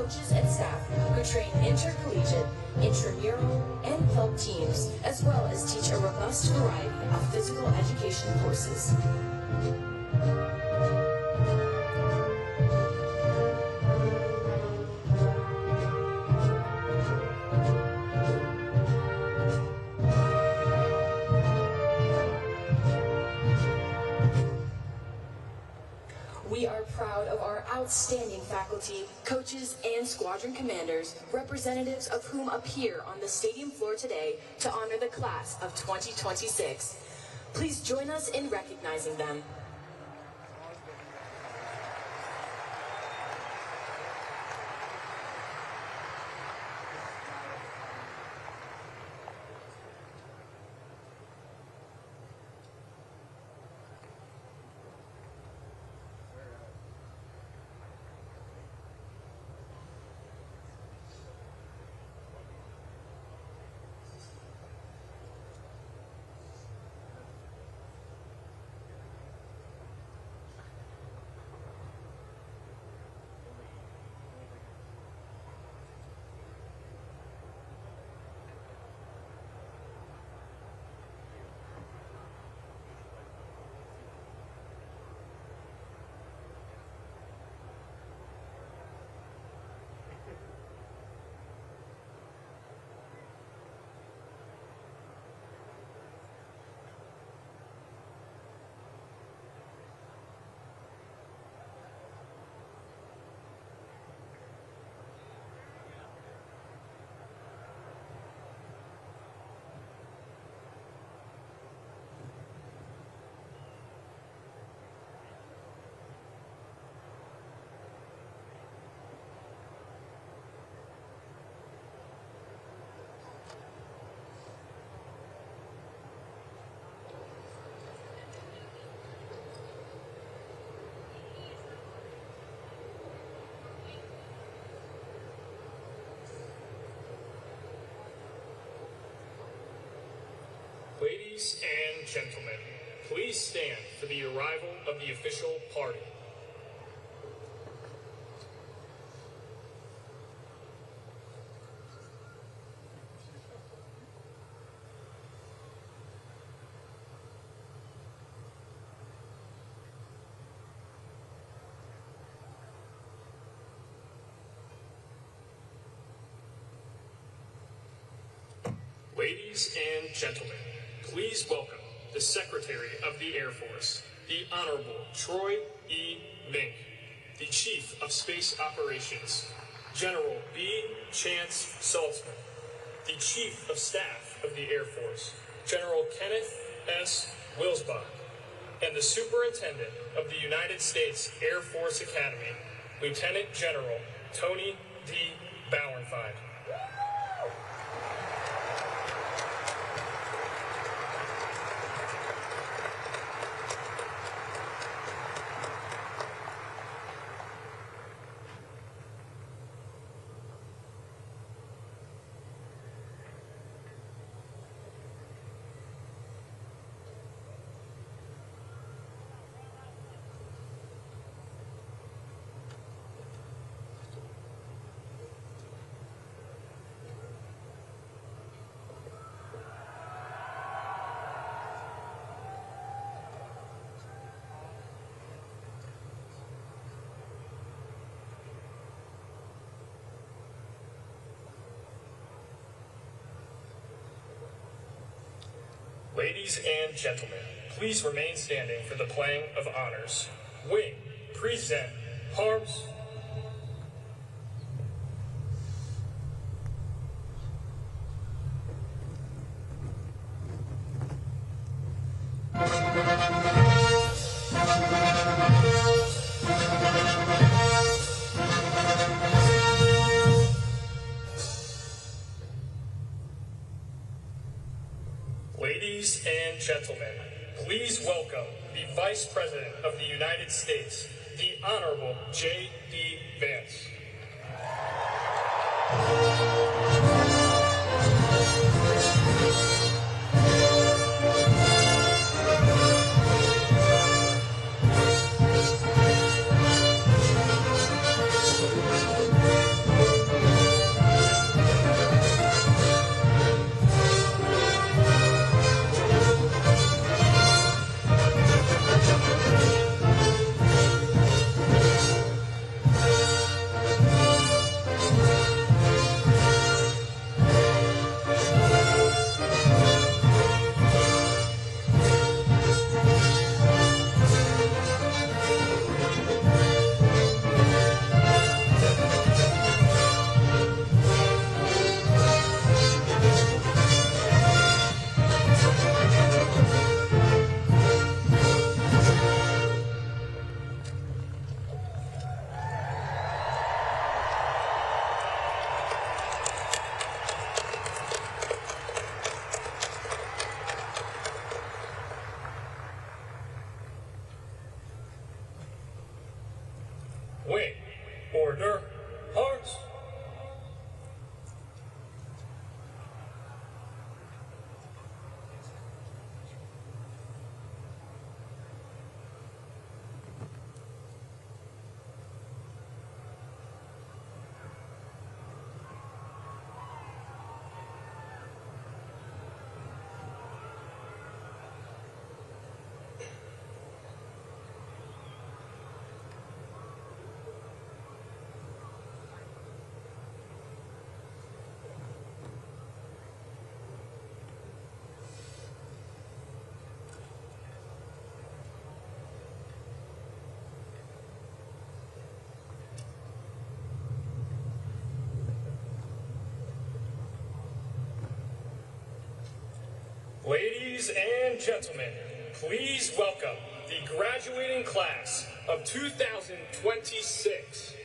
coaches and staff who train intercollegiate, intramural, and club teams, as well as teach a robust variety of physical education courses. We are proud of our outstanding faculty, coaches, and squadron commanders, representatives of whom appear on the stadium floor today to honor the class of 2026. Please join us in recognizing them. Ladies and gentlemen, please stand for the arrival of the official party. Ladies and gentlemen, please welcome the Secretary of the Air Force, the Honorable Troy E. Mink, the Chief of Space Operations, General B. Chance Saltzman, the Chief of Staff of the Air Force, General Kenneth S. Wilsbach, and the Superintendent of the United States Air Force Academy, Lieutenant General Tony D. Bauernfeind. Ladies and gentlemen, please remain standing for the playing of honors. Wing, present, arms. Ladies and gentlemen, please welcome the Vice President of the United States, the Honorable JD Vance. Ladies and gentlemen, please welcome the graduating class of 2026.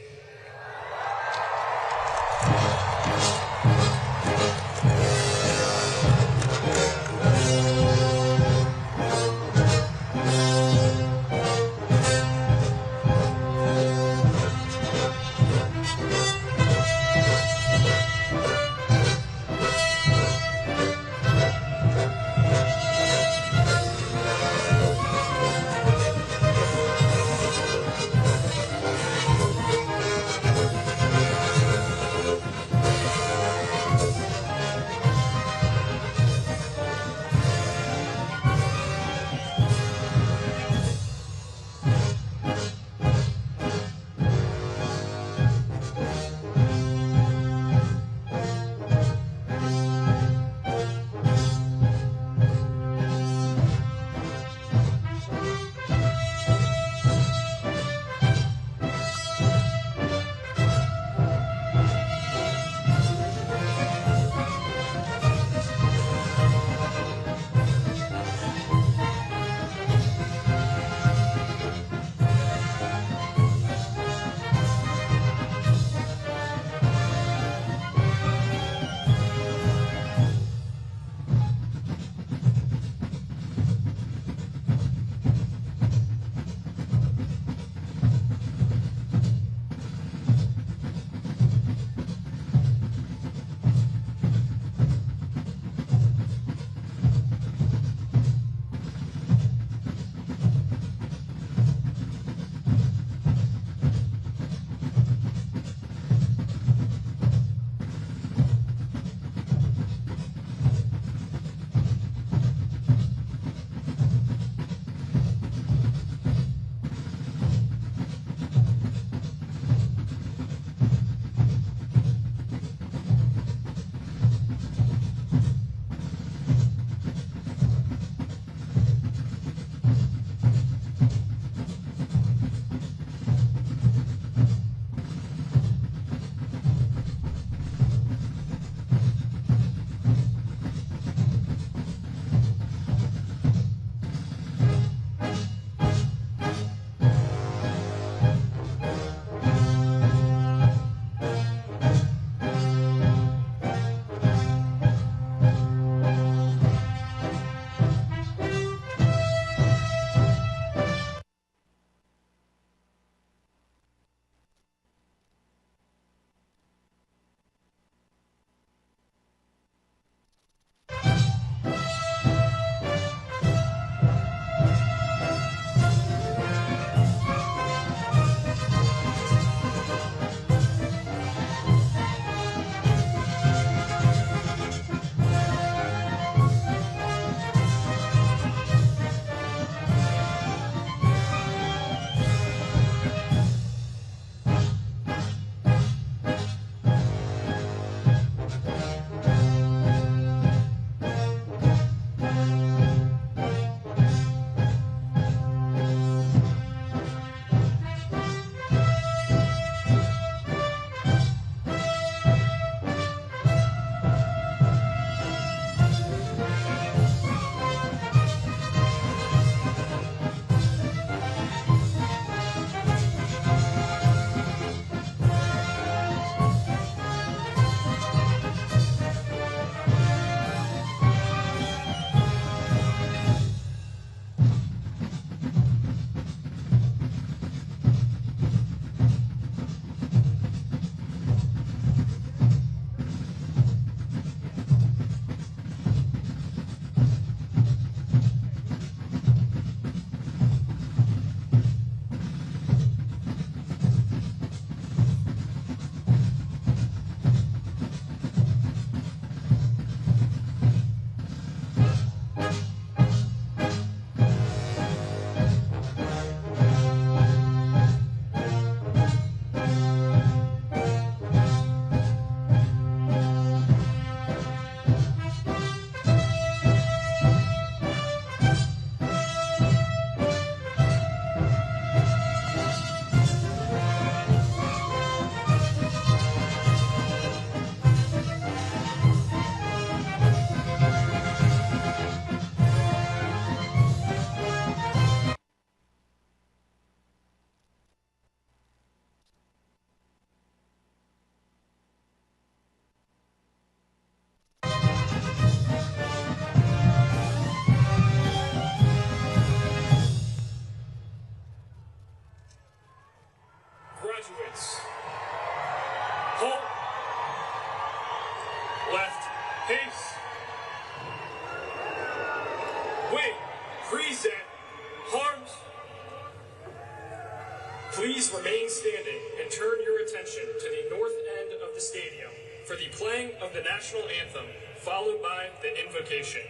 for the playing of the national anthem, followed by the invocation.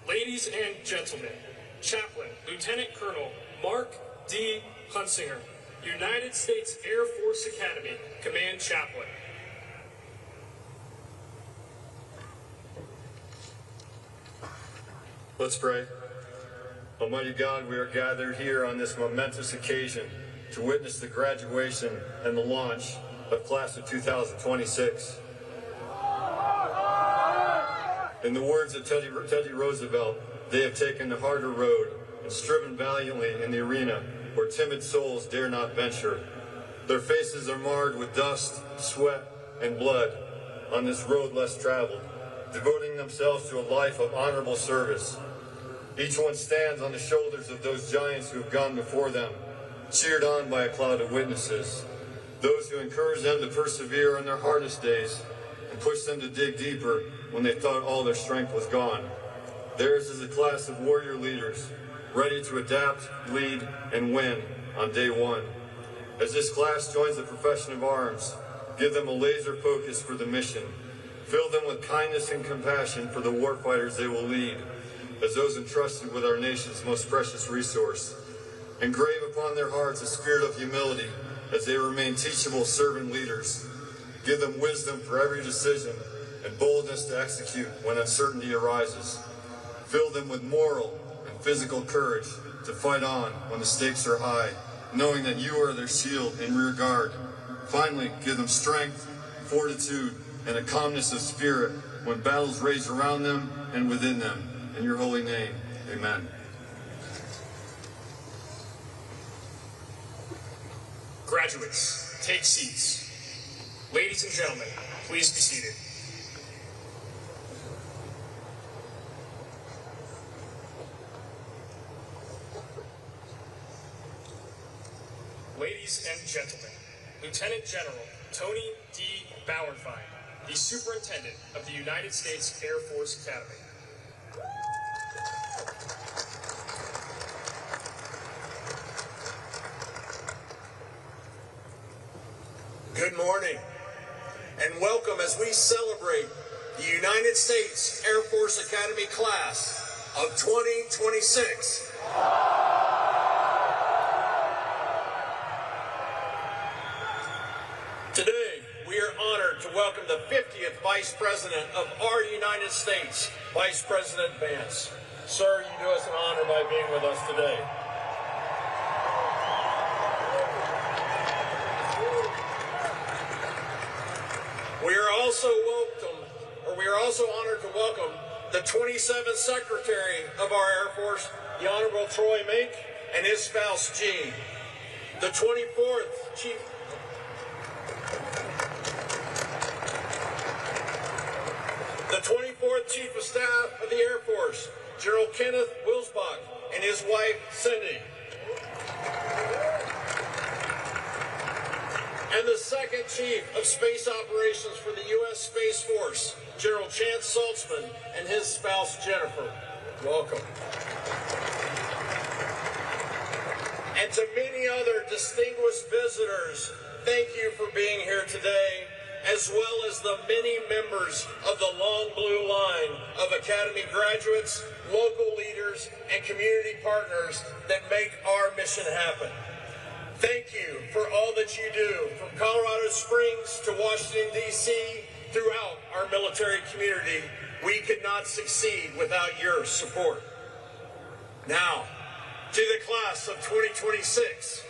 Ladies and gentlemen, Chaplain Lieutenant Colonel Mark D. Hunsinger, United States Air Force Academy Command Chaplain. Let's pray. Almighty God, we are gathered here on this momentous occasion to witness the graduation and the launch of Class of 2026. In the words of Teddy Roosevelt, they have taken the harder road and striven valiantly in the arena where timid souls dare not venture. Their faces are marred with dust, sweat, and blood on this road less traveled, devoting themselves to a life of honorable service. Each one stands on the shoulders of those giants who have gone before them, cheered on by a cloud of witnesses, those who encourage them to persevere in their hardest days and push them to dig deeper when they thought all their strength was gone. Theirs is a class of warrior leaders, ready to adapt, lead, and win on day one. As this class joins the profession of arms, give them a laser focus for the mission. Fill them with kindness and compassion for the warfighters they will lead, as those entrusted with our nation's most precious resource. Engrave upon their hearts a spirit of humility as they remain teachable servant leaders. Give them wisdom for every decision and boldness to execute when uncertainty arises. Fill them with moral and physical courage to fight on when the stakes are high, knowing that you are their shield and rear guard. Finally, give them strength, fortitude, and a calmness of spirit when battles rage around them and within them. In your holy name, amen. Graduates, take seats. Ladies and gentlemen, please be seated. Ladies and gentlemen, Lieutenant General Tony D. Bauernfein, the Superintendent of the United States Air Force Academy. Good morning, and welcome as we celebrate the United States Air Force Academy class of 2026. Today, we are honored to welcome the 50th Vice President of our United States, Vice President Vance. Sir, you do us an honor by being with us today. We are also honored to welcome the 27th Secretary of our Air Force, the Honorable Troy Mink, and his spouse, Jean. The 24th Chief of Staff of the Air Force, General Kenneth Wilsbach, and his wife, Cindy. And the 2nd Chief of Space Operations for the U.S. Space Force, Force, General Chance Saltzman, and his spouse, Jennifer. Welcome. And to many other distinguished visitors, thank you for being here today, as well as the many members of the long blue line of Academy graduates, local leaders, and community partners that make our mission happen. Thank you for all that you do, from Colorado Springs to Washington, D.C., throughout our military community. We could not succeed without your support. Now, to the class of 2026.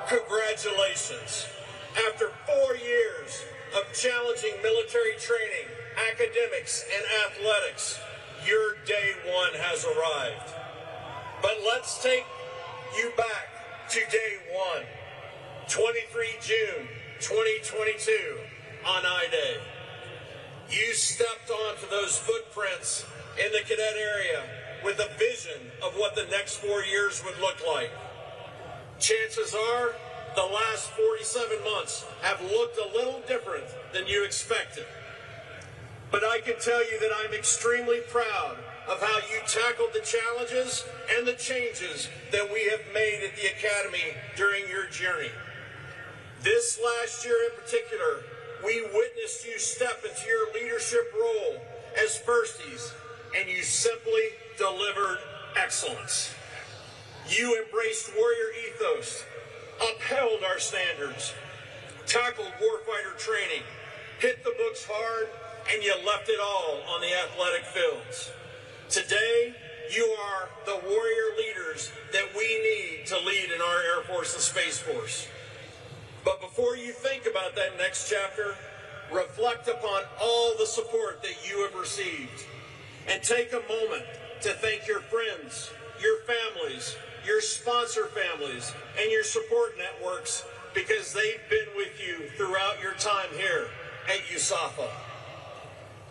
Congratulations. After 4 years of challenging military training, academics, and athletics, your day one has arrived. But let's take you back to day one, 23 June 2022, on I-Day. You stepped onto those footprints in the cadet area with a vision of what the next 4 years would look like. Chances are the last 47 months have looked a little different than you expected. But I can tell you that I'm extremely proud of how you tackled the challenges and the changes that we have made at the Academy during your journey. This last year in particular, we witnessed you step into your leadership role as firsties, and you simply delivered excellence. You embraced warrior ethos, upheld our standards, tackled warfighter training, hit the books hard, and you left it all on the athletic fields. Today, you are the warrior leaders that we need to lead in our Air Force and Space Force. But before you think about that next chapter, reflect upon all the support that you have received. And take a moment to thank your friends, your families, your sponsor families, and your support networks, because they've been with you throughout your time here at USAFA.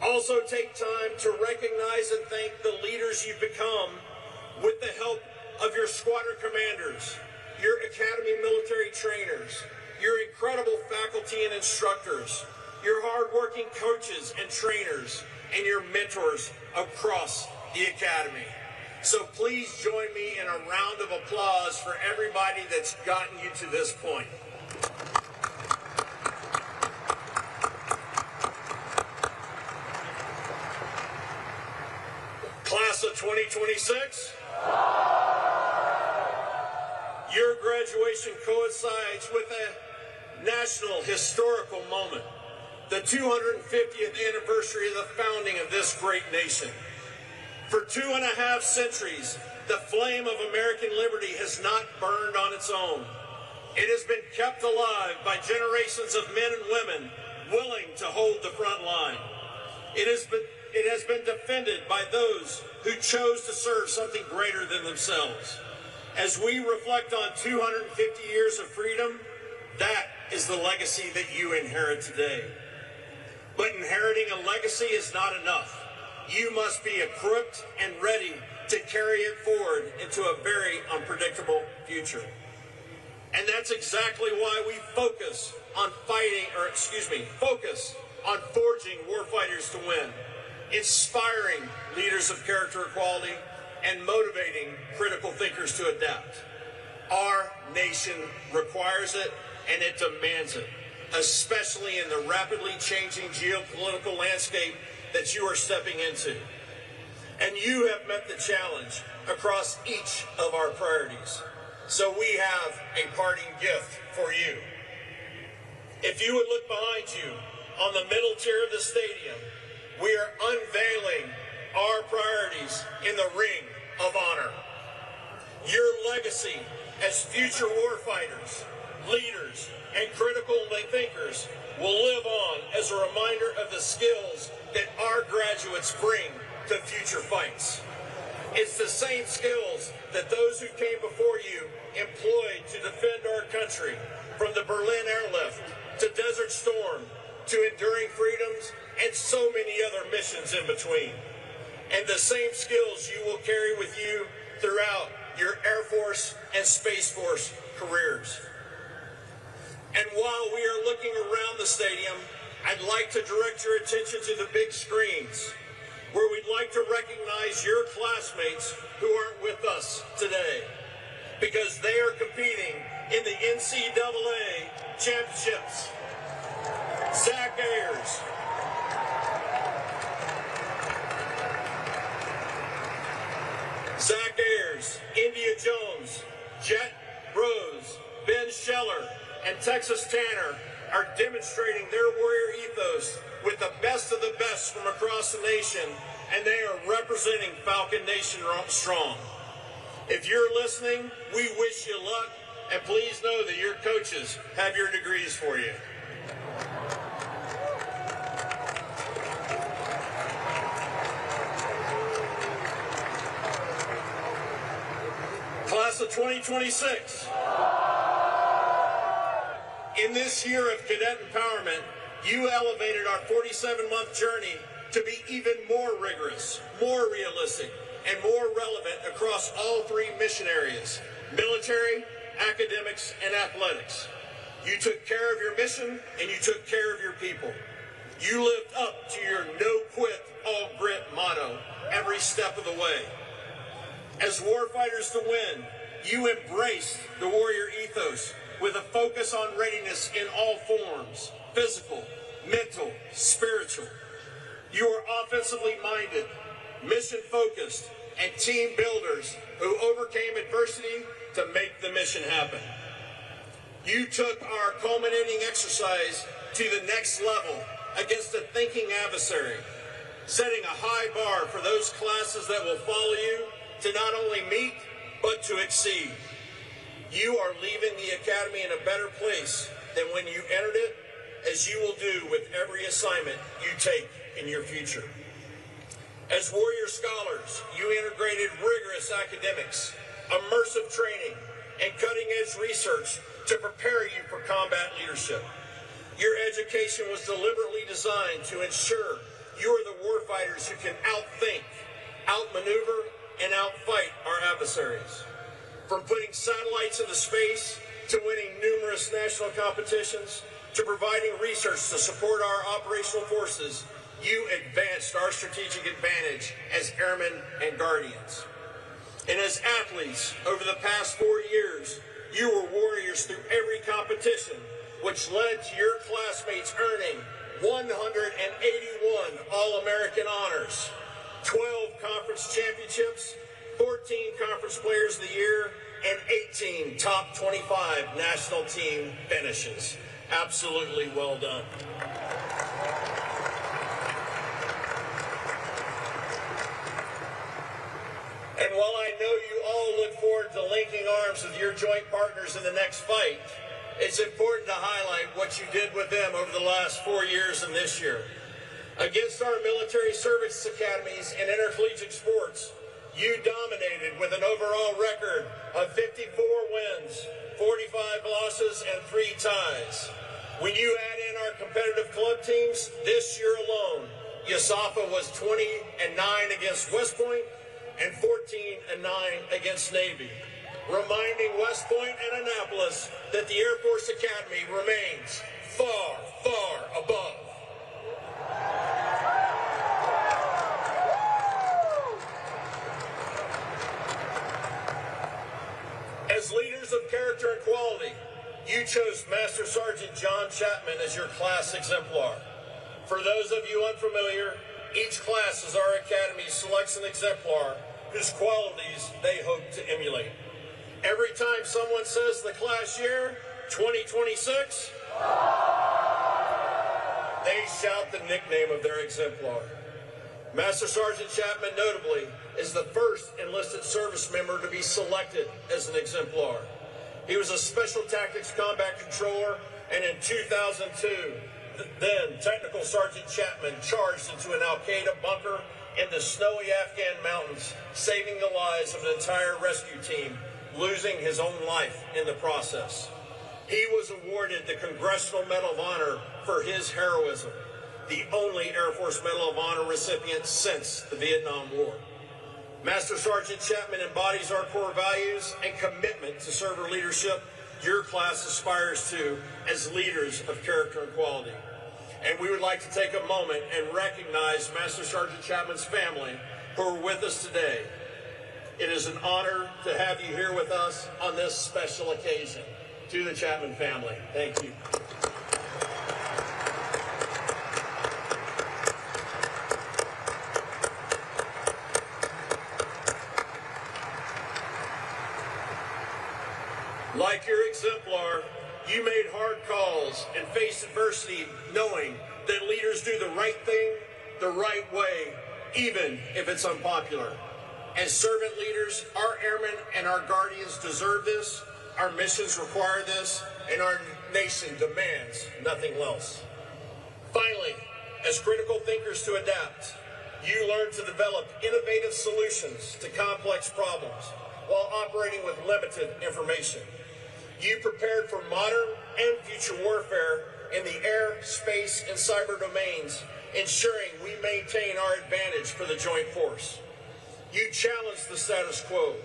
Also take time to recognize and thank the leaders you've become with the help of your squadron commanders, your Academy military trainers, your incredible faculty and instructors, your hardworking coaches and trainers, and your mentors across the Academy. So please join me in a round of applause for everybody that's gotten you to this point. Class of 2026, your graduation coincides with a national historical moment, the 250th anniversary of the founding of this great nation. For 2.5 centuries, the flame of American liberty has not burned on its own. It has been kept alive by generations of men and women willing to hold the front line. It has been defended by those who chose to serve something greater than themselves. As we reflect on 250 years of freedom, that is the legacy that you inherit today. But inheriting a legacy is not enough. You must be equipped and ready to carry it forward into a very unpredictable future. And that's exactly why we focus on forging warfighters to win, inspiring leaders of character equality, and motivating critical thinkers to adapt. Our nation requires it, and it demands it, especially in the rapidly changing geopolitical landscape that you are stepping into. And you have met the challenge across each of our priorities. So we have a parting gift for you. If you would look behind you on the middle tier of the stadium, we are unveiling our priorities in the Ring of Honor. Your legacy as future warfighters, leaders, and critical thinkers will live on as a reminder of the skills that our graduates bring to future fights. It's the same skills that those who came before you employed to defend our country, from the Berlin Airlift to Desert Storm to Enduring Freedoms and so many other missions in between. And the same skills you will carry with you throughout your Air Force and Space Force careers. And while we are looking around the stadium, I'd like to direct your attention to the big screens, where we'd like to recognize your classmates who aren't with us today, because they are competing in the NCAA championships. Zach Ayers, India Jones, Jet Rose, Ben Scheller, and Texas Tanner are demonstrating their warrior ethos with the best of the best from across the nation, and they are representing Falcon Nation strong. If you're listening, we wish you luck, and please know that your coaches have your degrees for you. Class of 2026. In this year of cadet empowerment, you elevated our 47-month journey to be even more rigorous, more realistic, and more relevant across all three mission areas: military, academics, and athletics. You took care of your mission, and you took care of your people. You lived up to your no quit, all grit motto every step of the way. As warfighters to win, you embraced the warrior ethos with a focus on readiness in all forms: physical, mental, spiritual. You are offensively minded, mission-focused, and team builders who overcame adversity to make the mission happen. You took our culminating exercise to the next level against a thinking adversary, setting a high bar for those classes that will follow you to not only meet, but to exceed. You are leaving the academy in a better place than when you entered it, as you will do with every assignment you take in your future. As warrior scholars, you integrated rigorous academics, immersive training, and cutting-edge research to prepare you for combat leadership. Your education was deliberately designed to ensure you are the warfighters who can outthink, outmaneuver, and outfight our adversaries. From putting satellites into space, to winning numerous national competitions, to providing research to support our operational forces, you advanced our strategic advantage as airmen and guardians. And as athletes, over the past 4 years, you were warriors through every competition, which led to your classmates earning 181 All-American honors, 12 conference championships, 14 Conference Players of the Year, and 18 top 25 national team finishes. Absolutely well done. And while I know you all look forward to linking arms with your joint partners in the next fight, it's important to highlight what you did with them over the last 4 years and this year. Against our military service academies and intercollegiate sports, you dominated with an overall record of 54 wins, 45 losses, and 3 ties. When you add in our competitive club teams, this year alone, USAFA was 20-9 against West Point and 14-9 against Navy, reminding West Point and Annapolis that the Air Force Academy remains far, far above. As leaders of character and quality, you chose Master Sergeant John Chapman as your class exemplar. For those of you unfamiliar, each class as our academy selects an exemplar whose qualities they hope to emulate. Every time someone says the class year, 2026, they shout the nickname of their exemplar. Master Sergeant Chapman, notably, is the first enlisted service member to be selected as an exemplar. He was a Special Tactics Combat Controller, and in 2002, then Technical Sergeant Chapman charged into an Al-Qaeda bunker in the snowy Afghan mountains, saving the lives of an entire rescue team, losing his own life in the process. He was awarded the Congressional Medal of Honor for his heroism, the only Air Force Medal of Honor recipient since the Vietnam War. Master Sergeant Chapman embodies our core values and commitment to server leadership your class aspires to as leaders of character and quality. And we would like to take a moment and recognize Master Sergeant Chapman's family who are with us today. It is an honor to have you here with us on this special occasion. To the Chapman family, thank you. Like your exemplar, you made hard calls and faced adversity knowing that leaders do the right thing the right way, even if it's unpopular. As servant leaders, our airmen and our guardians deserve this, our missions require this, and our nation demands nothing else. Finally, as critical thinkers to adapt, you learn to develop innovative solutions to complex problems while operating with limited information. You prepared for modern and future warfare in the air, space, and cyber domains, ensuring we maintain our advantage for the joint force. You challenged the status quo,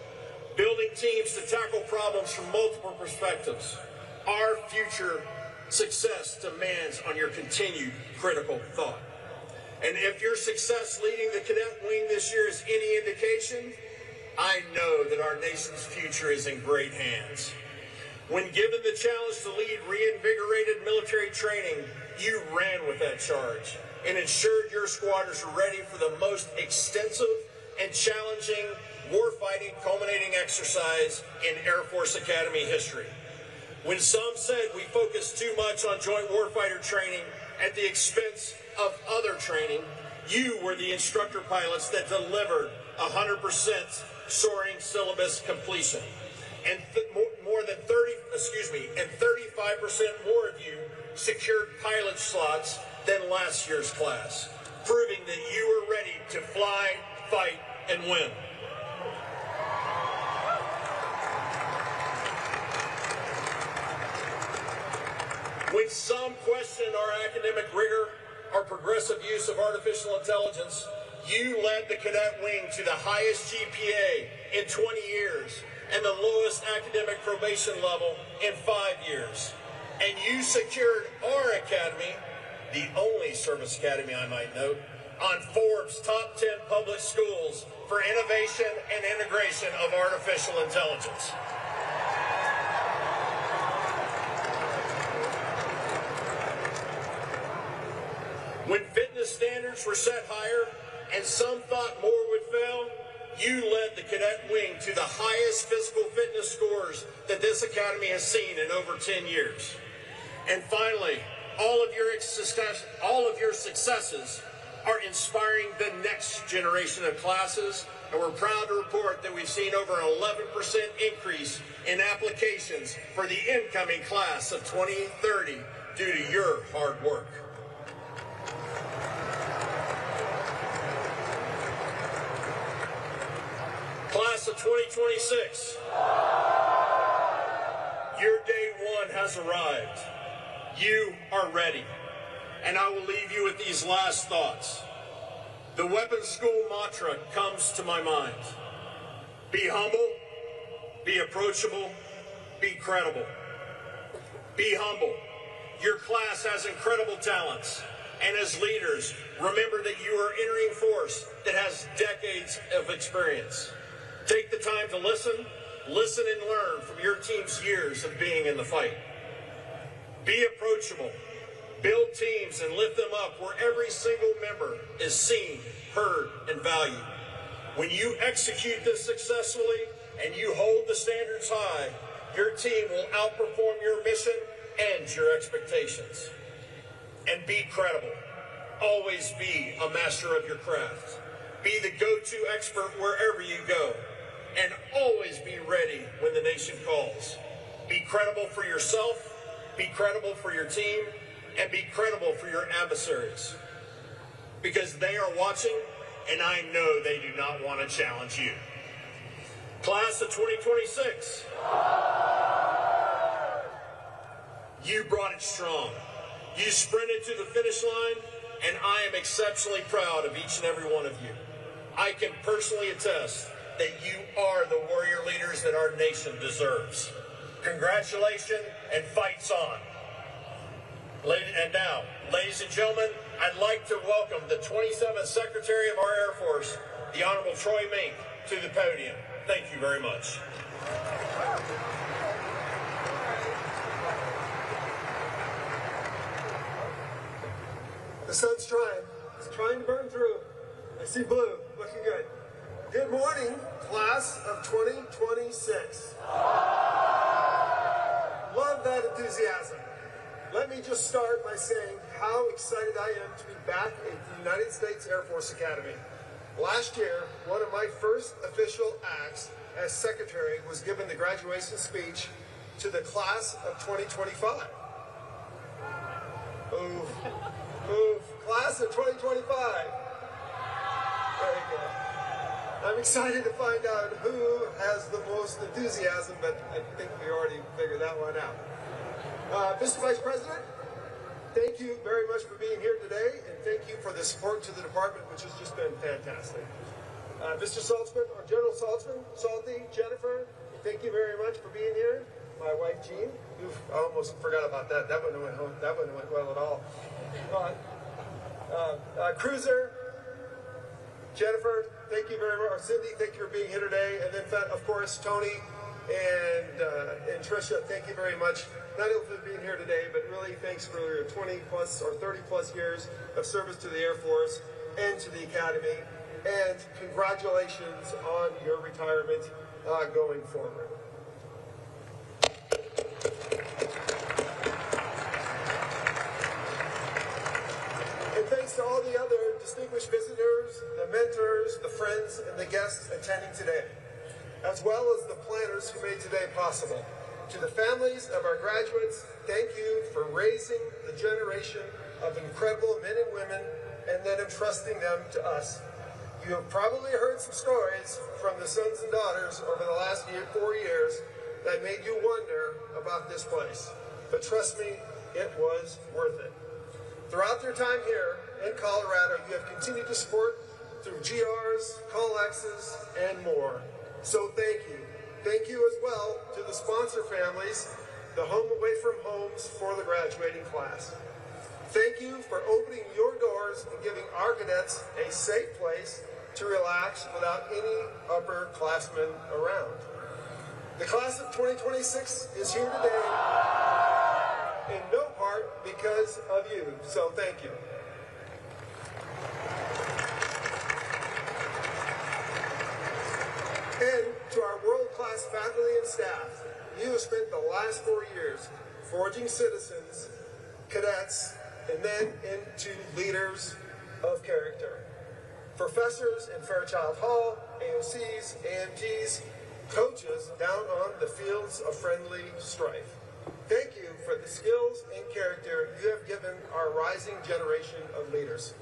building teams to tackle problems from multiple perspectives. Our future success demands on your continued critical thought. And if your success leading the cadet wing this year is any indication, I know that our nation's future is in great hands. When given the challenge to lead reinvigorated military training, you ran with that charge and ensured your squadrons were ready for the most extensive and challenging warfighting culminating exercise in Air Force Academy history. When some said we focused too much on joint warfighter training at the expense of other training, you were the instructor pilots that delivered 100% soaring syllabus completion. And more than 35% more of you secured pilot slots than last year's class, proving that you were ready to fly, fight, and win. When some question our academic rigor, our progressive use of artificial intelligence, you led the cadet wing to the highest GPA in 20 years and the lowest academic probation level in 5 years. And you secured our academy, the only service academy I might note, on Forbes' top 10 public schools for innovation and integration of artificial intelligence. When fitness standards were set higher and some thought more would fail, you led the cadet wing to the highest physical fitness scores that this academy has seen in over 10 years. And finally, all of your successes are inspiring the next generation of classes, and we're proud to report that we've seen over an 11% increase in applications for the incoming class of 2030 due to your hard work. Class of 2026, your day one has arrived. You are ready. And I will leave you with these last thoughts. The weapons school mantra comes to my mind. Be humble, be approachable, be credible. Be humble. Your class has incredible talents. And as leaders, remember that you are entering a force that has decades of experience. Take the time to listen and learn from your team's years of being in the fight. Be approachable. Build teams and lift them up where every single member is seen, heard, and valued. When you execute this successfully and you hold the standards high, your team will outperform your mission and your expectations. And be credible. Always be a master of your craft. Be the go-to expert wherever you go. And always be ready when the nation calls. Be credible for yourself, be credible for your team, and be credible for your adversaries. Because they are watching, and I know they do not want to challenge you. Class of 2026, you brought it strong. You sprinted to the finish line, and I am exceptionally proud of each and every one of you. I can personally attest that you are the warrior leaders that our nation deserves. Congratulations, and fight's on. And now, Ladies and gentlemen, I'd like to welcome the 27th Secretary of our Air Force, the Honorable Troy Mink, to the podium. Thank you very much. The sun's trying. It's trying to burn through. I see blue. Looking good. Good morning, class of 2026. Love that enthusiasm. Let me just start by saying how excited I am to be back at the United States Air Force Academy. Last year, one of my first official acts as secretary was giving the graduation speech to the class of 2025. Oof. Oof. Class of 2025. Very good. I'm excited to find out who has the most enthusiasm, but I think we already figured that one out. Mr. Vice President, thank you very much for being here today, and thank you for the support to the department, which has just been fantastic. Mr. Saltzman, or General Saltzman, Salty, Jennifer, thank you very much for being here. My wife, Jean, I almost forgot about that. That wouldn't have went home. That wouldn't have went well at all. Cruiser, Jennifer, thank you very much. Or Cindy, thank you for being here today. And then, of course, Tony and Tricia, thank you very much. Not only for being here today, but really thanks for your 20 plus or 30 plus years of service to the Air Force and to the Academy. And congratulations on your retirement going forward. And thanks to all the other distinguished visitors, the mentors, the friends, and the guests attending today, as well as the planners who made today possible. To the families of our graduates, thank you for raising the generation of incredible men and women and then entrusting them to us. You have probably heard some stories from the sons and daughters over the last 4 years that made you wonder about this place. But trust me, it was worth it. Throughout their time here in Colorado, you have continued to support through GRs, CallXs, and more. So thank you. Thank you as well to the sponsor families, the Home Away from Homes for the graduating class. Thank you for opening your doors and giving our cadets a safe place to relax without any upperclassmen around. The class of 2026 is here today in no part because of you, so thank you. And to our world-class faculty and staff, you have spent the last 4 years forging citizens, cadets, and then into leaders of character. Professors in Fairchild Hall, AOCs, AMGs, coaches down on the fields of friendly strife. Thank you for the skills and character you have given our rising generation of leaders.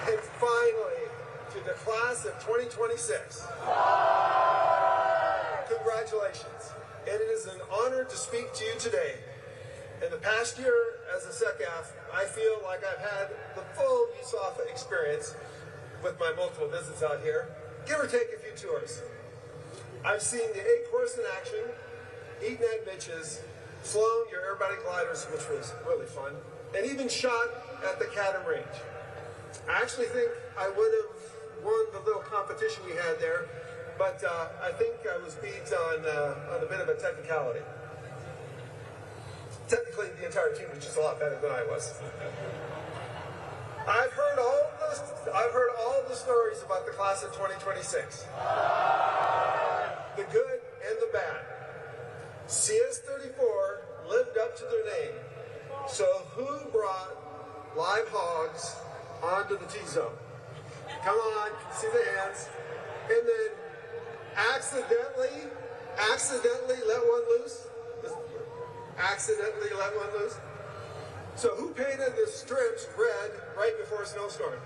And finally, to the class of 2026, congratulations. And it is an honor to speak to you today. In the past year as a SecAF, I feel like I've had the full USAFA experience with my multiple visits out here, give or take a few tours. I've seen the 8-course in action, eaten at Mitch's, flown your aerobatic gliders, which was really fun, and even shot at the Cadam range. I actually think I would have won the little competition we had there, but I think I was beat on a bit of a technicality. Technically, the entire team was just a lot better than I was. I've heard all the stories about the class of 2026. The good and the bad. CS34 lived up to their name. So who brought live hogs onto the T-zone? Come on, see the hands. And then accidentally let one loose? Accidentally let one loose? So who painted the strips red right before a snowstorm?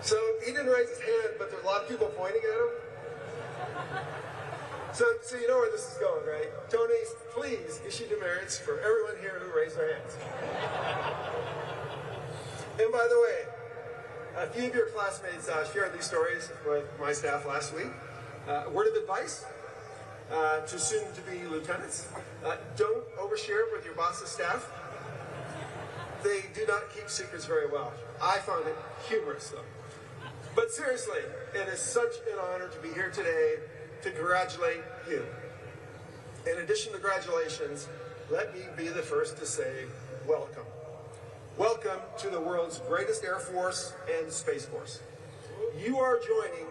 So he didn't raise his hand, but there's a lot of people pointing at him. So you know where this is going, right? Tony, please issue demerits for everyone here who raised their hands. And by the way, a few of your classmates shared these stories with my staff last week. Word of advice to soon-to-be lieutenants: don't overshare with your boss's staff. They do not keep secrets very well. I found it humorous, though. But seriously, it is such an honor to be here today to congratulate you. In addition to congratulations, let me be the first to say welcome. Welcome to the world's greatest Air Force and Space Force. You are joining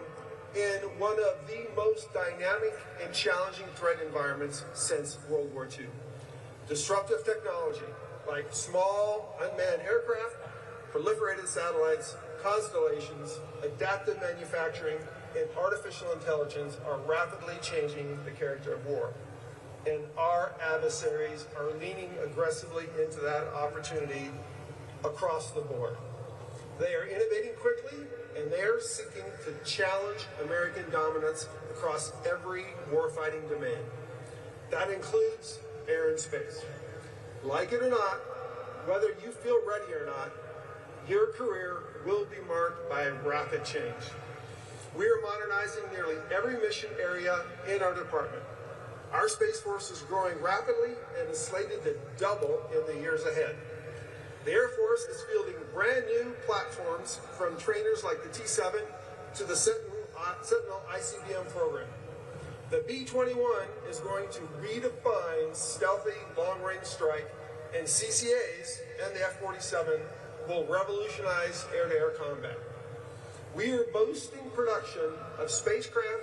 in one of the most dynamic and challenging threat environments since World War II. Disruptive technology like small unmanned aircraft, proliferated satellites, constellations, adaptive manufacturing, and artificial intelligence are rapidly changing the character of war. And our adversaries are leaning aggressively into that opportunity across the board. They are innovating quickly, and they are seeking to challenge American dominance across every warfighting domain. That includes air and space. Like it or not, whether you feel ready or not, your career will be marked by rapid change. We are modernizing nearly every mission area in our department. Our Space Force is growing rapidly and is slated to double in the years ahead. The Air Force is fielding brand new platforms from trainers like the T-7 to the Sentinel ICBM program. The B-21 is going to redefine stealthy long-range strike, and CCAs and the F-47 will revolutionize air-to-air combat. We are boosting production of spacecraft,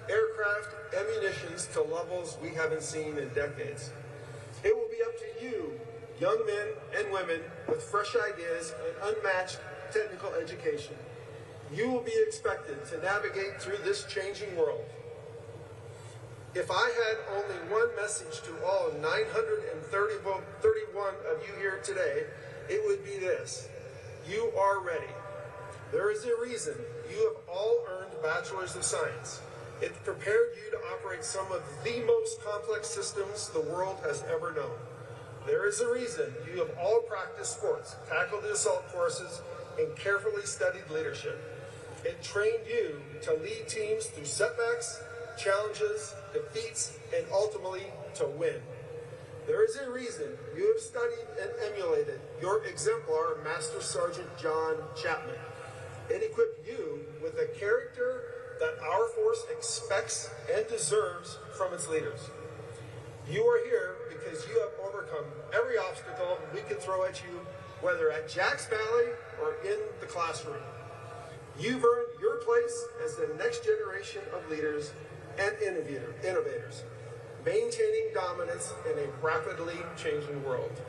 aircraft, and munitions to levels we haven't seen in decades. It will be up to you, young men and women with fresh ideas and unmatched technical education. You will be expected to navigate through this changing world. If I had only one message to all 931 of you here today, it would be this: you are ready. There is a reason you have all earned Bachelors of Science. It prepared you to operate some of the most complex systems the world has ever known. There is a reason you have all practiced sports, tackled the assault courses, and carefully studied leadership. It trained you to lead teams through setbacks, challenges, defeats, and ultimately to win. There is a reason you have studied and emulated your exemplar Master Sergeant John Chapman. It equipped you with a character that our force expects and deserves from its leaders. You are here because you have overcome every obstacle we could throw at you, whether at Jack's Valley or in the classroom. You've earned your place as the next generation of leaders and innovators, maintaining dominance in a rapidly changing world.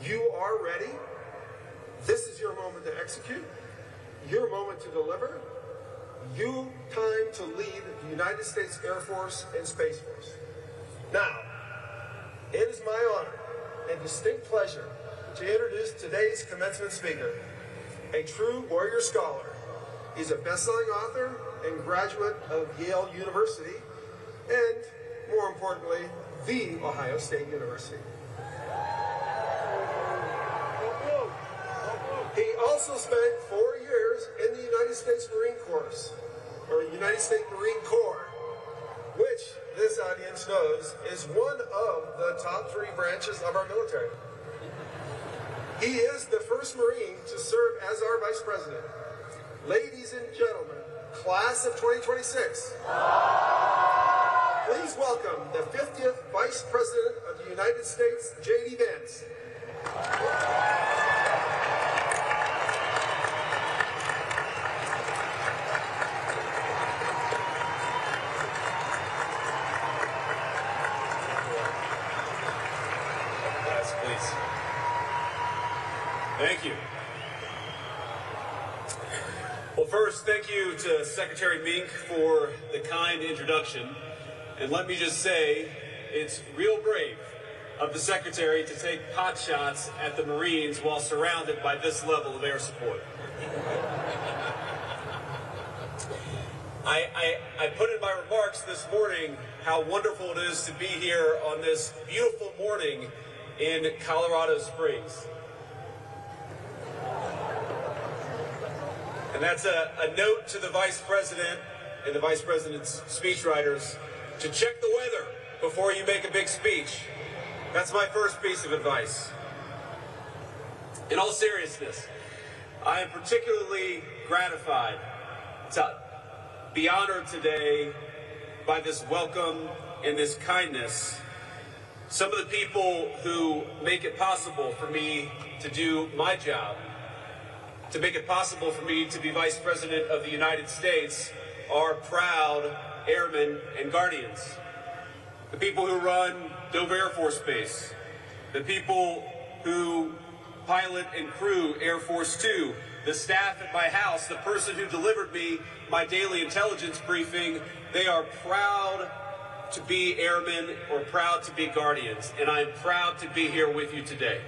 You are ready. This is your moment to execute, your moment to deliver, your time to lead the United States Air Force and Space Force. Now, it is my honor and distinct pleasure to introduce today's commencement speaker, a true warrior scholar. He's a best-selling author and graduate of Yale University, and, more importantly, the Ohio State University. He also spent 4 years in the United States Marine Corps, or United States Marine Corps, which this audience knows is one of the top 3 branches of our military. He is the first Marine to serve as our Vice President. Ladies and gentlemen, class of 2026, please welcome the 50th Vice President of the United States, JD Vance. Yes, please. Thank you. Well, first, thank you to Secretary Mink for the kind introduction. And let me just say, it's real brave of the Secretary to take pot shots at the Marines while surrounded by this level of air support. I put in my remarks this morning how wonderful it is to be here on this beautiful morning in Colorado Springs. And that's a note to the Vice President and the Vice President's speechwriters to check the weather before you make a big speech. That's my first piece of advice. In all seriousness, I am particularly gratified to be honored today by this welcome and this kindness. Some of the people who make it possible for me to do my job, to make it possible for me to be Vice President of the United States, are proud airmen and guardians. The people who run Dover Air Force Base, the people who pilot and crew Air Force 2, the staff at my house, the person who delivered me my daily intelligence briefing, they are proud to be airmen or proud to be guardians, and I'm proud to be here with you today.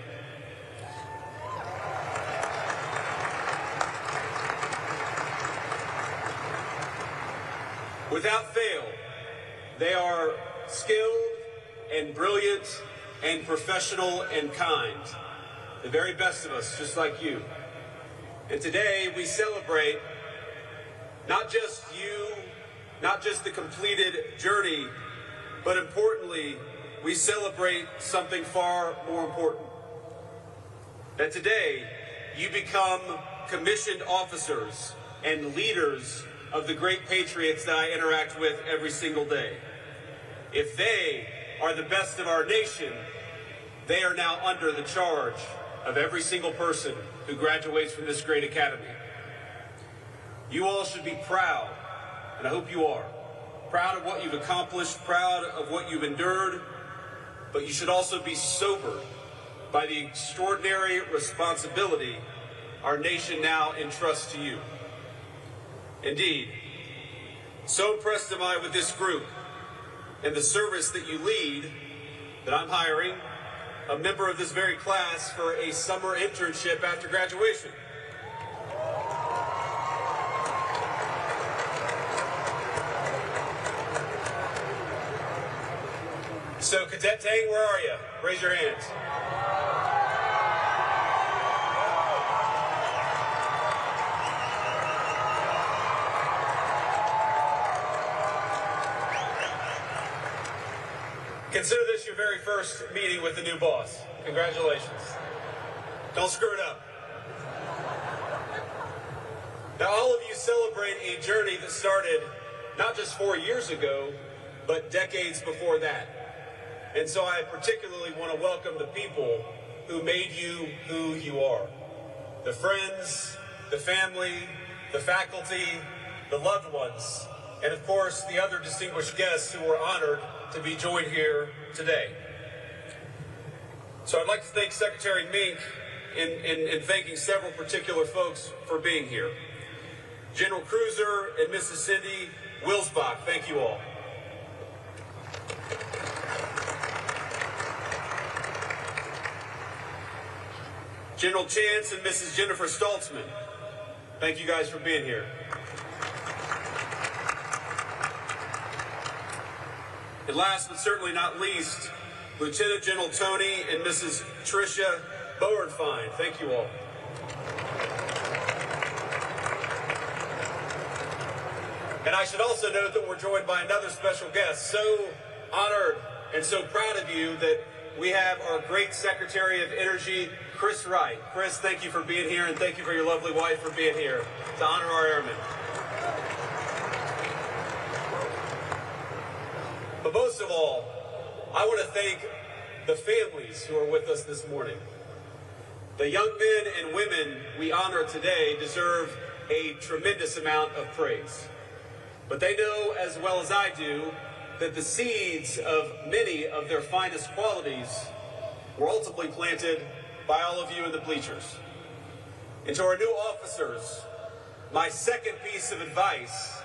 Without fail, they are skilled and brilliant and professional and kind. The very best of us, just like you. And today we celebrate not just you, not just the completed journey, but importantly, we celebrate something far more important. That today you become commissioned officers and leaders of the great patriots that I interact with every single day. If they are the best of our nation, they are now under the charge of every single person who graduates from this great academy. You all should be proud, and I hope you are. Proud of what you've accomplished, proud of what you've endured, but you should also be sobered by the extraordinary responsibility our nation now entrusts to you. Indeed, so impressed am I with this group and the service that you lead that I'm hiring a member of this very class for a summer internship after graduation. So, Cadet Tang, where are you? Raise your hands. Consider this your very first meeting with the new boss. Congratulations. Don't screw it up. Now, all of you celebrate a journey that started not just 4 years ago, but decades before that. And so I particularly want to welcome the people who made you who you are. The friends, the family, the faculty, the loved ones, and of course the other distinguished guests who were honored to be joined here today. So I'd like to thank Secretary Mink in thanking several particular folks for being here. General Cruiser and Mrs. Cindy Wilsbach, thank you all. General Chance and Mrs. Jennifer Stoltzman, thank you guys for being here. And last but certainly not least, Lieutenant General Tony and Mrs. Tricia Bowenfine, thank you all. And I should also note that we're joined by another special guest. So honored and so proud of you that we have our great Secretary of Energy, Chris Wright. Chris, thank you for being here, and thank you for your lovely wife for being here to honor our airmen. But most of all, I want to thank the families who are with us this morning. The young men and women we honor today deserve a tremendous amount of praise. But they know as well as I do that the seeds of many of their finest qualities were ultimately planted by all of you in the bleachers. And to our new officers, my second piece of advice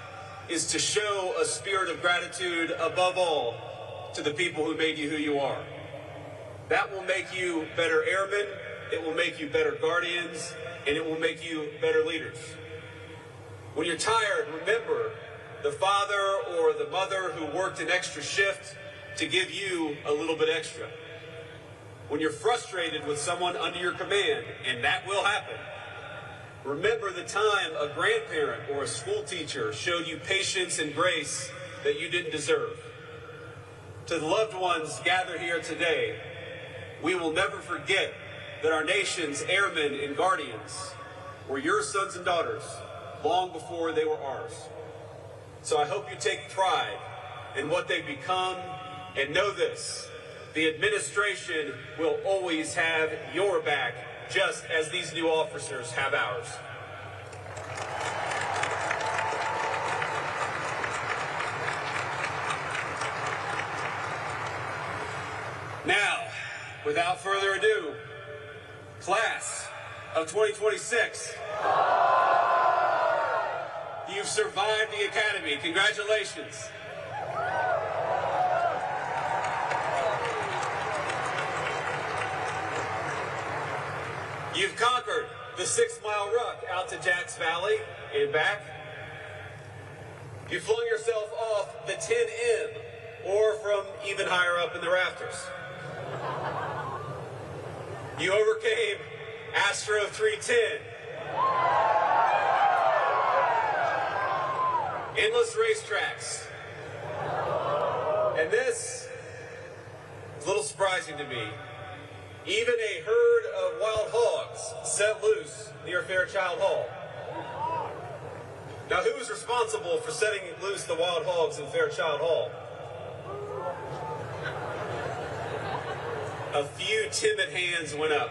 is to show a spirit of gratitude above all to the people who made you who you are. That will make you better airmen, it will make you better guardians, and it will make you better leaders. When you're tired, remember the father or the mother who worked an extra shift to give you a little bit extra. When you're frustrated with someone under your command, and that will happen, Remember the time a grandparent or a school teacher showed you patience and grace that you didn't deserve. To the loved ones gathered here today, we will never forget that our nation's airmen and guardians were your sons and daughters long before they were ours. So I hope you take pride in what they've become, and know this: the administration will always have your back, just as these new officers have ours. Now, without further ado, class of 2026, you've survived the academy. Congratulations. You've conquered the 6-mile ruck out to Jacks Valley and back. You've flung yourself off the 10M or from even higher up in the rafters. You overcame Astro 310. Endless racetracks. And this is a little surprising to me. Even a herd of wild hogs set loose near Fairchild Hall. Now, who is responsible for setting loose the wild hogs in Fairchild Hall? A few timid hands went up.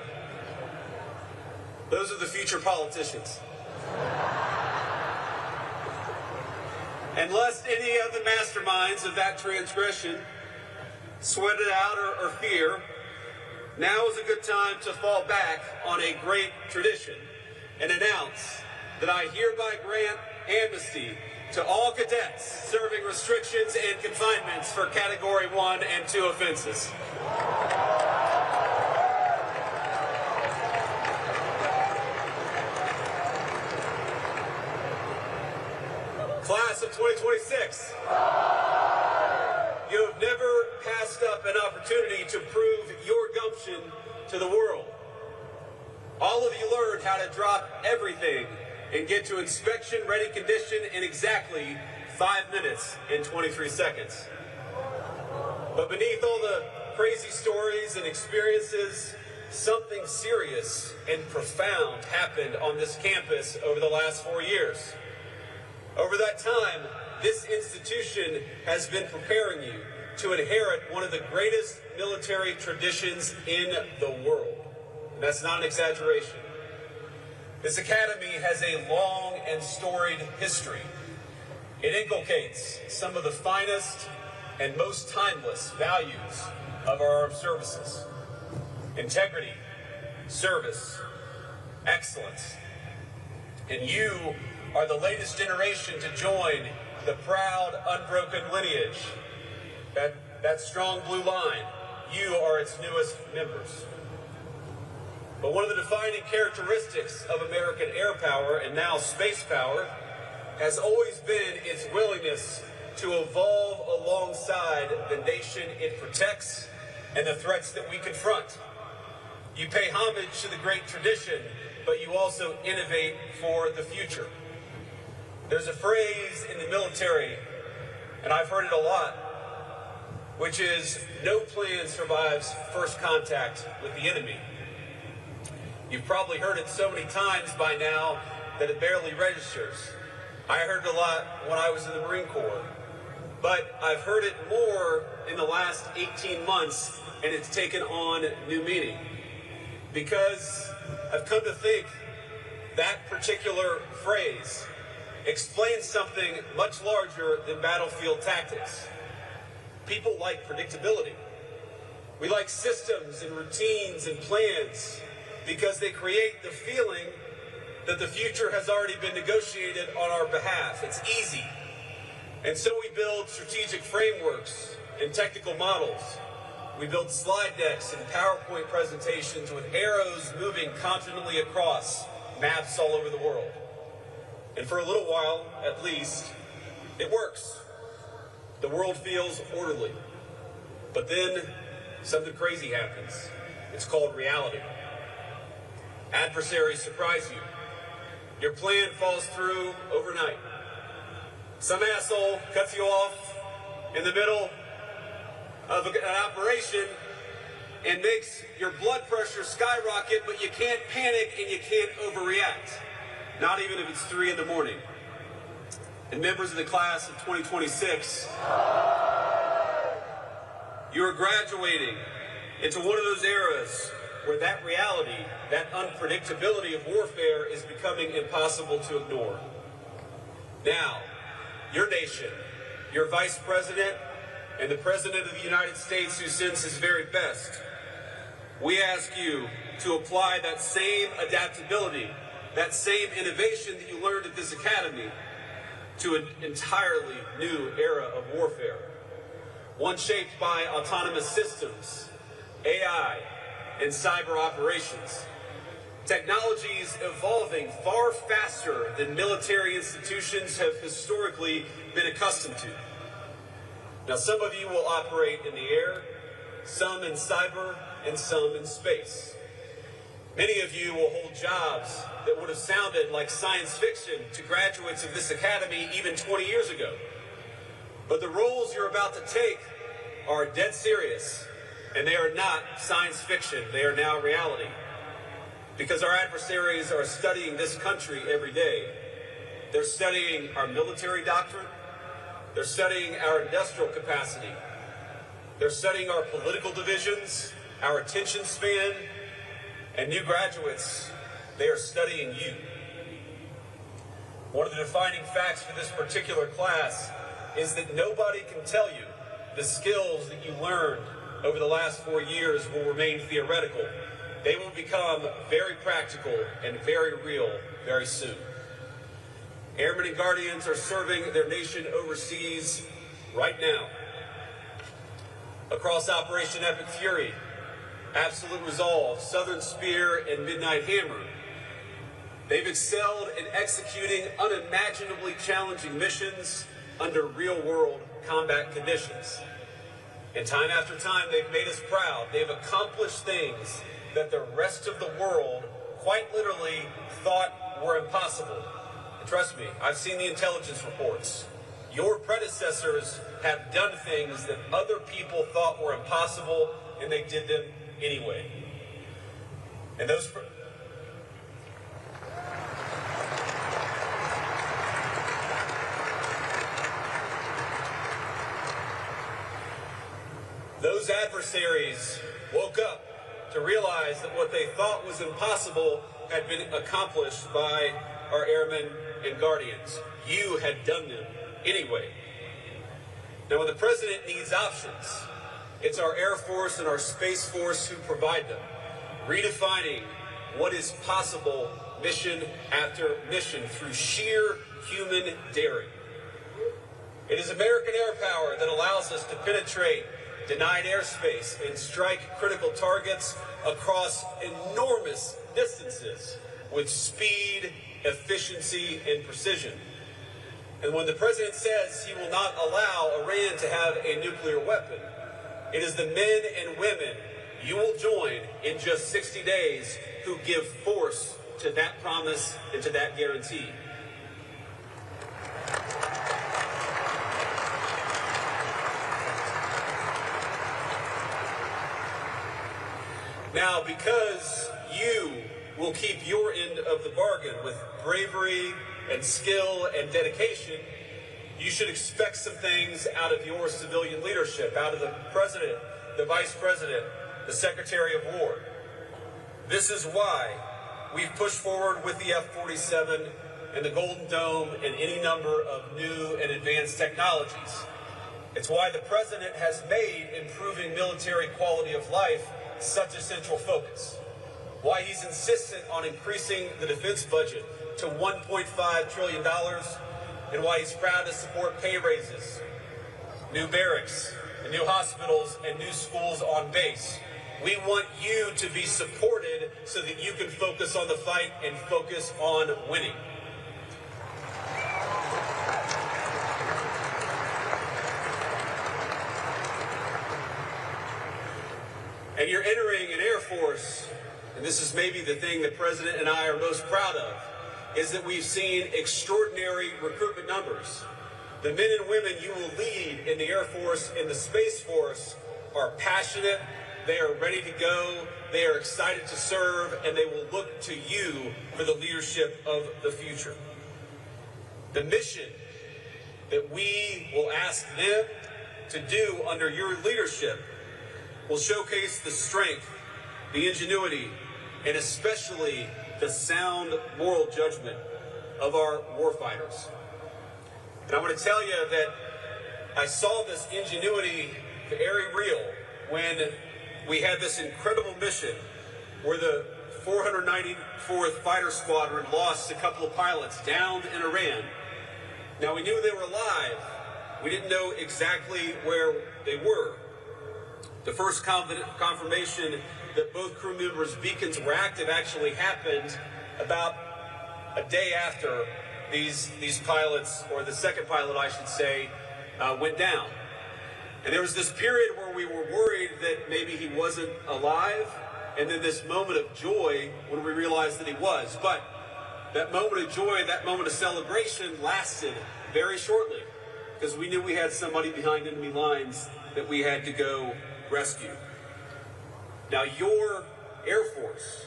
Those are the future politicians. And lest any of the masterminds of that transgression sweat it out or fear, now is a good time to fall back on a great tradition and announce that I hereby grant amnesty to all cadets serving restrictions and confinements for Category 1 and 2 offenses. Class of 2026, you have never passed up an opportunity to prove your gumption to the world. All of you learned how to drop everything and get to inspection-ready condition in exactly 5 minutes and 23 seconds. But beneath all the crazy stories and experiences, something serious and profound happened on this campus over the last 4 years. Over that time, this institution has been preparing you to inherit one of the greatest military traditions in the world. And that's not an exaggeration. This academy has a long and storied history. It inculcates some of the finest and most timeless values of our armed services: integrity, service, excellence. And you are the latest generation to join the proud, unbroken lineage. That strong blue line, you are its newest members. But one of the defining characteristics of American air power, and now space power, has always been its willingness to evolve alongside the nation it protects and the threats that we confront. You pay homage to the great tradition, but you also innovate for the future. There's a phrase in the military, and I've heard it a lot, which is, no plan survives first contact with the enemy. You've probably heard it so many times by now that it barely registers. I heard it a lot when I was in the Marine Corps, but I've heard it more in the last 18 months, and it's taken on new meaning. Because I've come to think that particular phrase explains something much larger than battlefield tactics. People like predictability. We like systems and routines and plans because they create the feeling that the future has already been negotiated on our behalf. It's easy. And so we build strategic frameworks and technical models. We build slide decks and PowerPoint presentations with arrows moving confidently across maps all over the world. And for a little while, at least, it works. The world feels orderly. But then something crazy happens. It's called reality. Adversaries surprise you. Your plan falls through overnight. Some asshole cuts you off in the middle of an operation and makes your blood pressure skyrocket, but you can't panic and you can't overreact. Not even if it's 3 in the morning. And members of the class of 2026, you are graduating into one of those eras where that reality, that unpredictability of warfare is becoming impossible to ignore. Now, your nation, your vice president, and the president of the United States, who sends his very best, we ask you to apply that same adaptability, that same innovation that you learned at this academy to an entirely new era of warfare. One shaped by autonomous systems, AI, and cyber operations. Technologies evolving far faster than military institutions have historically been accustomed to. Now, some of you will operate in the air, some in cyber, and some in space. Many of you will hold jobs that would have sounded like science fiction to graduates of this academy even 20 years ago. But the roles you're about to take are dead serious, and they are not science fiction. They are now reality. Because our adversaries are studying this country every day. They're studying our military doctrine. They're studying our industrial capacity. They're studying our political divisions, our attention span, and new graduates, they are studying you. One of the defining facts for this particular class is that nobody can tell you the skills that you learned over the last 4 years will remain theoretical. They will become very practical and very real very soon. Airmen and Guardians are serving their nation overseas right now. Across Operation Epic Fury, Absolute Resolve, Southern Spear, and Midnight Hammer, they've excelled in executing unimaginably challenging missions under real-world combat conditions. And time after time, they've made us proud. They've accomplished things that the rest of the world quite literally thought were impossible. And trust me, I've seen the intelligence reports. Your predecessors have done things that other people thought were impossible, and they did them anyway. And those adversaries woke up to realize that what they thought was impossible had been accomplished by our airmen and guardians. You had done them anyway. Now, when the president needs options, it's our Air Force and our Space Force who provide them, redefining what is possible mission after mission through sheer human daring. It is American air power that allows us to penetrate denied airspace and strike critical targets across enormous distances with speed, efficiency, and precision. And when the president says he will not allow Iran to have a nuclear weapon, it is the men and women you will join in just 60 days who give force to that promise and to that guarantee. Now, because you will keep your end of the bargain with bravery and skill and dedication, you should expect some things out of your civilian leadership, out of the president, the vice president, the secretary of war. This is why we've pushed forward with the F-47 and the Golden Dome and any number of new and advanced technologies. It's why the president has made improving military quality of life such a central focus. Why he's insistent on increasing the defense budget to $1.5 trillion, and why he's proud to support pay raises, new barracks, and new hospitals, and new schools on base. We want you to be supported so that you can focus on the fight and focus on winning. And you're entering an Air Force, and this is maybe the thing the President and I are most proud of, is that we've seen extraordinary recruitment numbers. The men and women you will lead in the Air Force, in the Space Force, are passionate, they are ready to go, they are excited to serve, and they will look to you for the leadership of the future. The mission that we will ask them to do under your leadership will showcase the strength, the ingenuity, and especially the sound moral judgment of our warfighters. And I want to tell you that I saw this ingenuity very real when we had this incredible mission where the 494th Fighter Squadron lost a couple of pilots downed in Iran. Now, we knew they were alive. We didn't know exactly where they were. The first confirmation that both crew members' beacons were active actually happened about a day after these pilots, or the second pilot, I should say, went down. And there was this period where we were worried that maybe he wasn't alive, and then this moment of joy when we realized that he was. But that moment of joy, that moment of celebration lasted very shortly, because we knew we had somebody behind enemy lines that we had to go rescue. Now, your Air Force,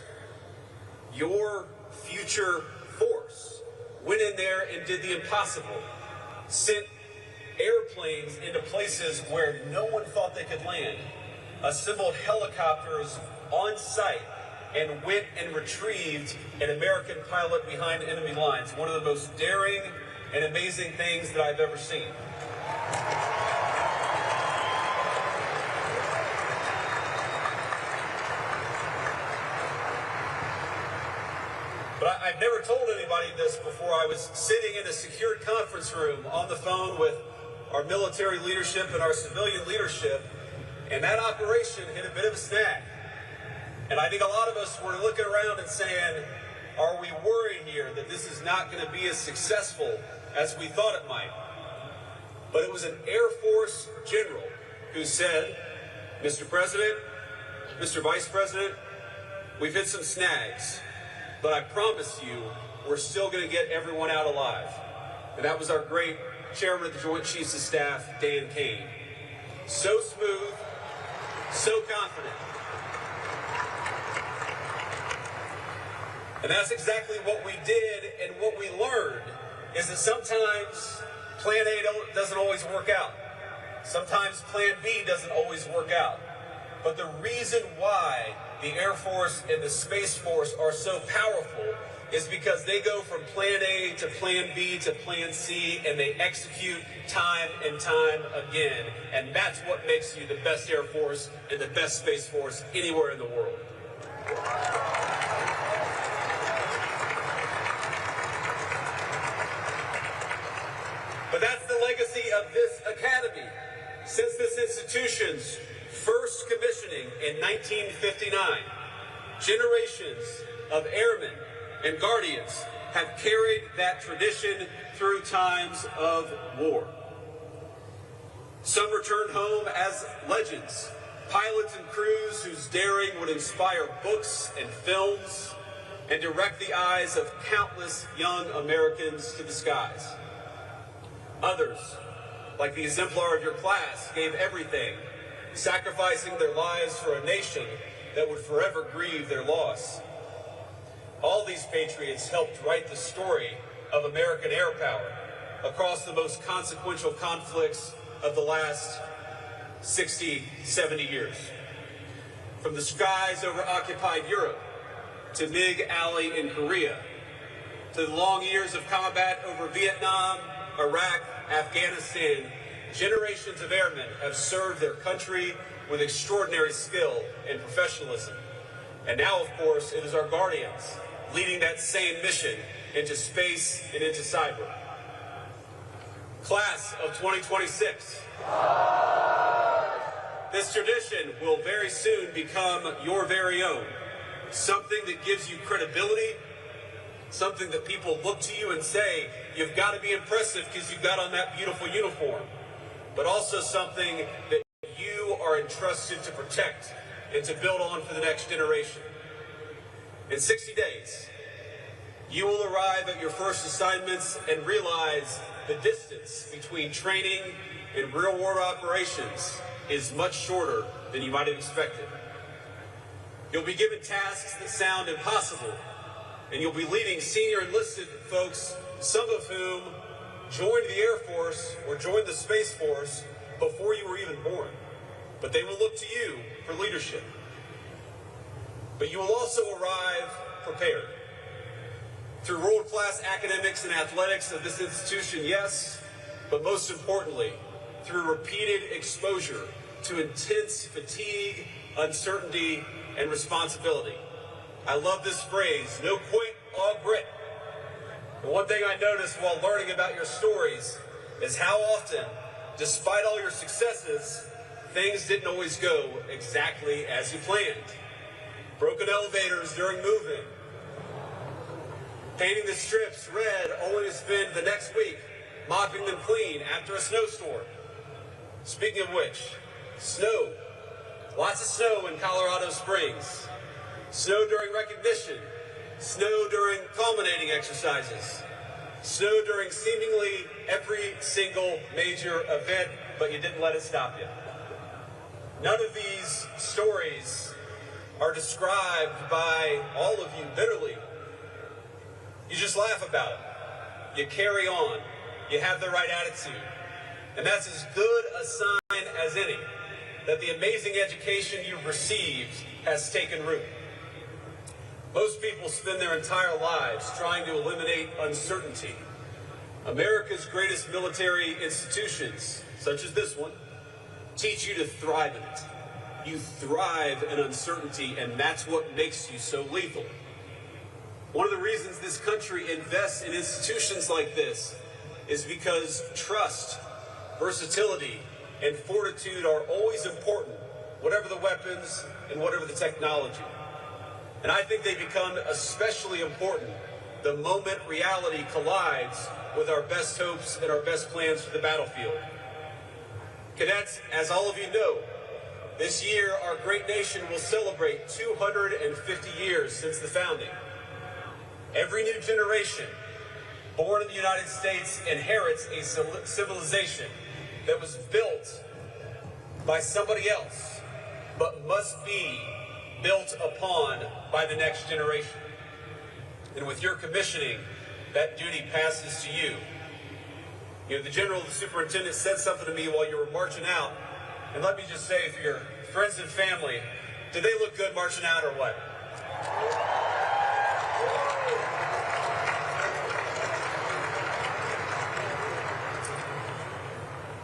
your future force, went in there and did the impossible, sent airplanes into places where no one thought they could land, assembled helicopters on site, and went and retrieved an American pilot behind enemy lines. One of the most daring and amazing things that I've ever seen. But I've never told anybody this before. I was sitting in a secured conference room on the phone with our military leadership and our civilian leadership, and that operation hit a bit of a snag. And I think a lot of us were looking around and saying, are we worried here that this is not going to be as successful as we thought it might? But it was an Air Force general who said, Mr. President, Mr. Vice President, we've hit some snags, but I promise you, we're still going to get everyone out alive. And that was our great Chairman of the Joint Chiefs of Staff, Dan Kane. So smooth, so confident. And that's exactly what we did, and what we learned is that sometimes Plan A doesn't always work out. Sometimes Plan B doesn't always work out. But the reason why the Air Force and the Space Force are so powerful is because they go from Plan A to Plan B to Plan C, and they execute time and time again. And that's what makes you the best Air Force and the best Space Force anywhere in the world. But that's the legacy of this academy. Since this institution's first commissioning in 1959, generations of airmen and guardians have carried that tradition through times of war. Some returned home as legends, pilots and crews whose daring would inspire books and films and direct the eyes of countless young Americans to the skies. Others, like the exemplar of your class, gave everything, sacrificing their lives for a nation that would forever grieve their loss. All these patriots helped write the story of American air power across the most consequential conflicts of the last 60, 70 years. From the skies over occupied Europe, to MiG Alley in Korea, to the long years of combat over Vietnam, Iraq, Afghanistan, generations of airmen have served their country with extraordinary skill and professionalism. And now, of course, it is our guardians leading that same mission into space and into cyber. Class of 2026. This tradition will very soon become your very own. Something that gives you credibility, something that people look to you and say, you've got to be impressive because you've got on that beautiful uniform. But also something that you are entrusted to protect and to build on for the next generation. In 60 days, You will arrive at your first assignments and realize the distance between training and real-world operations is much shorter than you might have expected. You'll be given tasks that sound impossible, and you'll be leading senior enlisted folks, some of whom joined the Air Force or joined the Space Force before you were even born. But they will look to you for leadership. But you will also arrive prepared. Through world-class academics and athletics of this institution, yes, but most importantly, through repeated exposure to intense fatigue, uncertainty, and responsibility. I love this phrase, no quit, all grit. And one thing I noticed while learning about your stories is how often, despite all your successes, things didn't always go exactly as you planned. Broken elevators during move-in, painting the strips red only to spend the next week mopping them clean after a snowstorm. Speaking of which, snow. Lots of snow in Colorado Springs. Snow during recognition. Snow during culminating exercises. Snow during seemingly every single major event, but you didn't let it stop you. None of these stories are described by all of you bitterly. You just laugh about it. You carry on. You have the right attitude. And that's as good a sign as any that the amazing education you've received has taken root. Most people spend their entire lives trying to eliminate uncertainty. America's greatest military institutions, such as this one, teach you to thrive in it. You thrive in uncertainty, and that's what makes you so lethal. One of the reasons this country invests in institutions like this is because trust, versatility, and fortitude are always important, whatever the weapons and whatever the technology. And I think they become especially important the moment reality collides with our best hopes and our best plans for the battlefield. Cadets, as all of you know, this year our great nation will celebrate 250 years since the founding. Every new generation born in the United States inherits a civilization that was built by somebody else, but must be built upon by the next generation. And with your commissioning, that duty passes to you. You know, the general, the superintendent said something to me while you were marching out, and let me just say, for your friends and family, did they look good marching out or what?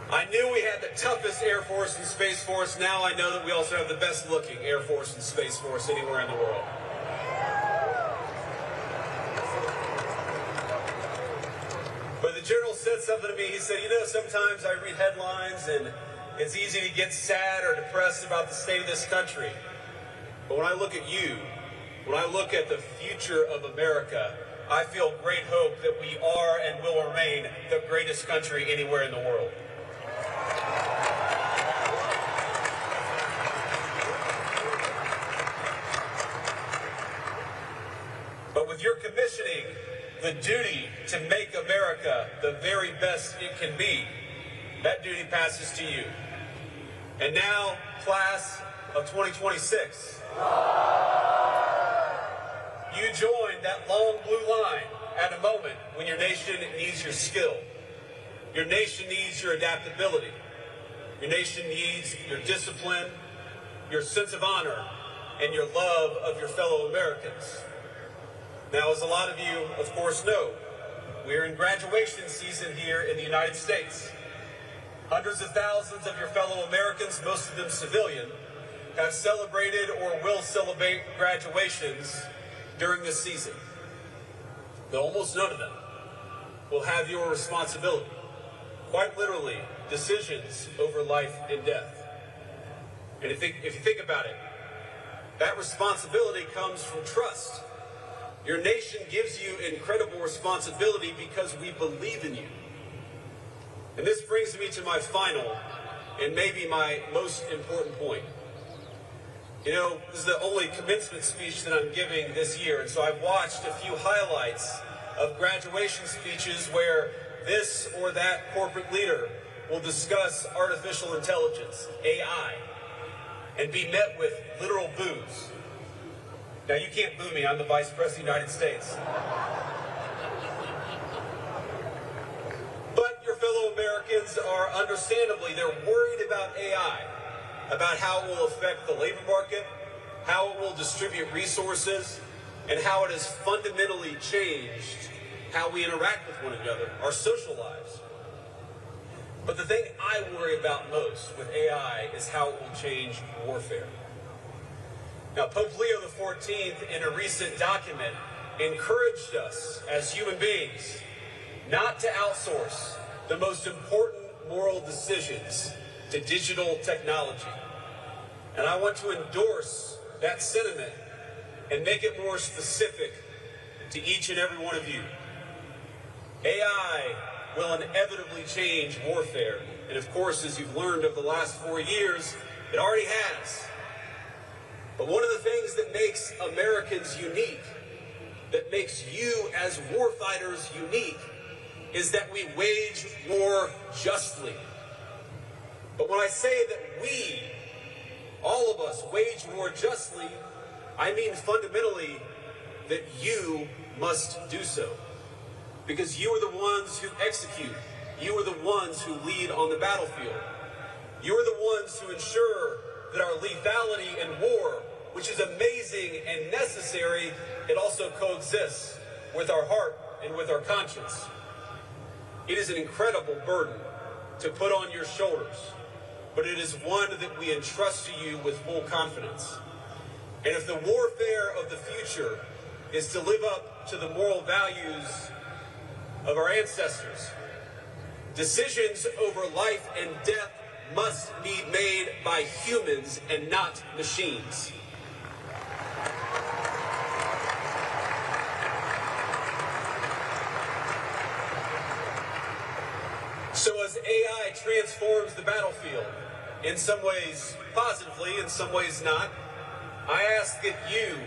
I knew we had the toughest Air Force and Space Force. Now I know that we also have the best looking Air Force and Space Force anywhere in the world. But the general said something to me. He said, you know, sometimes I read headlines and it's easy to get sad or depressed about the state of this country. But when I look at you, when I look at the future of America, I feel great hope that we are and will remain the greatest country anywhere in the world. But with your commissioning, the duty to make America the very best it can be, that duty passes to you. And now, class of 2026, you joined that long blue line at a moment when your nation needs your skill. Your nation needs your adaptability. Your nation needs your discipline, your sense of honor, and your love of your fellow Americans. Now, as a lot of you, of course, know, we're in graduation season here in the United States. Hundreds of thousands of your fellow Americans, most of them civilian, have celebrated or will celebrate graduations during this season. But almost none of them will have your responsibility. Quite literally, decisions over life and death. And if you think about it, that responsibility comes from trust. Your nation gives you incredible responsibility because we believe in you. And this brings me to my final and maybe my most important point. You know, this is the only commencement speech that I'm giving this year, and so I've watched a few highlights of graduation speeches where this or that corporate leader will discuss artificial intelligence, AI, and be met with literal boos. Now, you can't boo me. I'm the Vice President of the United States. But your fellow Americans are understandably, they're worried about AI, about how it will affect the labor market, how it will distribute resources, and how it has fundamentally changed how we interact with one another, our social lives. But the thing I worry about most with AI is how it will change warfare. Now, Pope Leo XIV, in a recent document, encouraged us as human beings not to outsource the most important moral decisions to digital technology. And I want to endorse that sentiment and make it more specific to each and every one of you. AI will inevitably change warfare. And of course, as you've learned over the last 4 years, it already has. But one of the things that makes Americans unique, that makes you as warfighters unique, is that we wage war justly. But when I say that we, all of us, wage war justly, I mean fundamentally that you must do so. Because you are the ones who execute. You are the ones who lead on the battlefield. You are the ones who ensure that our lethality in war, which is amazing and necessary, it also coexists with our heart and with our conscience. It is an incredible burden to put on your shoulders, but it is one that we entrust to you with full confidence. And if the warfare of the future is to live up to the moral values of our ancestors, decisions over life and death must be made by humans and not machines. So as AI transforms the battlefield, in some ways positively, in some ways not, I ask that you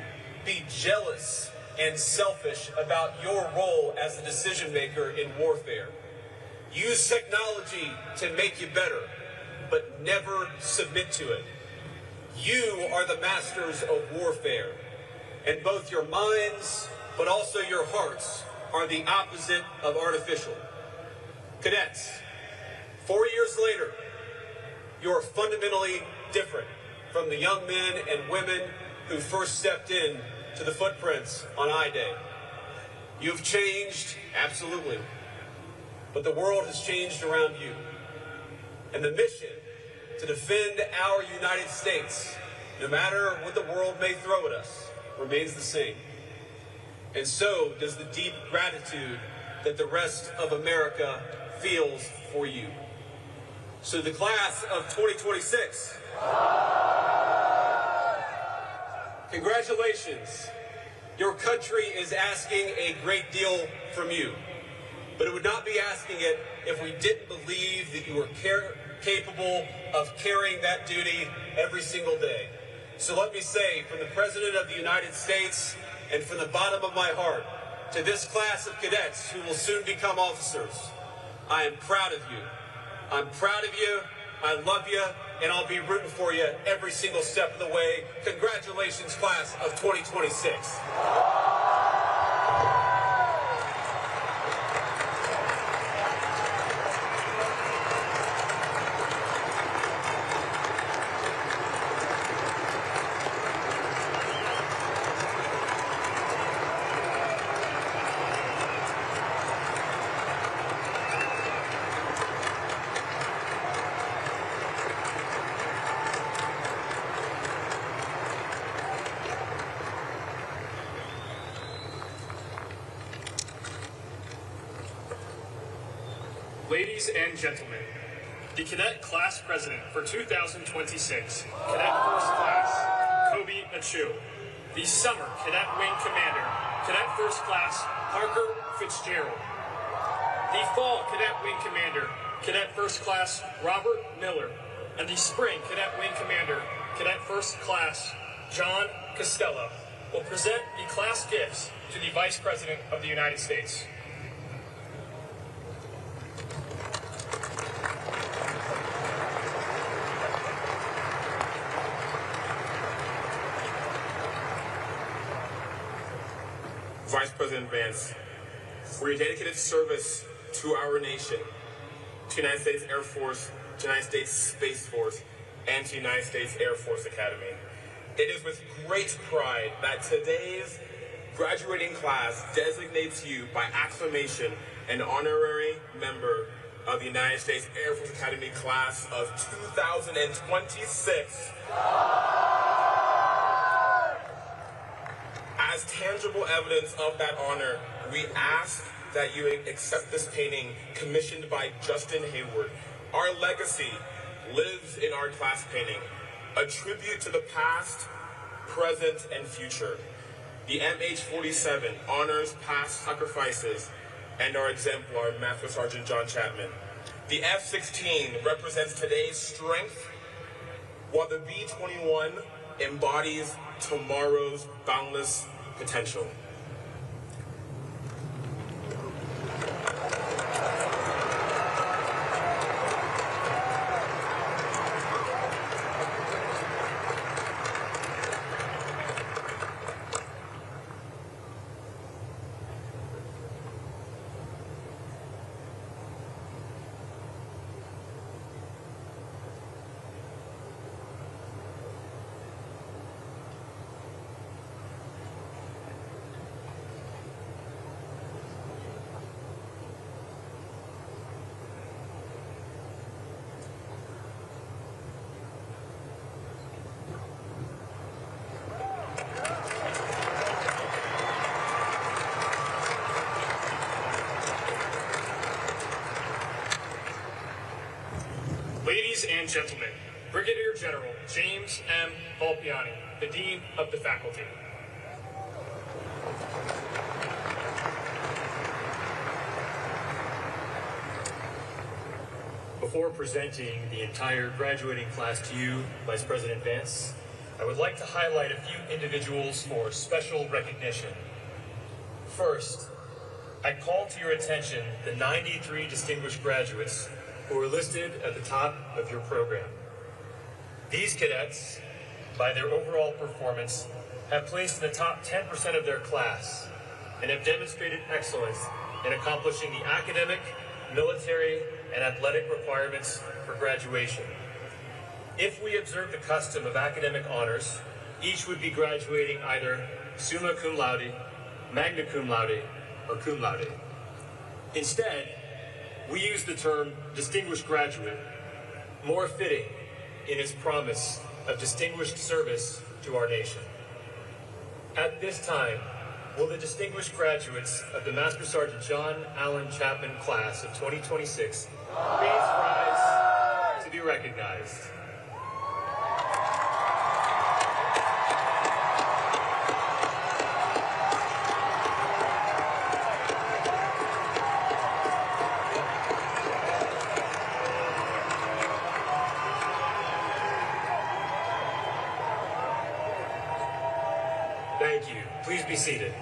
be jealous and selfish about your role as a decision maker in warfare. Use technology to make you better, but never submit to it. You are the masters of warfare, and both your minds, but also your hearts, are the opposite of artificial. Cadets, 4 years later, you are fundamentally different from the young men and women who first stepped in to the footprints on I-Day. You've changed, absolutely, but the world has changed around you. And the mission to defend our United States, no matter what the world may throw at us, remains the same. And so does the deep gratitude that the rest of America feels for you. So the class of 2026, congratulations. Your country is asking a great deal from you, but it would not be asking it if we didn't believe that you were capable of carrying that duty every single day. So let me say, from the President of the United States and from the bottom of my heart, to this class of cadets who will soon become officers, I am proud of you. I'm proud of you, I love you, and I'll be rooting for you every single step of the way. Congratulations, class of 2026. Ladies and gentlemen, the Cadet Class President for 2026, Cadet First Class, Kobe Achu. The Summer Cadet Wing Commander, Cadet First Class, Parker Fitzgerald. The Fall Cadet Wing Commander, Cadet First Class, Robert Miller. And the Spring Cadet Wing Commander, Cadet First Class, John Costello, will present the class gifts to the Vice President of the United States. Vice President Vance, for your dedicated service to our nation, to the United States Air Force, to the United States Space Force, and to the United States Air Force Academy. It is with great pride that today's graduating class designates you by acclamation an honorary member of the United States Air Force Academy class of 2026. As tangible evidence of that honor, we ask that you accept this painting commissioned by Justin Hayward. Our legacy lives in our class painting, a tribute to the past, present, and future. The MH-47 honors past sacrifices and our exemplar, Master Sergeant John Chapman. The F-16 represents today's strength, while the B-21 embodies tomorrow's boundless potential. Ladies and gentlemen, Brigadier General James M. Volpiani, the Dean of the Faculty. Before presenting the entire graduating class to you, Vice President Vance, I would like to highlight a few individuals for special recognition. First, I call to your attention the 93 distinguished graduates who are listed at the top of your program. These cadets, by their overall performance, have placed in the top 10% of their class and have demonstrated excellence in accomplishing the academic, military, and athletic requirements for graduation. If we observe the custom of academic honors, each would be graduating either summa cum laude, magna cum laude, or cum laude. Instead, we use the term distinguished graduate, more fitting in its promise of distinguished service to our nation. At this time, will the distinguished graduates of the Master Sergeant John Allen Chapman class of 2026 please rise to be recognized? Thank you. Please be seated.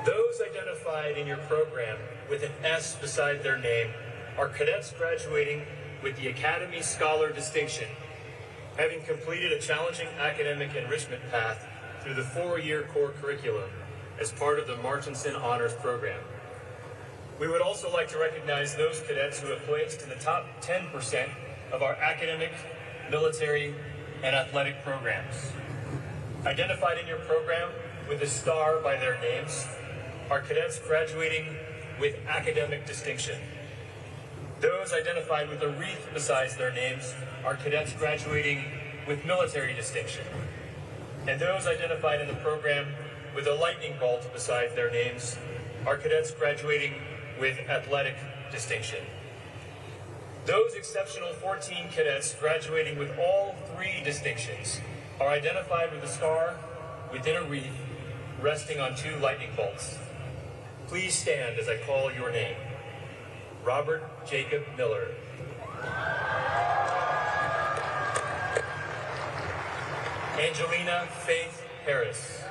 Those identified in your program with an S beside their name are cadets graduating with the Academy Scholar Distinction, having completed a challenging academic enrichment path through the 4-year core curriculum as part of the Martinson Honors Program. We would also like to recognize those cadets who have placed in the top 10% of our academic, military, and athletic programs. Identified in your program with a star by their names are cadets graduating with academic distinction. Those identified with a wreath beside their names are cadets graduating with military distinction. And those identified in the program with a lightning bolt beside their names are cadets graduating with athletic distinction. Those exceptional 14 cadets graduating with all 3 distinctions are identified with a star within a wreath resting on 2 lightning bolts. Please stand as I call your name. Robert Jacob Miller. Angelina Faith Harris.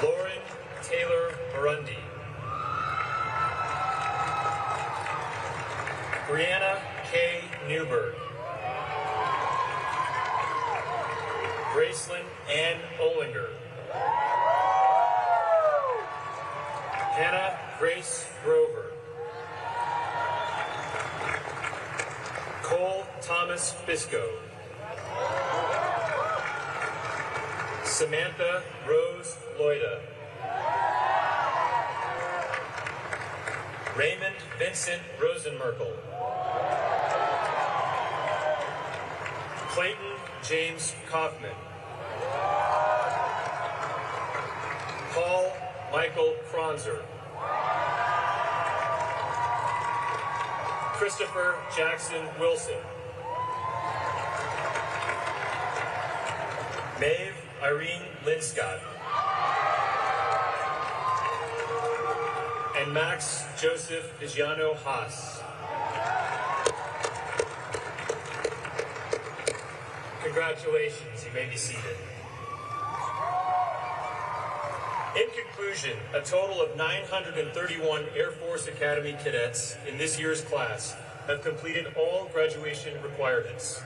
Lauren Taylor Burundi. Brianna K. Newberg. Gracelyn Ann Olinger. Hannah Grace Grover. Cole Thomas Bisco. Samantha Rose Loida. Raymond Vincent Rosenmerkel. Clayton James Kaufman. Paul Michael Kronzer. Christopher Jackson Wilson. Maeve Irene Linscott. And Max Joseph Vigiano Haas. Congratulations, you may be seated. In conclusion, a total of 931 Air Force Academy cadets in this year's class have completed all graduation requirements.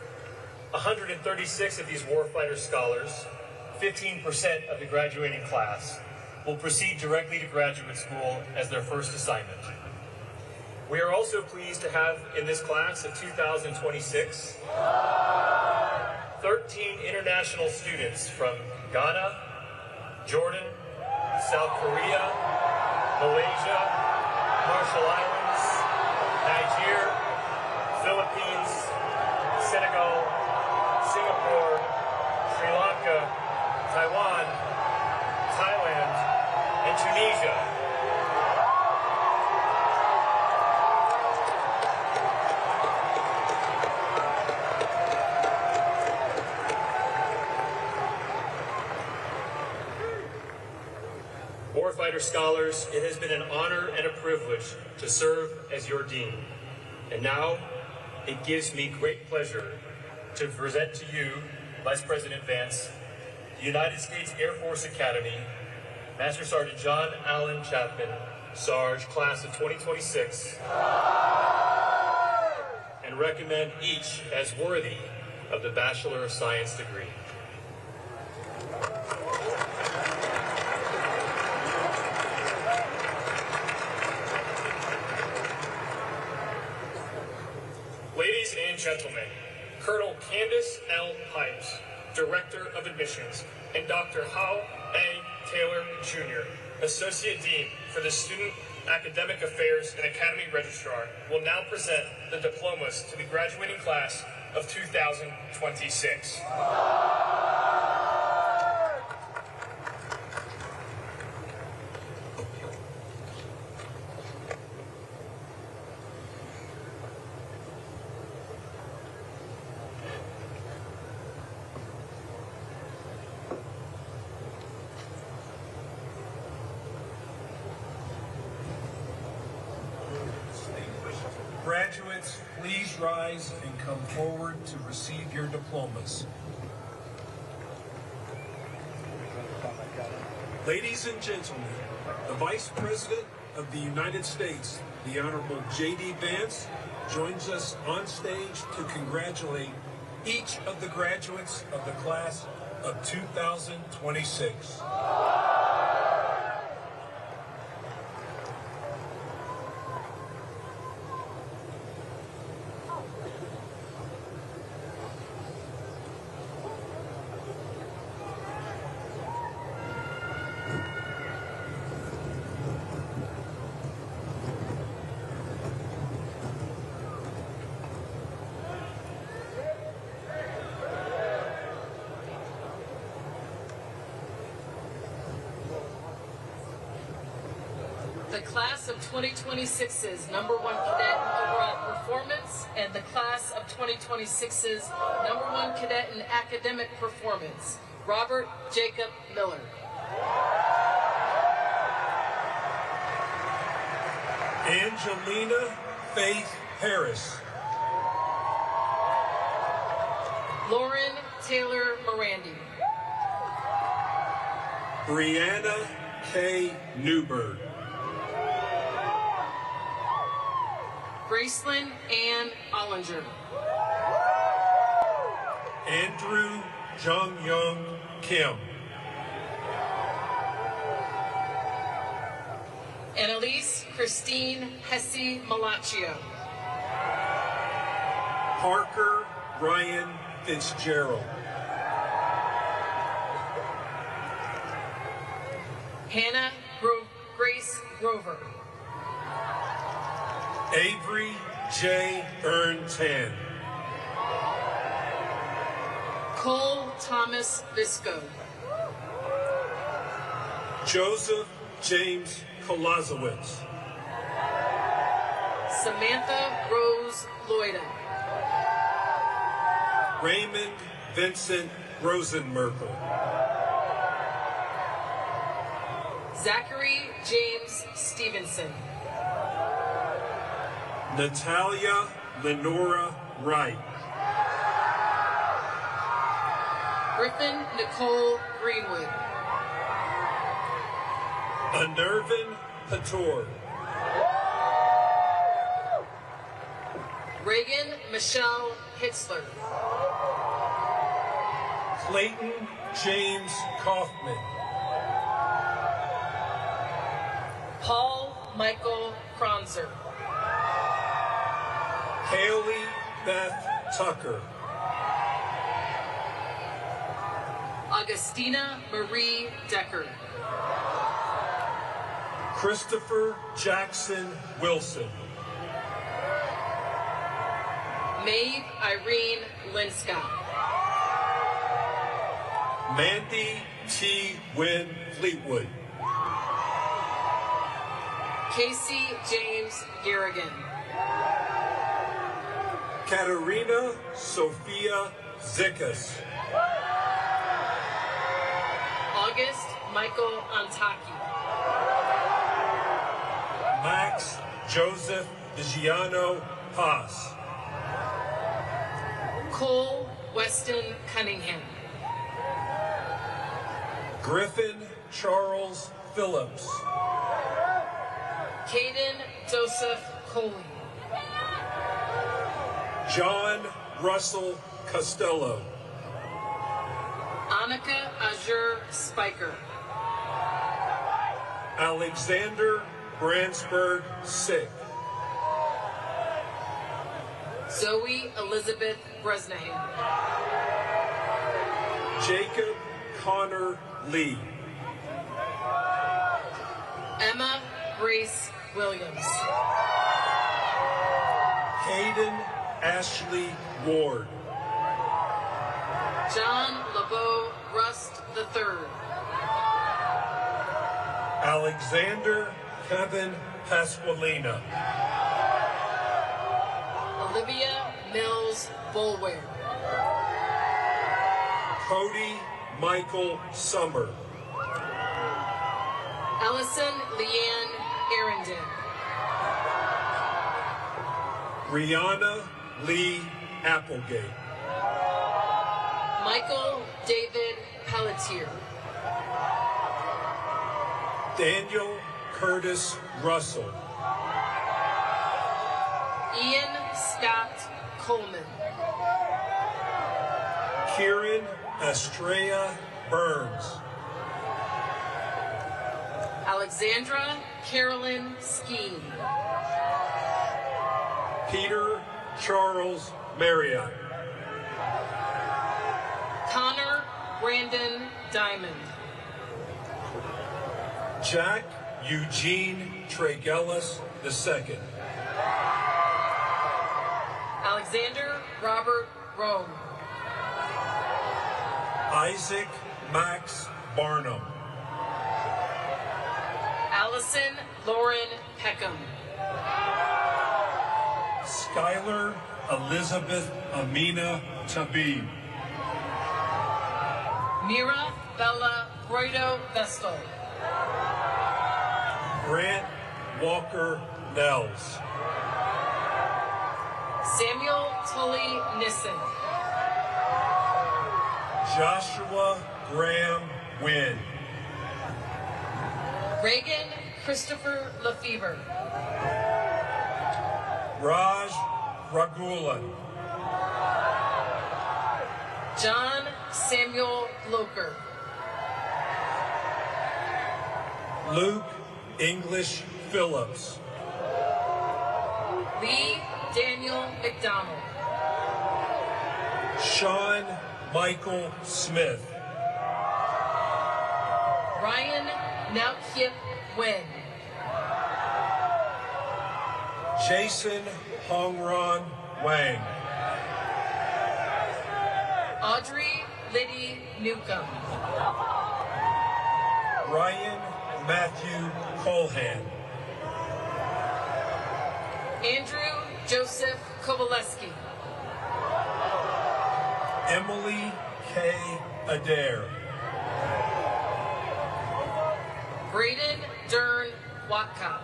136 of these warfighter scholars, 15% of the graduating class, will proceed directly to graduate school as their first assignment. We are also pleased to have in this class of 2026, 13 international students from Ghana, Jordan, South Korea, Malaysia, Marshall Islands, Niger, Philippines, Senegal, Singapore, Sri Lanka, Taiwan, Thailand, and Tunisia. Warfighter scholars, it has been an honor and a privilege to serve as your dean. And now, it gives me great pleasure to present to you, Vice President Vance, the United States Air Force Academy, Master Sergeant John Allen Chapman, Sarge, Class of 2026, and recommend each as worthy of the Bachelor of Science degree. Ladies and gentlemen, Colonel Candace L. Pipes, Director of Admissions, and Dr. Hal A. Taylor, Jr., Associate Dean for the Student Academic Affairs and Academy Registrar, will now present the diplomas to the graduating class of 2026. Graduates, please rise and come forward to receive your diplomas. Ladies and gentlemen, the Vice President of the United States, the Honorable JD Vance, joins us on stage to congratulate each of the graduates of the class of 2026. The class of 2026's #1 cadet in overall performance and the class of 2026's #1 cadet in academic performance, Robert Jacob Miller. Angelina Faith Harris. Lauren Taylor Morandi. Brianna K. Newberg. Gracelyn Ann Ollinger. Andrew Jung Young Kim. Annalise Christine Hesse Malaccio. Parker Ryan Fitzgerald. Hannah Grace Grover. Avery J. Ern-Tan. Cole Thomas Visco. Joseph James Kolazowitz. Samantha Rose Loida. Raymond Vincent Rosenmerkel. Zachary James Stevenson. Natalia Lenora Wright. Griffin Nicole Greenwood. Anirvan Pator. Reagan Michelle Hitzler. Clayton James Kaufman. Paul Michael Kronzer. Haley Beth Tucker. Augustina Marie Decker. Christopher Jackson Wilson. Maeve Irene Linscott. Mandy T. Wynn Fleetwood. Casey James Garrigan. Katerina Sophia Zikas. August Michael Antaki. Max Joseph Vigiano Haas. Cole Weston Cunningham. Griffin Charles Phillips. Caden Joseph Coley. John Russell Costello. Annika Azure Spiker. Alexander Bransberg Sick. Zoe Elizabeth Bresnahan. Jacob Connor Lee. Emma Grace Williams. Hayden Ashley Ward. John LeBeau Rust III. Alexander Kevin Pasqualina. Olivia Mills Bulware. Cody Michael Summer. Ellison Leanne Arendon. Rihanna Lee Applegate. Michael David Pelletier. Daniel Curtis Russell. Ian Scott Coleman. Kieran Estrella Burns. Alexandra Carolyn Skeen. Peter Charles Marriott. Connor Brandon Diamond. Jack Eugene Tregellis II. Alexander Robert Rome. Isaac Max Barnum. Allison Lauren Peckham. Skylar Elizabeth Amina Tabib. Mira Bella Broido Vestal. Grant Walker Nels. Samuel Tully Nissen. Joshua Graham Wynn. Reagan Christopher Lefevre. Raj Ragulan. John Samuel Loker. Luke English Phillips. Lee Daniel McDonald. Sean Michael Smith. Ryan Naukyip Wen. Jason Hongron Wang. Audrey Liddy Newcomb. Ryan Matthew Colhan. Andrew Joseph Kowaleski. Emily K. Adair. Braden Dern Watkop.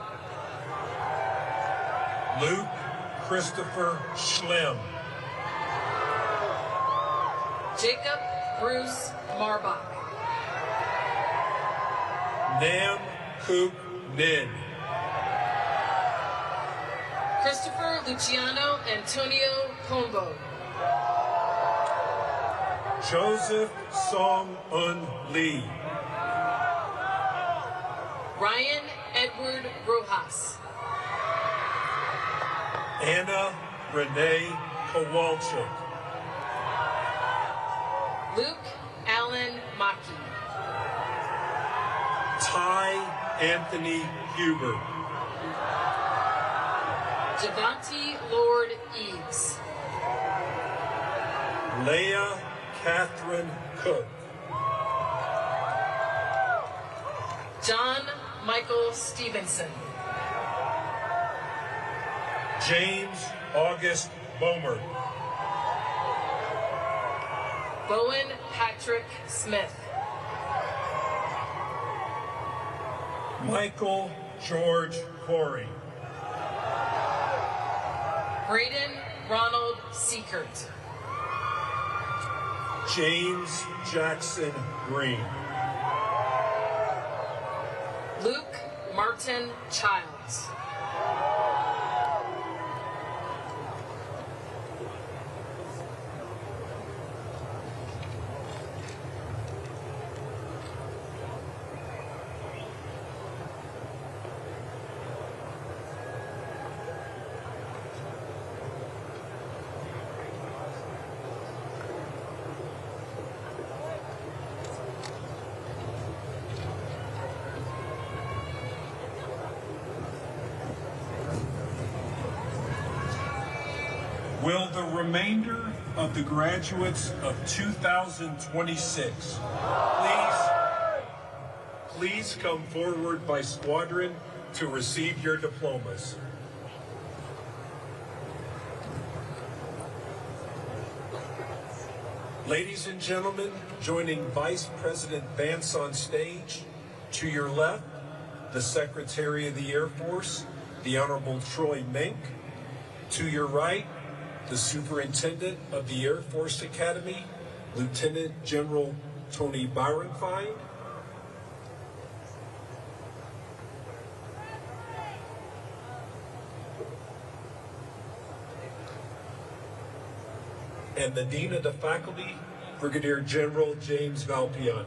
Luke Christopher Schlim. Jacob Bruce Marbach. Nam Kook Nin. Christopher Luciano Antonio Combo. Joseph Song Un Lee. Ryan Edward Rojas. Anna Renee Kowalczyk. Luke Allen Maki. Ty Anthony Huber. Javante Lord Eves. Leah Catherine Cook. John Michael Stevenson. James August Bomer. Bowen Patrick Smith. Michael George Corey. Braden Ronald Seekert. James Jackson Green. Luke Martin Childs. Will the remainder of the graduates of 2026 please come forward by squadron to receive your diplomas? Ladies and gentlemen, joining Vice President Vance on stage, to your left, the Secretary of the Air Force, the Honorable Troy Mink. To your right, the Superintendent of the Air Force Academy, Lieutenant General Tony Byronfine. And the Dean of the Faculty, Brigadier General James Valpiani.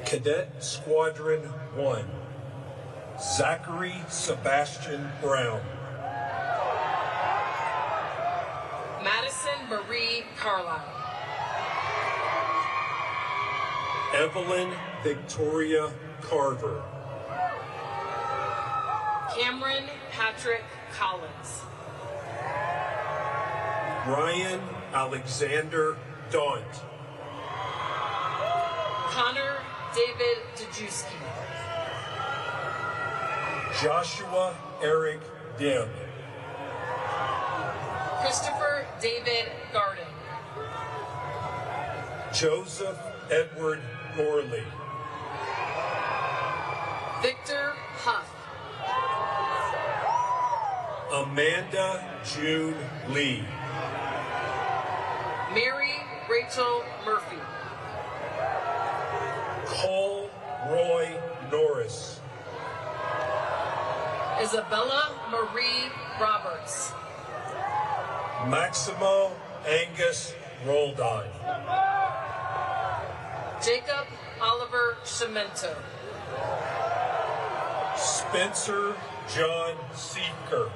Cadet Squadron 1, Zachary Sebastian Brown. Madison Marie Carlisle. Evelyn Victoria Carver. Cameron Patrick Collins. Brian Alexander Daunt. Connor David Dejewski. Joshua Eric Dim. Christopher David Garden. Joseph Edward Gorley. Victor Huff. Amanda June Lee. Mary Rachel Murphy. Cole Roy Norris. Isabella Marie Roberts. Maximo Angus Roldan. Jacob Oliver Cimento. Spencer John Seeker.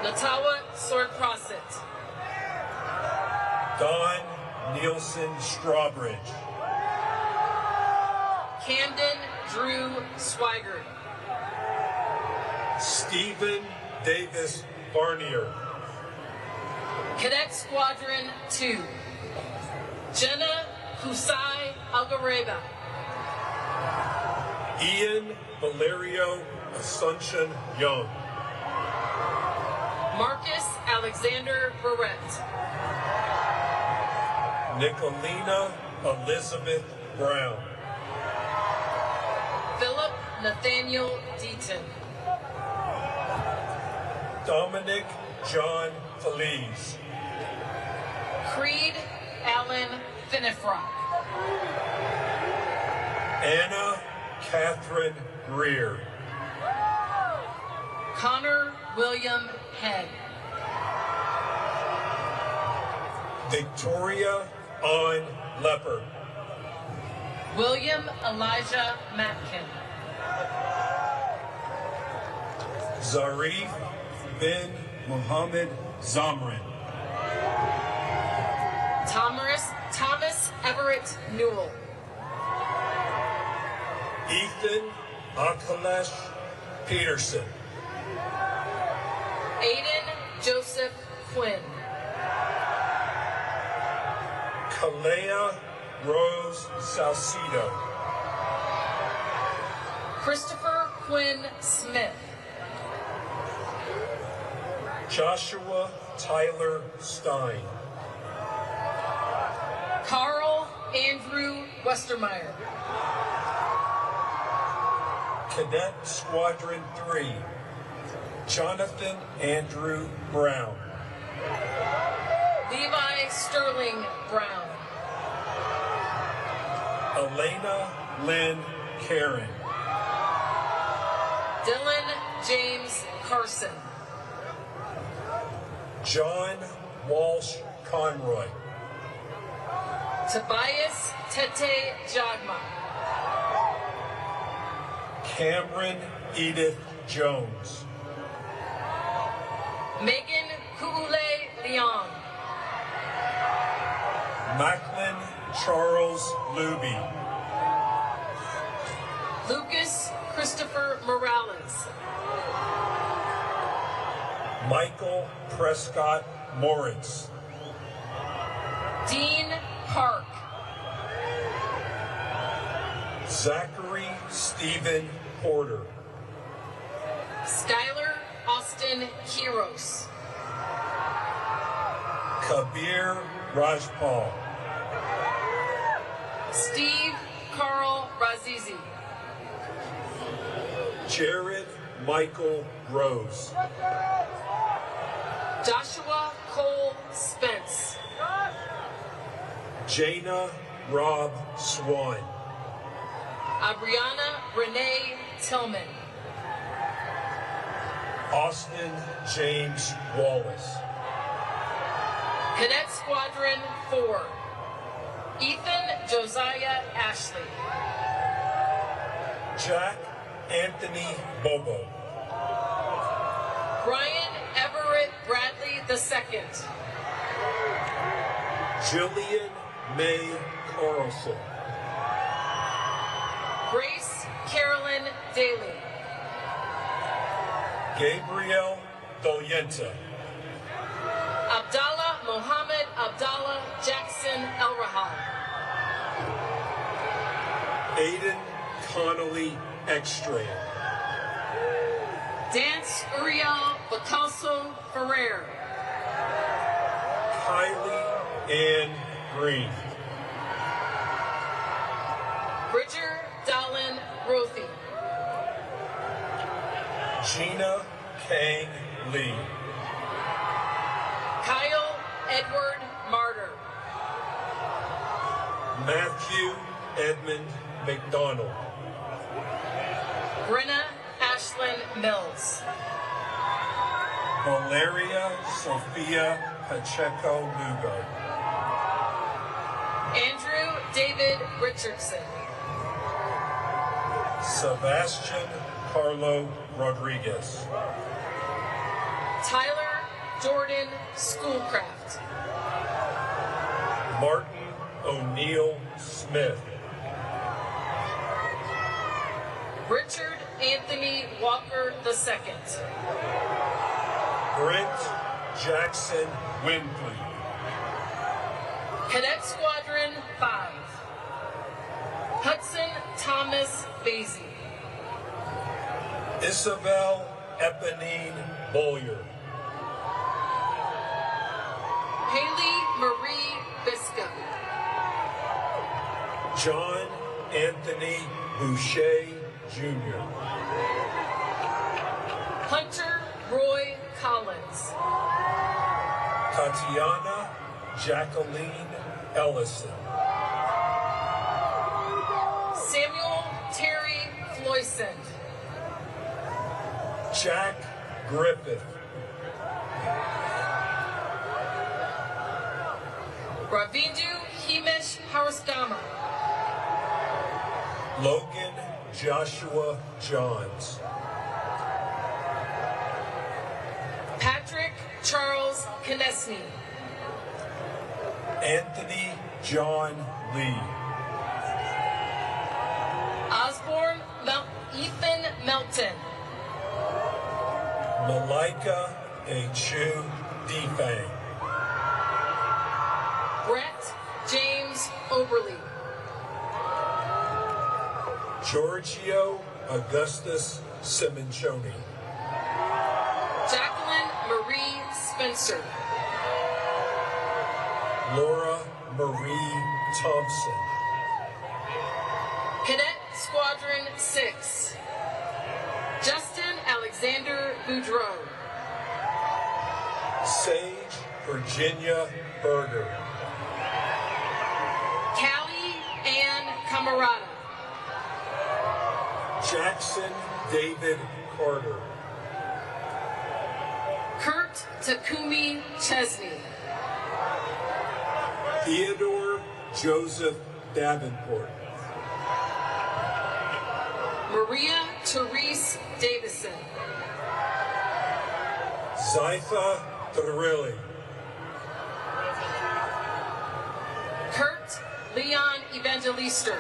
Natawa Sword-Prosit. Don Nielsen Strawbridge. Camden Drew Swigert. Stephen Davis Barnier. Cadet Squadron 2. Jenna Kusai Algareba. Ian Valerio Asuncion Young. Marcus Alexander Barrett. Nicolina Elizabeth Brown. Philip Nathaniel Deaton. Dominic John Feliz. Creed Allen Finnefrock. Anna Catherine Greer. Connor William Head. Victoria On Leopard. William Elijah Matkin. Zarif bin Muhammad Zamrin. Thomas Everett Newell. Ethan Akalesh Peterson. Aiden Joseph Quinn. Kalea Rose Salcido. Christopher Quinn Smith. Joshua Tyler Stein. Carl Andrew Westermeyer. Cadet Squadron 3. Jonathan Andrew Brown. Levi Sterling Brown. Elena Lynn Karen. Dylan James Carson. John Walsh Conroy. Tobias Tete Jagma. Cameron Edith Jones. Megan Kuule Leong. Macklin Charles Luby. Lucas Christopher Morales. Michael Prescott Moritz. Dean Park. Zachary Stephen Porter. Skylar Austin Kiros. Kabir Rajpal. Steve Carl Razizi. Jared Michael Rose. Joshua Cole Spence. Jana Rob Swan. Abriana Renee Tillman. Austin James Wallace. Cadet Squadron 4. Ethan Josiah Ashley. Jack Anthony Bobo. Brian Everett Bradley II. Jillian May Carlson. Grace Carolyn Daly. Gabriel Doyenta. Abdallah Mohammed Abdallah Jackson El Rahal. Aiden Connolly Ekstrand. Dance Uriel Bacalso Ferrer. Kylie Ann Green. Bridger Dallin Rothy. Gina Kang Lee. Kyle Edward Martyr. Matthew Edmund McDonald. Brenna Ashlyn Mills. Valeria Sophia Pacheco Lugo. Andrew David Richardson. Sebastian Carlo Rodriguez. Tyler Jordan Schoolcraft. Martin O'Neill Smith. Richard Anthony Walker II. Brent Jackson Winfrey. Cadet Squadron 5. Hudson Thomas Basie. Isabel Eponine Bollier. Haley Marie Bisca. John Anthony Boucher Jr. Hunter Roy Collins. Tatiana Jacqueline Ellison. Samuel Terry Floysand. Jack Griffith. Ravindu Himesh Haraskama. Logan Joshua Johns. Patrick Charles Konechny. Anthony John Lee. Osborne Ethan Melton. Malika Achu Defang. Brett James Oberly. Giorgio Augustus Simoncioni. Jacqueline Marie Spencer. Laura Marie Thompson. Cadet Squadron 6. Justin Alexander Boudreau. Sage Virginia Berger. Callie Ann Camarada. Jackson David Carter. Kurt Takumi Chesney. Theodore Joseph Davenport. Maria Therese Davison. Zytha Thrilli. Kurt Leon Evangelister.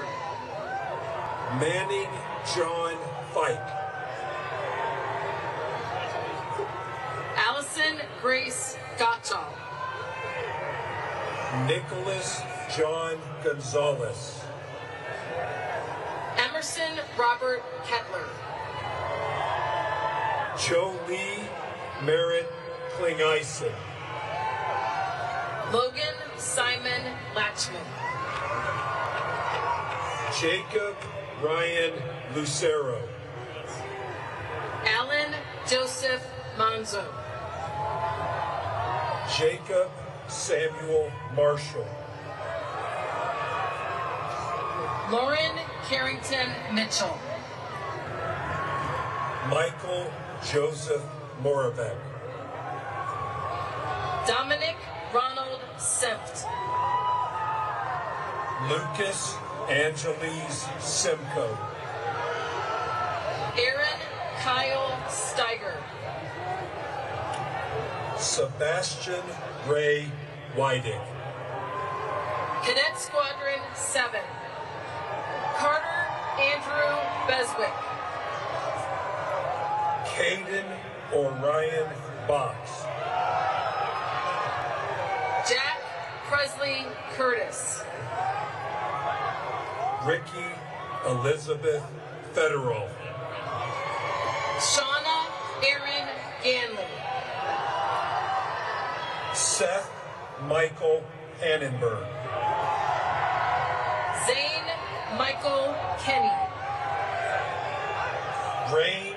Manning John Fike. Allison Grace Gottschall. Nicholas John Gonzalez. Emerson Robert Kettler. Jolie Merritt Klingeisen. Logan Simon Latchman. Jacob Ryan Lucero. Alan Joseph Manzo. Jacob Samuel Marshall. Lauren Carrington Mitchell. Michael Joseph Moravec. Dominic Ronald Sempt. Lucas Angeles Simcoe. Aaron Kyle Steiger. Sebastian Ray Whiting. Cadet Squadron 7. Carter Andrew Beswick. Caden Orion Box. Jack Presley Curtis. Ricky Elizabeth Federal. Shauna Aaron Ganley. Seth Michael Hannenberg. Zane Michael Kenny. Rain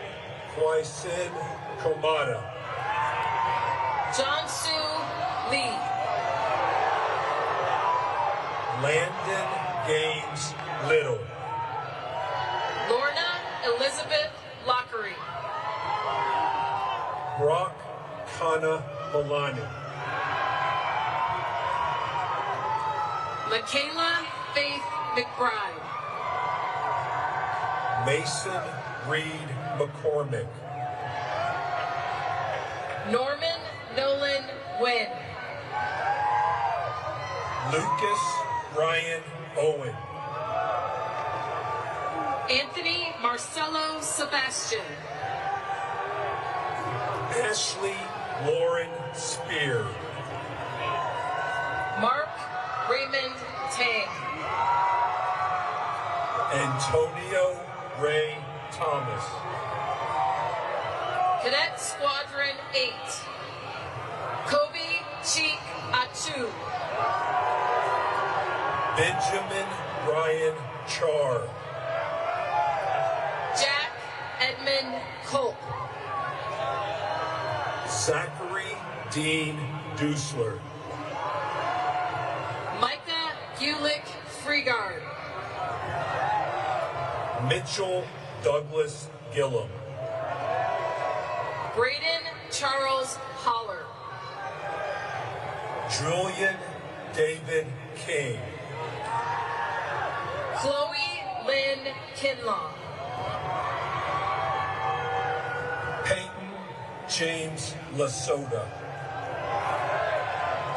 Kwaisin Komada. John-Soo Lee. Landon Gaines Little. Lorna Elizabeth Lockery. Brock Kana Malani. Michaela Faith McBride. Mason Reed McCormick. Norman Nolan Wynn. Lucas Ryan Owen. Anthony Marcelo Sebastian. Ashley Lauren Spear. Mark Raymond Tang. Antonio Ray Thomas. Cadet Squadron 8. Kobe Cheek Achu. Benjamin Ryan Char. Jack Edmund Culp. Zachary Dean Dusler. Micah Gulick Freegard. Mitchell Douglas Gillum. Braden Charles Holler. Julian David King. Chloe Lynn Kinlaw. Peyton James Lasota.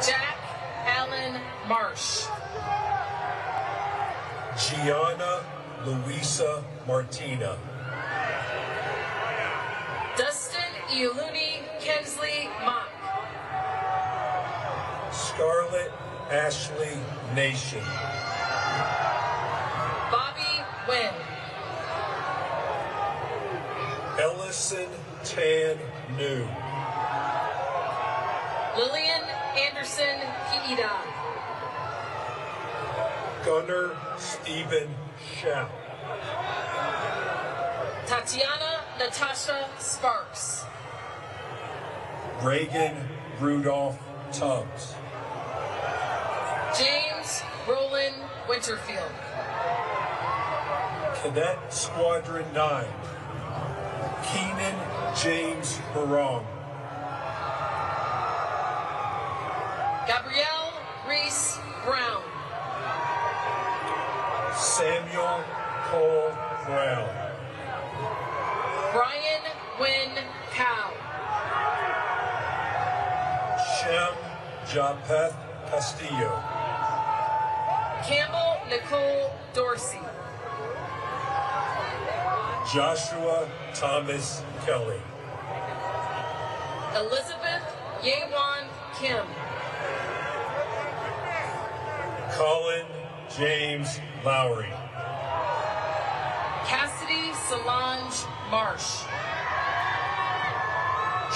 Jack Allen Marsh. Gianna Luisa Martina. Dustin Ioluni Kensley Mock. Scarlett Ashley Nation. Bobby Wynn. Ellison Tan New. Lillian Anderson Kiida. Gunnar Stephen Schapp. Tatiana Natasha Sparks. Reagan Rudolph Tubbs. James Roland Winterfield. Cadet Squadron 9. Keenan James Barong. Gabrielle Reese Brown. Samuel Cole Brown. Brian Wynn Cow. Shem Japeth Castillo. Campbell Nicole Dorsey. Joshua Thomas Kelly. Elizabeth Yewan Kim. Colin James Lowry. Cassidy Solange Marsh.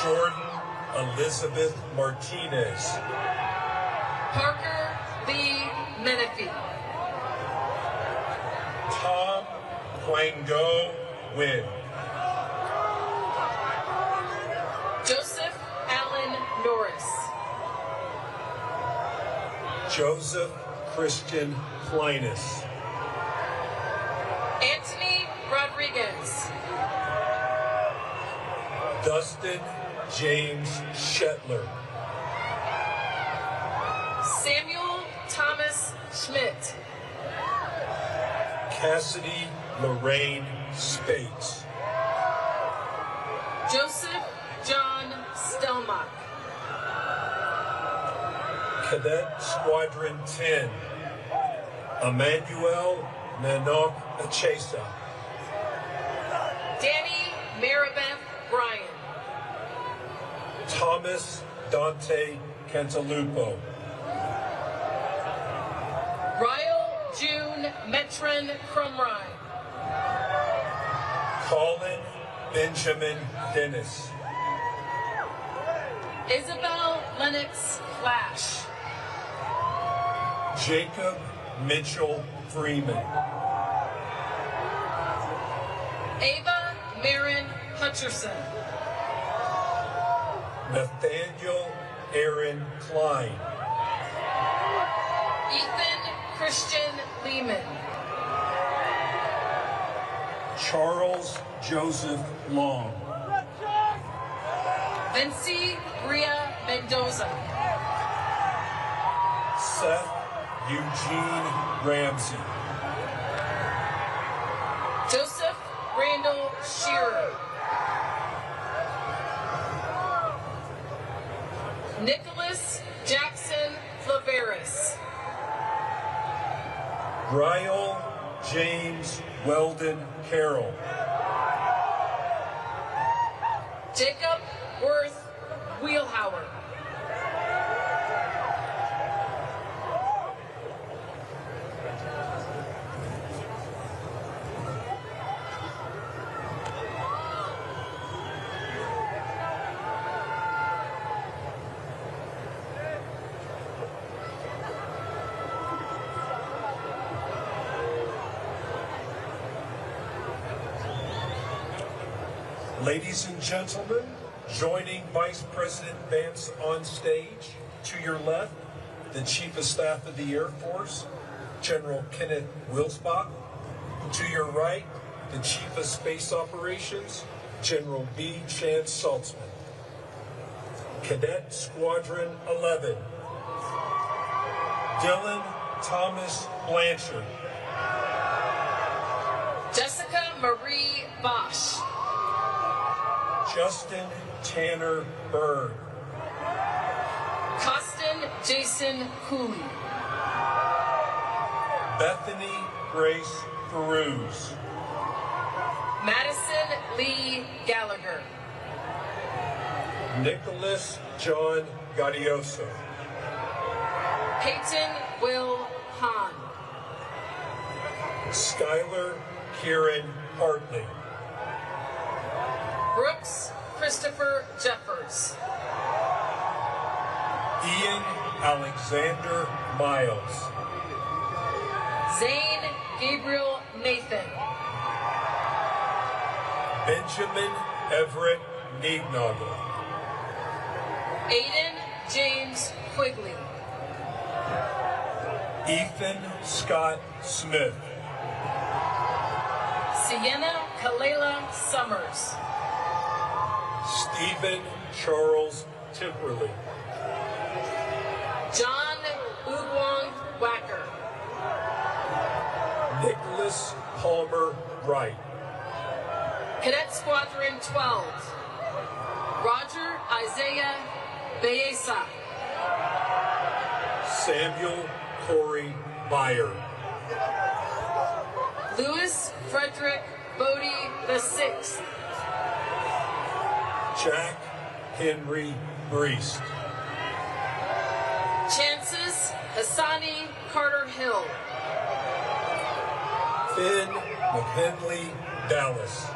Jordan Elizabeth Martinez. Parker Lee Menifee. Tom Quango Wynn. Joseph Allen Norris. Joseph Christian Plinus. Anthony Rodriguez. Dustin James Shetler. Samuel Thomas Schmidt. Cassidy Lorraine Spates. Joseph John Stelmach. Cadet Squadron 10. Emmanuel Nanok Achesa. Danny Maribeth Bryan. Thomas Dante Cantalupo. Ryle June Metron Crumrine. Colin Benjamin Dennis. Isabel Lennox Flash. Jacob Mitchell Freeman. Ava Marin Hutcherson. Nathaniel Aaron Klein. Ethan Christian Lehman. Charles Joseph Long. Vinci Bria Mendoza. Seth Eugene Ramsey. Joseph Randall Shearer. Nicholas Jackson Flaveris. Ryle James Weldon Carroll. Jacob Worth Wheelhauer. Ladies and gentlemen, joining Vice President Vance on stage, to your left, the Chief of Staff of the Air Force, General Kenneth Wilsbach. To your right, the Chief of Space Operations, General B. Chan Saltzman. Cadet Squadron 11, Dylan Thomas Blanchard. Jessica Marie Bosch. Justin Tanner Byrne. Costin Jason Cooley. Bethany Grace Peruse. Madison Lee Gallagher. Nicholas John Gaudioso. Peyton Will Hahn. Skylar Kieran Hartley. Brooks Christopher Jeffers. Ian Alexander Miles. Zane Gabriel Nathan. Benjamin Everett Neednagel. Aiden James Quigley. Ethan Scott Smith. Sienna Kalela Summers. Stephen Charles Timperley. John Ugwang Wacker. Nicholas Palmer Wright. Cadet Squadron 12. Roger Isaiah Beesa. Samuel Corey Meyer. Louis Frederick Bodie VI. Jack Henry Breest. Chances Hassani Carter Hill. Finn McHenley Dallas.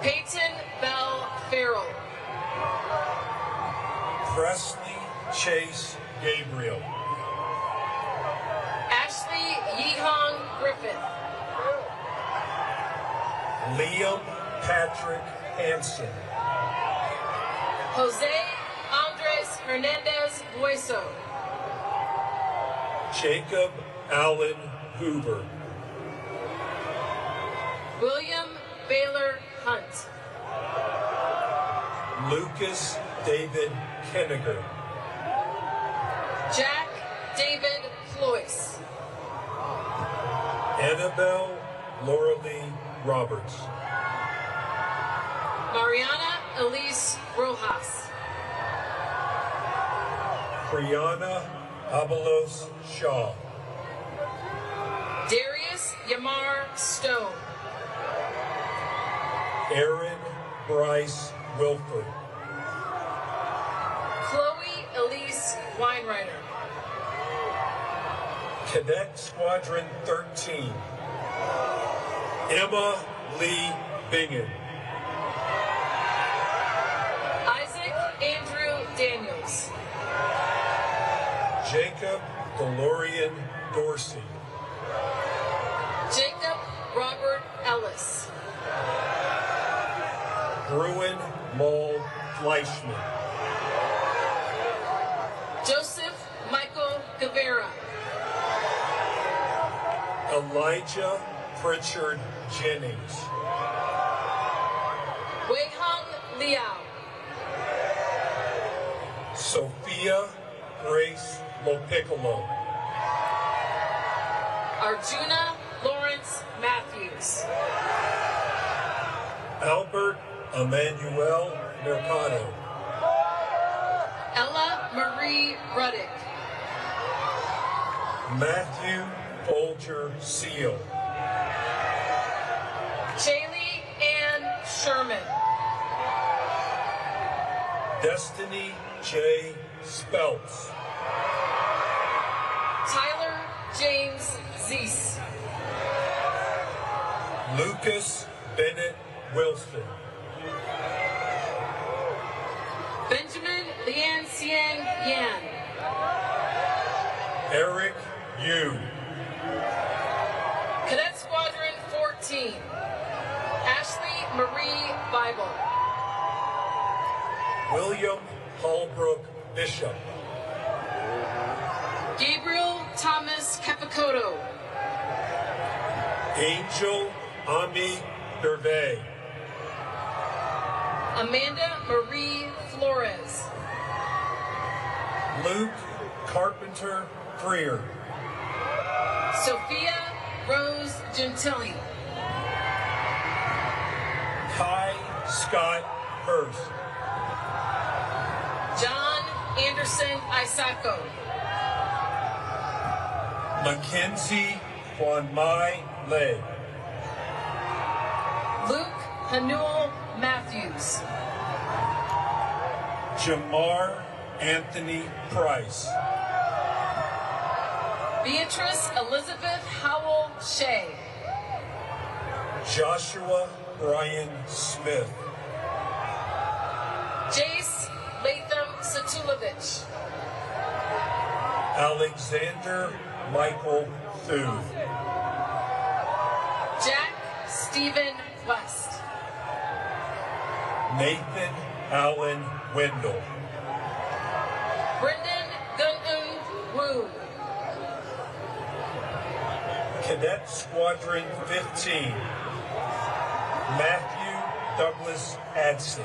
Peyton Bell Farrell. Presley Chase Gabriel. Ashley Yehong Griffith. Liam Patrick Hansen. Jose Andres Hernandez Bueso. Jacob Allen Hoover. William Baylor Hunt. Lucas David Kenniger. Jack David Ployce. Annabelle Laura Lee Roberts. Mariana Elise Rojas. Brianna Abalos Shaw. Darius Yamar Stone. Aaron Bryce Wilford. Chloe Elise Weinreiner. Cadet Squadron 13. Emma Lee Bingen. Isaac Andrew Daniels. Jacob DeLorean Dorsey. Jacob Robert Ellis. Bruin Mull Fleischman. Joseph Michael Guevara. Elijah Pritchard Jennings. Weihong Liao. Sophia Grace Lopiccolo. Arjuna Lawrence Matthews. Albert Emmanuel Mercado. Ella Marie Ruddick. Matthew Folger Seal. Jaylee Ann Sherman. Destiny J. Speltz. Tyler James Zeese. Lucas Bennett Wilson. Benjamin Liancien Yan. Eric Yu. Cadet Squadron 14. Ashley Marie Bible. William Holbrook Bishop. Gabriel Thomas Capicoto. Angel Ami Dervay. Amanda Marie Flores. Luke Carpenter Freer. Sophia Rose Gentili. Kai Scott Hurst. John Anderson Isako. Mackenzie Kwanmai Lei. Luke Hanuel Matthews. Jamar Anthony Price. Beatrice Elizabeth Howell Shea. Joshua Brian Smith. Jace Latham Satulovich. Alexander Michael Thu. Jack Stephen West. Nathan Allen Wendell. Brendan Gunun Wu. Cadet Squadron 15. Matthew Douglas Adson.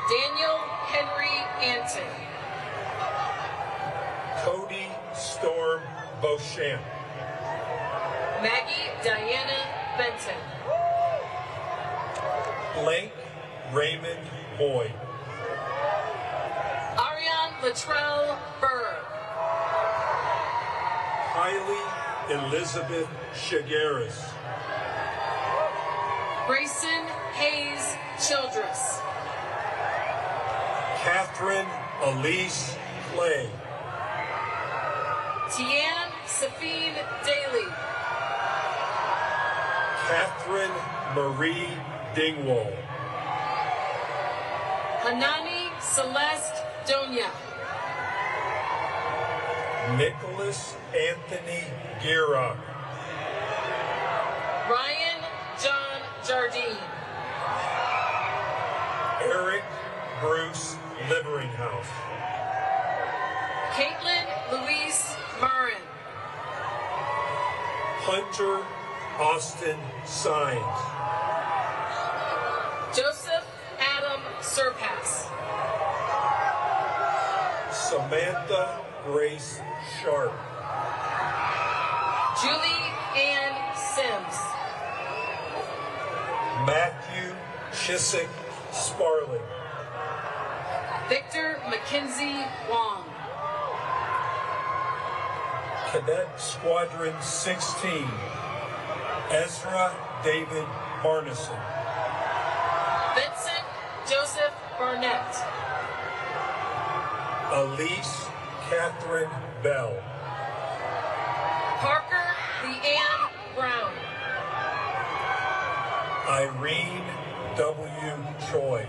Daniel Henry Anton. Cody Storm Beauchamp. Maggie Diana Benton. Blake Raymond Boyd. Ariane Latrell Burr. Kylie Elizabeth Shigaris. Grayson Hayes Childress. Catherine Elise Clay. Tian Safine Daly. Catherine Marie Dingwall. Hanani Celeste Donia. Nicholas Anthony Gira. Ryan John Jardine. Eric Bruce Liveringhouse. Caitlin Louise Murrin. Hunter Austin Sines. Joseph Adam Surpass. Samantha Grace Sharp. Julie Ann Sims. Matthew Chiswick Sparling. Victor Mackenzie Wong. Cadet Squadron 16. Ezra David Marnison. Vincent Joseph Barnett. Elise Catherine Bell. Parker Leanne Brown. Irene W. Choi.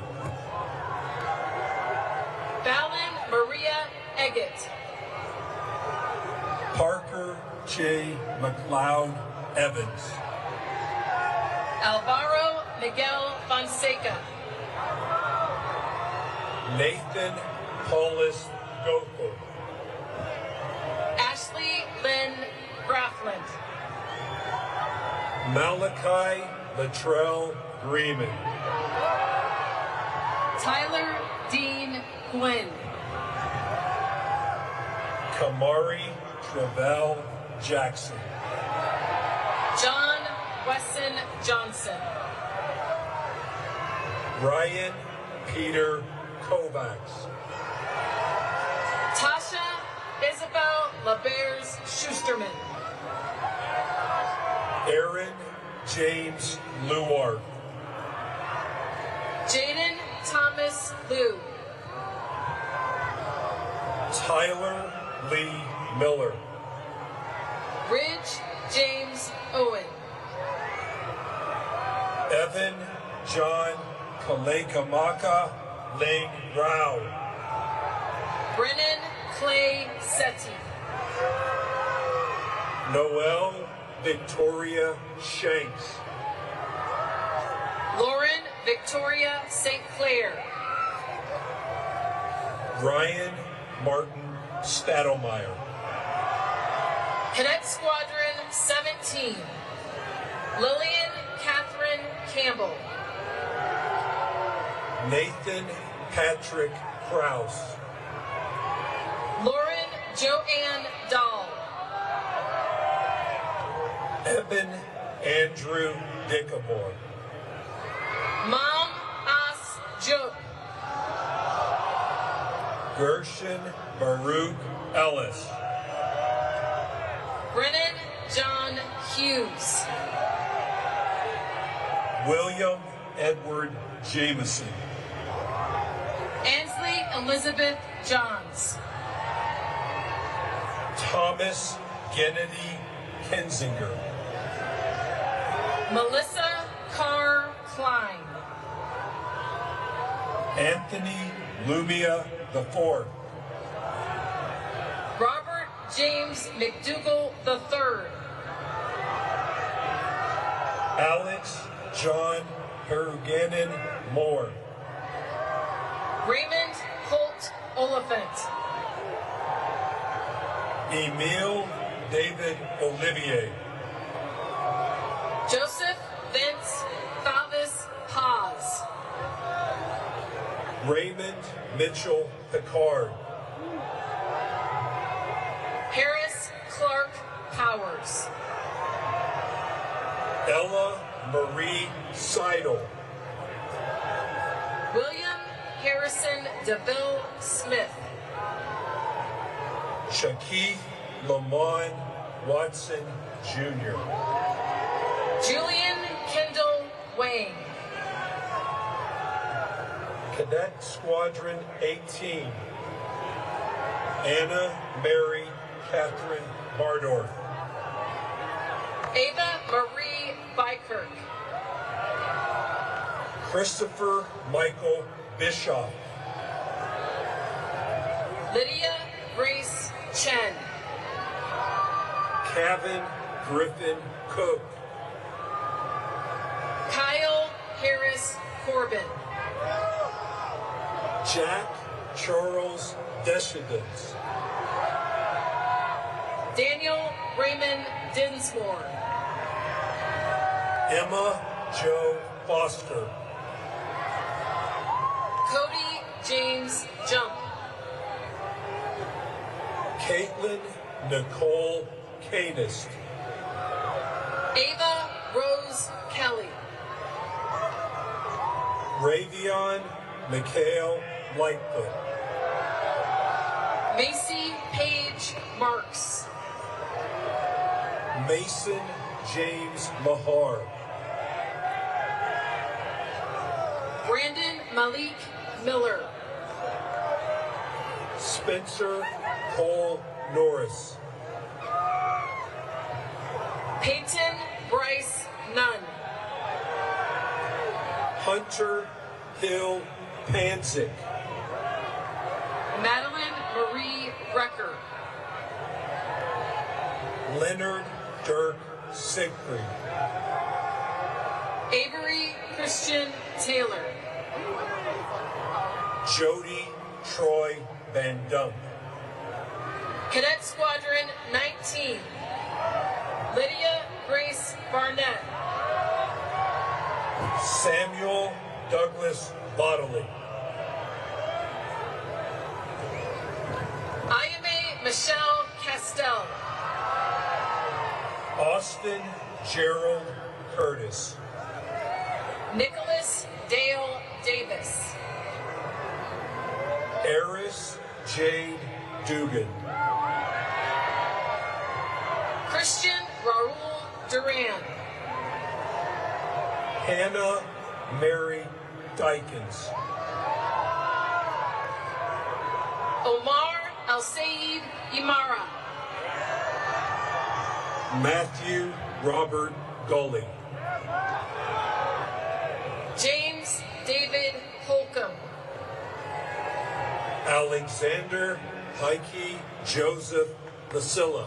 Fallon Maria Eggett. Parker J. McLeod Evans. Alvaro Miguel Fonseca. Nathan Paulus Goethel. Ashley Lynn Graffland. Malachi Latrell Freeman. Tyler Dean Quinn. Kamari Travell Jackson. John Wesson Johnson. Ryan Peter Kovacs. Tasha Isabel LaBears Schusterman. Aaron James Luart. Jaden Thomas Liu. Tyler Lee Miller. Ridge James Owen. Evan John Kalekamaka Ling Rao. Brennan Clay Setti. Noel Victoria Shanks. Lauren Victoria St. Clair. Ryan Martin Stadelmeyer. Cadet Squadron 17. Lillian Catherine Campbell. Nathan Patrick Krause. Lauren Joanne Dahl. Eben Andrew Dickamore. Mom As Juk. Gershon Baruch Ellis. Brennan John Hughes. William Edward Jameson. Ansley Elizabeth Johns. Thomas Kennedy Kinzinger. Melissa Carr Klein. Anthony Lumia IV. Robert James McDougall III. Alex John Peruganin Moore. Raymond Holt Oliphant. Emile David Olivier. Joseph Vince Thavis Paz. Raymond Mitchell Picard. Harris Clark Powers. Ella Marie Seidel. William Harrison DeVille Smith. Shakeith Lamont Watson Jr. Julian Kendall Wang. Cadet Squadron 18. Anna Mary Catherine Bardorf. Ava Marie Bykirk. Christopher Michael Bischoff. Lydia Grace Chen. Kevin Griffin Cook. Kyle Harris Corbin. Jack Charles Deschedens. Daniel Raymond Dinsmore. Emma Jo Foster. Cody James Jump. Caitlin Nicole Canist. Ava Rose Kelly. Ravion Mikhail Lightfoot. Macy Page Marks. Mason James Mahar. Brandon Malik Miller. Spencer Cole Norris. Peyton Bryce Nunn. Hunter Hill Panzik. Madeline Marie Recker. Leonard Dirk Siegfried. Avery Christian Taylor. Jody Troy Van Dunk. Cadet Squadron 19, Lydia Grace Barnett. Samuel Douglas Bodley. Ayame Michelle Castell. Austin Gerald Curtis. Nicholas Dale Davis. Eris Jade Dugan. Christian Raul Duran. Hannah Mary Dykens. Omar Al-Sayed Imara. Matthew Robert Gully. James David Holcomb. Alexander Heike Joseph Lasilla.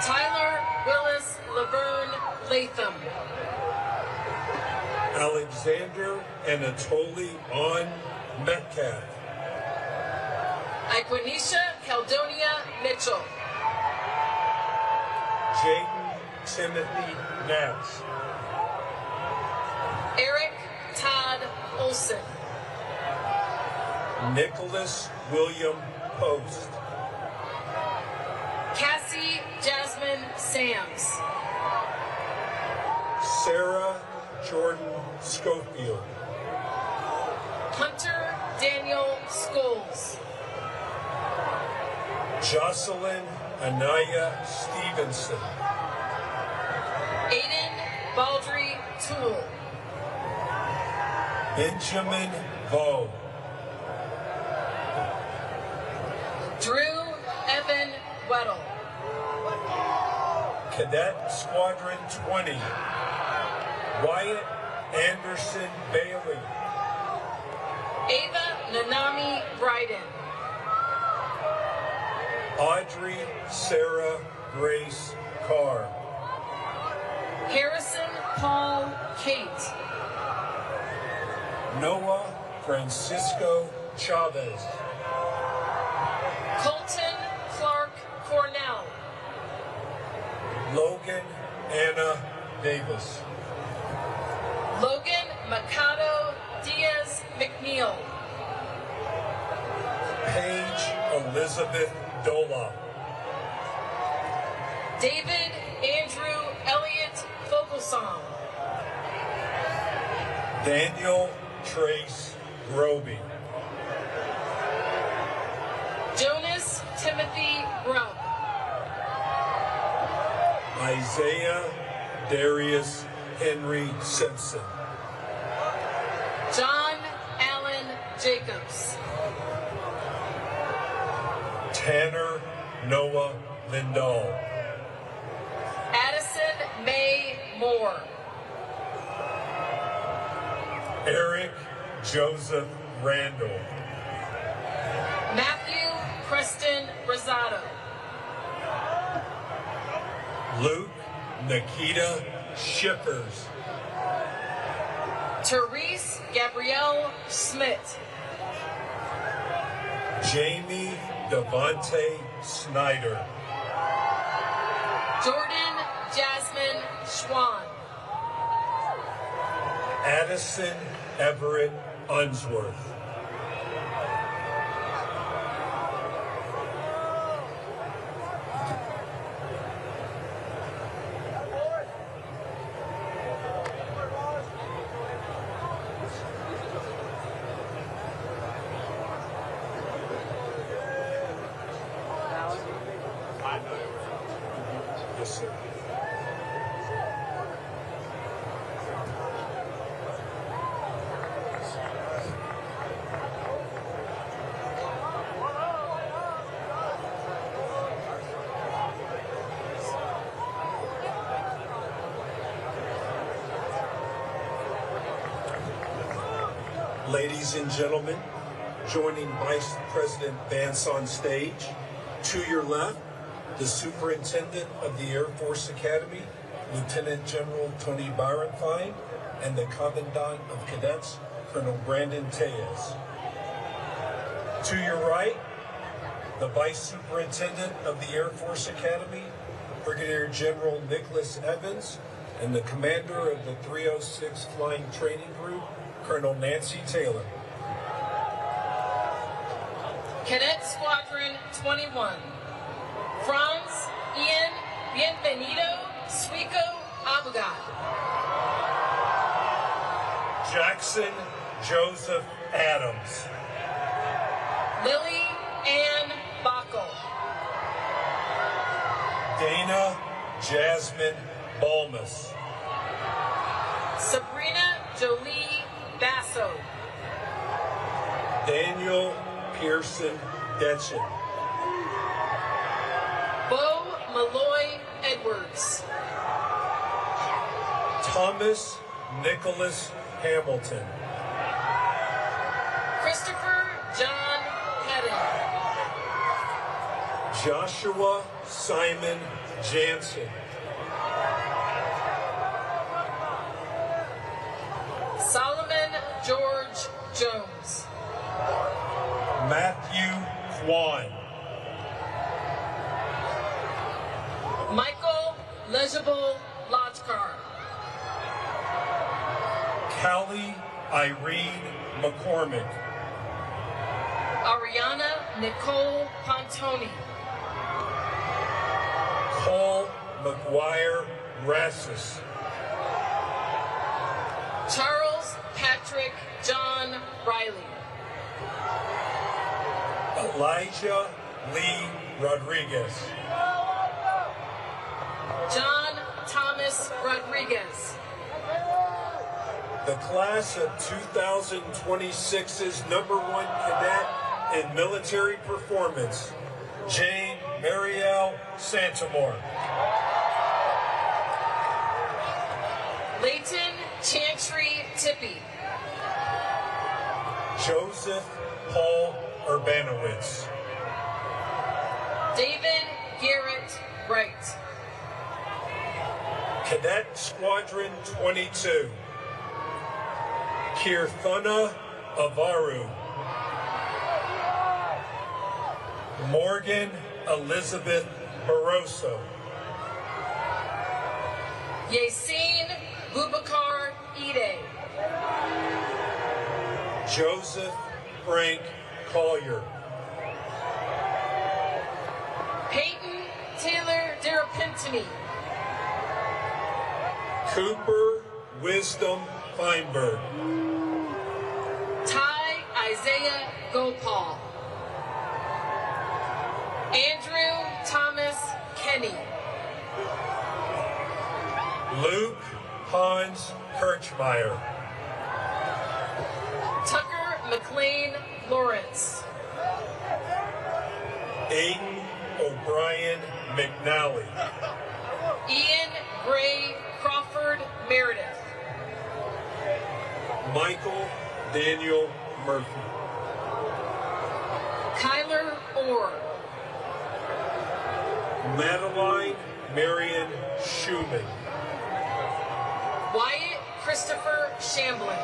Tyler Willis Laverne Latham. Alexander Anatoly On Metcalf. Iquanisha Caldonia Mitchell. Jaden Timothy Nats. Eric Todd Olson. Nicholas William Post. Cassie Jasmine Sams. Sarah Jordan Schofield. Hunter Daniel Scholes. Jocelyn Anaya Stevenson. Aiden Baldry Toole. Benjamin Vo. Drew Evan Weddle. Cadet Squadron 20. Wyatt Anderson Bailey. Ava Nanami Bryden. Audrey Sarah Grace Carr. Harrison Paul Kate. Noah Francisco Chavez. Colton Clark Cornell. Logan Anna Davis. Logan Mikado Diaz McNeil. Paige Elizabeth Dola. David Andrew Elliott Fogelsong. Daniel Trace Groby. Jonas Timothy Grubb. Isaiah Darius Henry Simpson. John Allen Jacobs. Tanner Noah Lindahl. Addison May Moore. Eric Joseph Randall. Matthew Preston Rosado. Luke Nikita Shippers. Therese Gabrielle Smith. Jamie Devontae Snyder. Jordan Jasmine Schwan. Addison Everett Unsworth. Yes, sir. Ladies and gentlemen, joining Vice President Vance on stage, to your left, the Superintendent of the Air Force Academy, Lieutenant General Tony Byron-Fine, and the Commandant of Cadets, Colonel Brandon Tellez. To your right, the Vice Superintendent of the Air Force Academy, Brigadier General Nicholas Evans, and the Commander of the 306 Flying Training Group, Colonel Nancy Taylor. Cadet Squadron 21, Franz Ian Bienvenido Suico Abogad. Jackson Joseph Adams. Lily Ann Backel. Dana Jasmine Balmus. Sabrina Jolie Basso. Daniel Pearson Detchen. Bo Malloy Edwards. Thomas Nicholas Hamilton. Christopher John Hedden. Joshua Simon Jansen. Solomon George Jones. Matthew Kwan. Michael Legible Lodgkar. Callie Irene McCormick. Ariana Nicole Pontoni. Cole McGuire Rassus. Charles Patrick John Riley. Elijah Lee Rodriguez. John Thomas Rodriguez. The class of 2026's #1 cadet in military performance, Jane Marielle Santamore. Leighton Chantry Tippy. Joseph Paul Urbanowitz. David Garrett Wright. Cadet Squadron 22, Kirthana Avaru. Morgan Elizabeth Barroso. Yasin Bubakar Ide. Joseph Frank Collier. Peyton Taylor Derapintini. Cooper Wisdom Feinberg. Ty Isaiah Gopal. Andrew Thomas Kenny. Luke Hans Kirchmeier. Tucker McLean Lawrence. Aiden O'Brien McNally. Ian Gray Crawford Meredith. Michael Daniel Murphy. Kyler Orr. Madeline Marion Schumann. Wyatt Christopher Shamblin.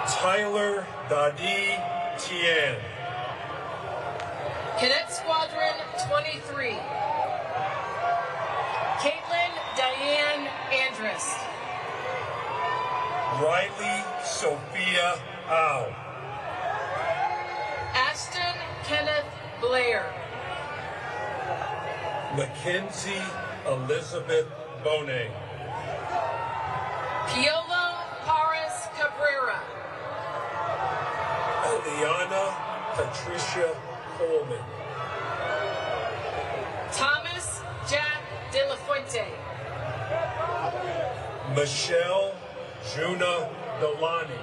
Tyler Dadi Tian. Cadet Squadron 23. Caitlin Diane Andrist. Riley Sophia Au. Ashton Kenneth Blair. Mackenzie Elizabeth Bonet. Piolo Paris Cabrera. Eliana Patricia Coleman. Thomas Jack De La Fuente. Michelle Juna Delani.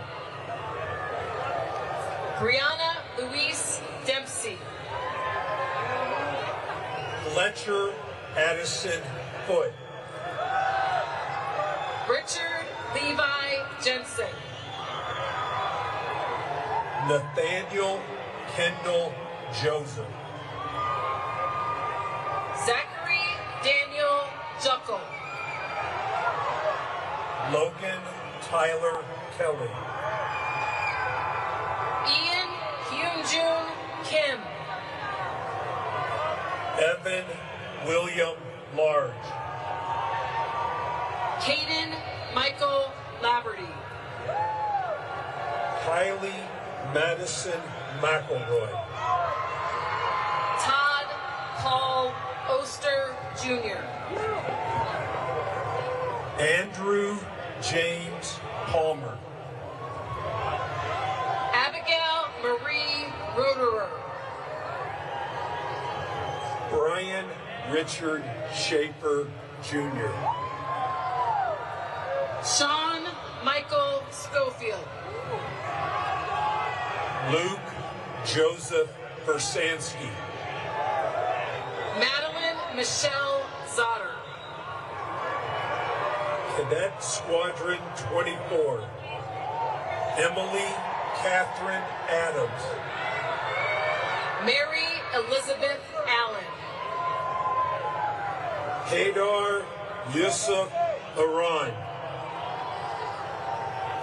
Brianna Louise Dempsey. Fletcher Addison Foote. Richard Levi Jensen. Nathaniel Kendall Joseph. Logan Tyler Kelly. Ian Hyunjun Kim. Evan William Large. Caden Michael Laverty. Kylie Madison McElroy. Todd Paul Oster Jr. Andrew James Palmer. Abigail Marie Roederer. Brian Richard Schaefer Jr. Sean Michael Schofield. Luke Joseph Versansky. Madeline Michelle Zotter. Cadet Squadron 24. Emily Catherine Adams. Mary Elizabeth Allen. Hadar Yusuf Aran.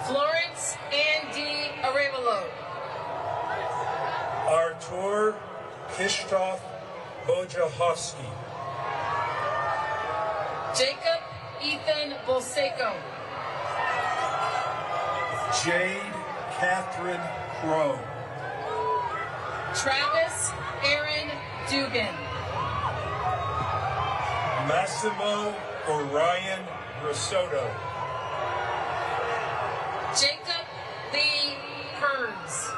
Florence Andy Arevalo. Artur Kishtov Bojahovsky. Jacob Ethan Bolseco. Jade Catherine Crow. Travis Aaron Dugan. Massimo Orion Risotto. Jacob Lee Kearns.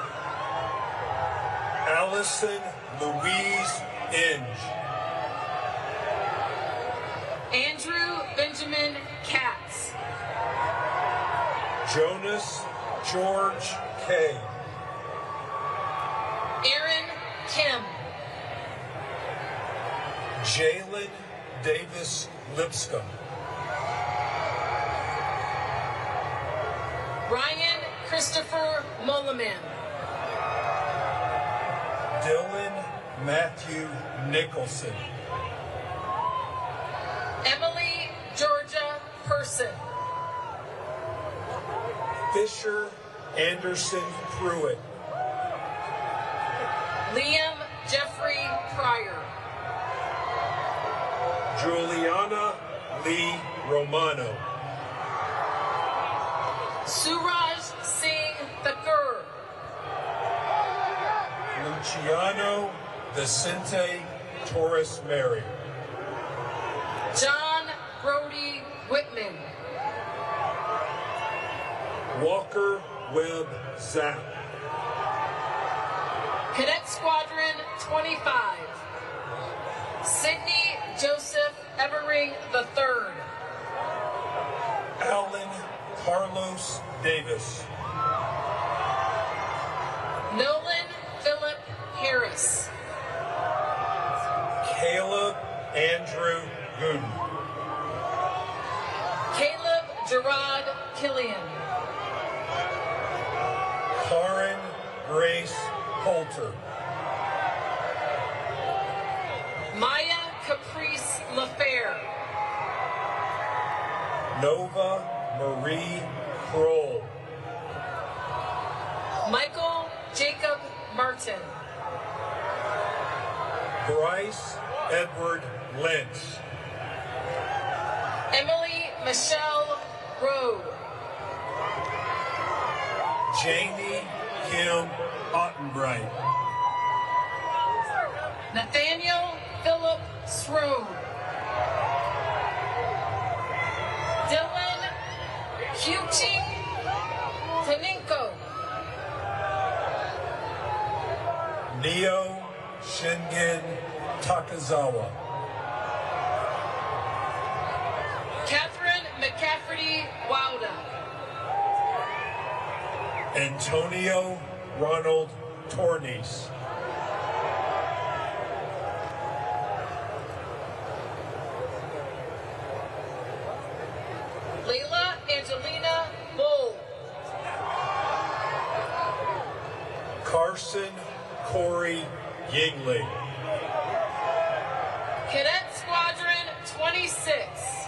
Allison Louise Inge. Andrew Benjamin Katz. Jonas George K. Aaron Kim. Jalen Davis Lipscomb. Ryan Christopher Mulliman. Dylan Matthew Nicholson. Emily Georgia Person. Fisher Anderson Pruitt. Liam Jeffrey Pryor. Juliana Lee Romano. Suraj Singh Thakur. Luciano Vicente Torres Mary. John Brody Whitman. Walker Webb Zapp. Cadet Squadron 25. Sidney Joseph Evering III. Alan Carlos Davis. Nolan Philip Harris. Caleb Andrew Gooden. Caleb Gerard Killian. Karen Grace Holter. Maya Caprice LaFair. Nova Marie Kroll. Michael Jacob Martin. Bryce Edward Lynch. Emily Michelle Rowe. Jamie Kim Ottenbright. Nathaniel Philip Srode. Dylan Kyuchi Taninko. Neo Shingen Takazawa. Catherine McCafferty Wowda. Antonio Ronald Tornies. Layla Angelina Bull. Carson Corey Yingling. Cadet Squadron 26.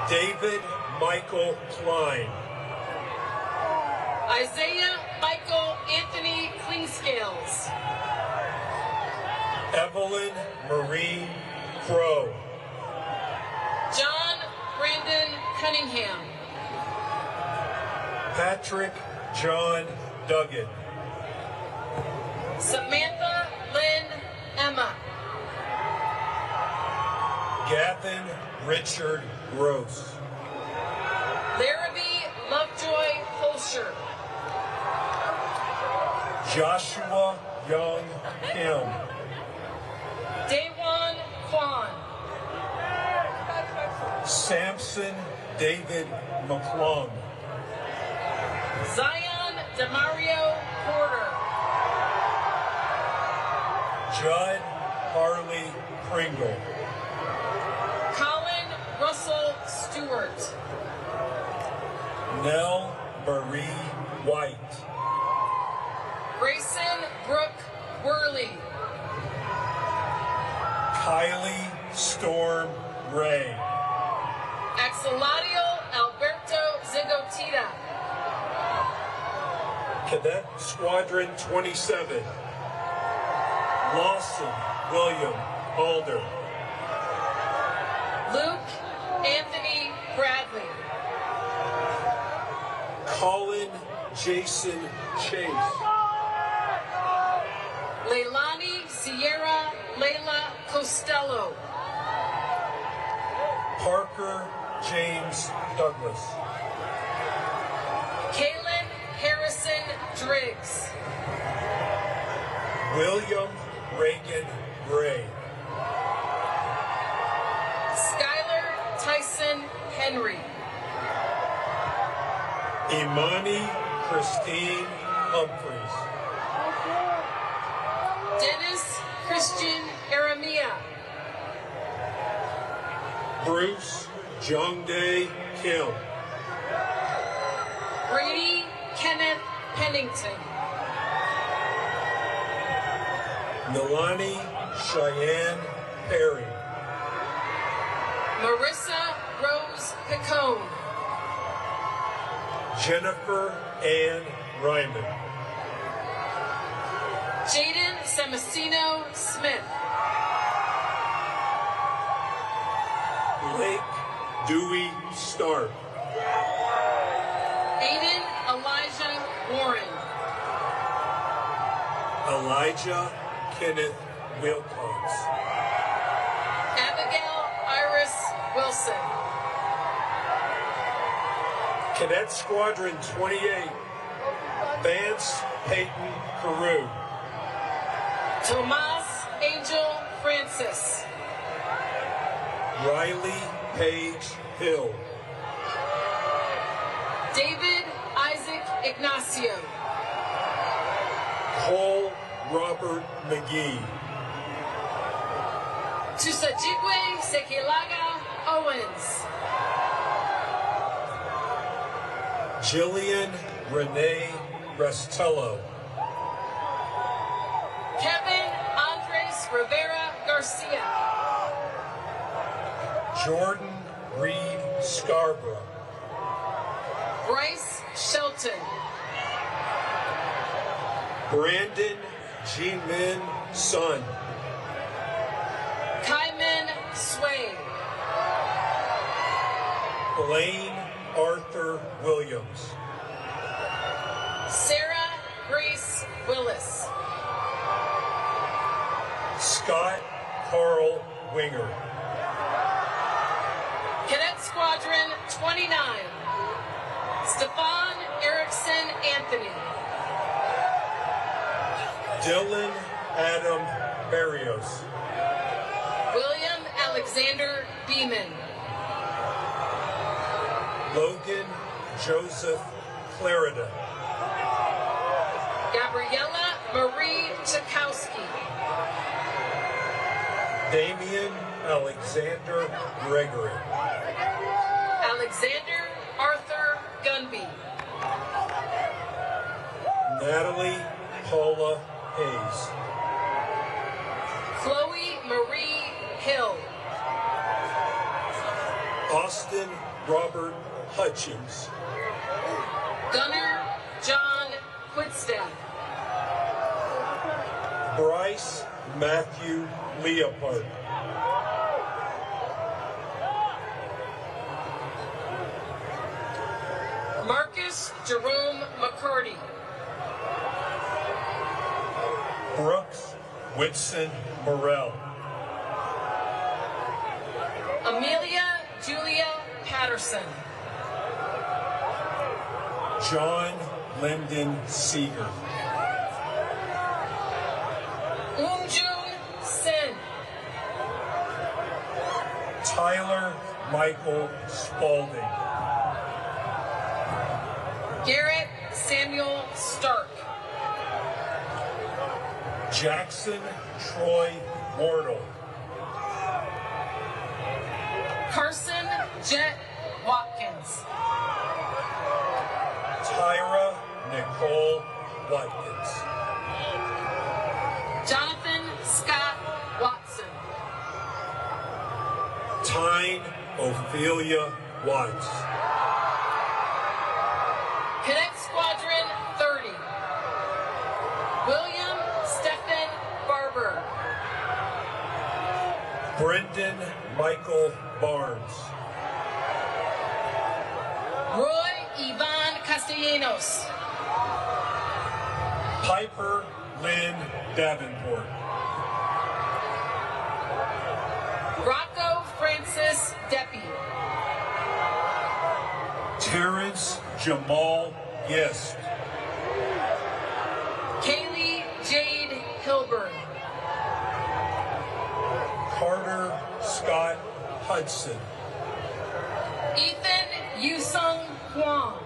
David Michael Klein. Isaiah Michael Anthony Klingscales. Evelyn Marie Crow. John Brandon Cunningham. Patrick John Duggan. Samantha Lynn Emma. Gavin Richard Gross. Larrabee Lovejoy Holscher. Joshua Young Kim. Daewon Kwan. Samson David McClung. Zion Demario Porter. Judd Harley Pringle. Colin Russell Stewart. Nell Marie White. Grayson Brooke Worley. Kylie Storm Ray. Axeladio Alberto Zigotita. Cadet Squadron 27. Lawson William Alder. Luke Anthony Bradley. Colin Jason Chase. Leilani Sierra Layla Costello. Parker James Douglas. Kaylin Harrison Driggs. William Reagan Gray. Skylar Tyson Henry. Imani Christine Humphreys. Dennis Christian Aramia. Bruce Jongdae Kim. Brady Kenneth Pennington. Milani Cheyenne Perry. Marissa Rose Picone. Jennifer Ann Ryman. Jaden Samacino Smith. Blake Dewey Stark. Aiden Elijah Warren. Elijah Kenneth Wilcox. Abigail Iris Wilson. Cadet Squadron 28. Vance Peyton Carew. Tomas Angel Francis. Riley Page Hill. David Isaac Ignacio. Cole Robert McGee. Tusajigwe Sekilaga Owens. Jillian Renee Restello. Kevin Andres Rivera Garcia. Jordan Reed Scarborough. Bryce Shelton. Brandon G-Min Sun. Kyman Sway. Blaine Arthur Williams. Sarah Grace Willis. Scott Carl Winger. Cadet Squadron 29. Stefan Erickson Anthony. Dylan Adam Barrios. William Alexander Beeman. Logan Joseph Clarida. Gabriella Marie Chakowski. Damian Alexander Gregory. Alexander Arthur Gunby. Natalie Paula Hayes. Chloe Marie Hill. Austin Robert Hutchings. Gunnar John Quidstaff. Bryce Matthew Leopard. Marcus Jerome McCarty. Brooks Whitson Morrell. Amelia Julia Patterson. John Lyndon Seeger. Unjun Sin. Tyler Michael Spalding. Garrett Samuel Stark. Jackson Troy Wardle. Carson Jet Watkins. Tyra Nicole Watkins. Jonathan Scott Watson. Tyne Ophelia Watts. Cadet Squadron 30. William Stephen Barber. Brendan Michael Barnes. Roy Ivan Castellanos. Piper Lynn Davenport. Rocco Francis Deppie. Terrence Jamal Gist. Kaylee Jade Hilburn. Carter Scott Hudson. Ethan Yusung Huang.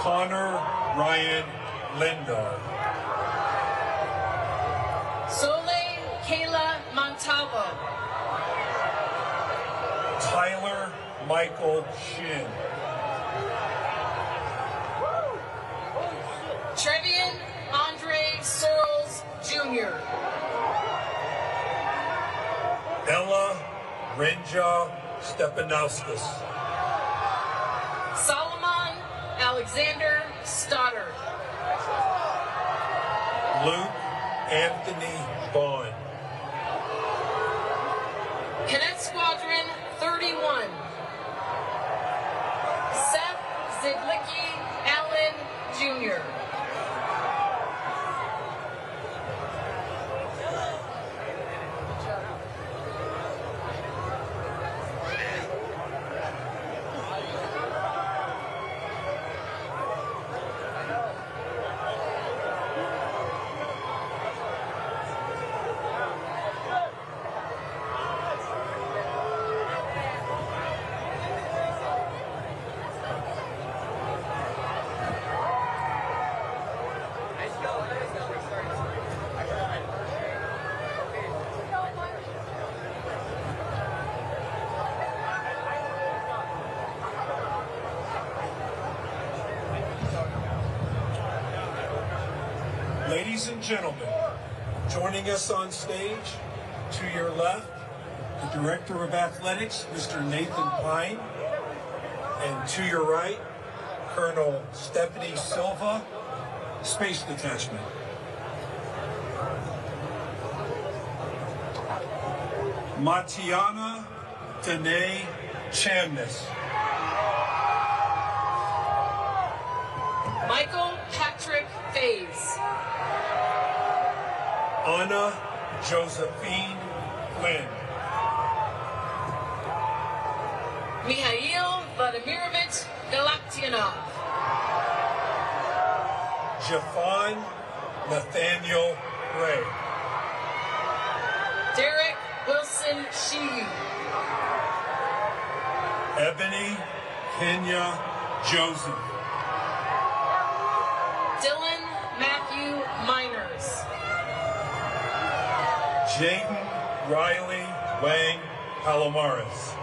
Connor Ryan Lindar. Soleil Kayla Montalvo. Tyler Michael Shin. Trevian Andre Searles Jr. Ella Renja Stepanauskas. Solomon Alexander Stoddard. Luke Anthony Vaughn. Cadet Squadron 31. Seth Zidlicki Allen Jr. Ladies and gentlemen, joining us on stage, to your left, the Director of Athletics, Mr. Nathan Pine, and to your right, Colonel Stephanie Silva, Space Detachment. Matiana Danae Chamness. Michael Patrick Fays. Anna Josephine Flynn. Mikhail Vladimirovich Galaktianov. Jafon Nathaniel Gray. Derek Wilson Shiyu. Ebony Kenya Joseph. Dylan Matthew Miners. Jaden Riley Wang Palomares.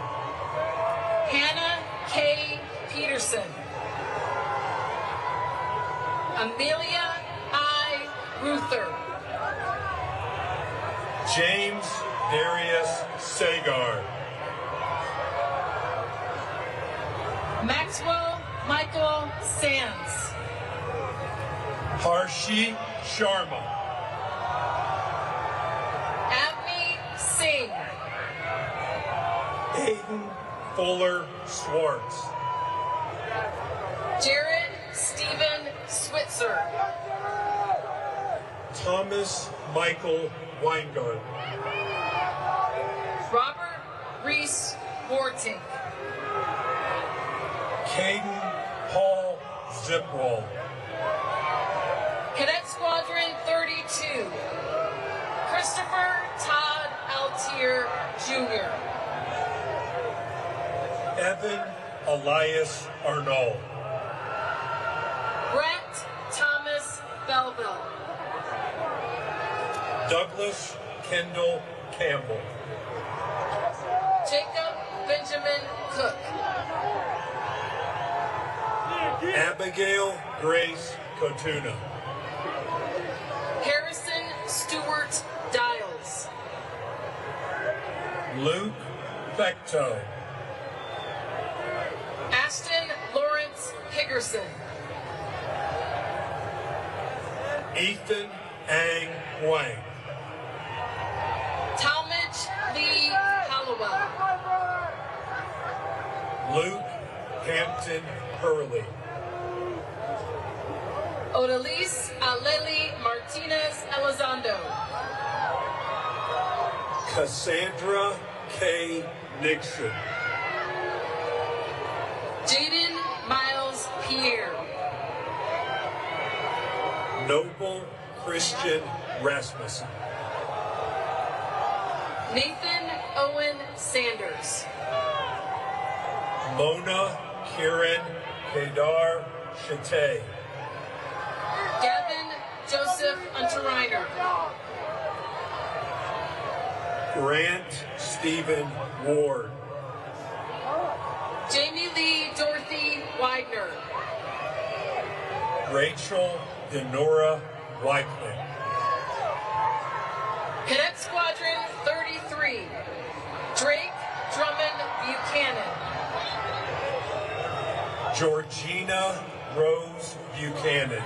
Hannah K. Peterson. Amelia I. Ruther. James Darius Sagar. Maxwell Michael Sands. Harshi Sharma. Avni Singh. Aiden Fuller Swartz. Jared Stephen Switzer. Thomas Michael Weingart. Robert Reese Wartink. Caden Paul Zipwall. Cadet Squadron 32. Christopher Todd Altier Jr. Evan Elias Arnold. Brett Thomas Belville. Douglas Kendall Campbell. Jacob Benjamin Cook. Abigail Grace Kotuna. Harrison Stewart Dials. Luke Becto. Ashton Lawrence Higgerson. Ethan Ang Wang. Talmadge Lee Hallowell. Luke Hampton Hurley. Odalise Aleli Martinez Elizondo. Cassandra K. Nixon. Jaden Miles Pierre. Noble Christian Rasmussen. Nathan Owen Sanders. Mona Kieran Kedar Chate. Gavin Joseph Unterreiner. Grant Stephen Ward. Jamie Lee Dorothy Widener. Rachel Denora Wycliffe. Cadet Squadron 33. Drake Drummond Buchanan. Georgina Rose Buchanan.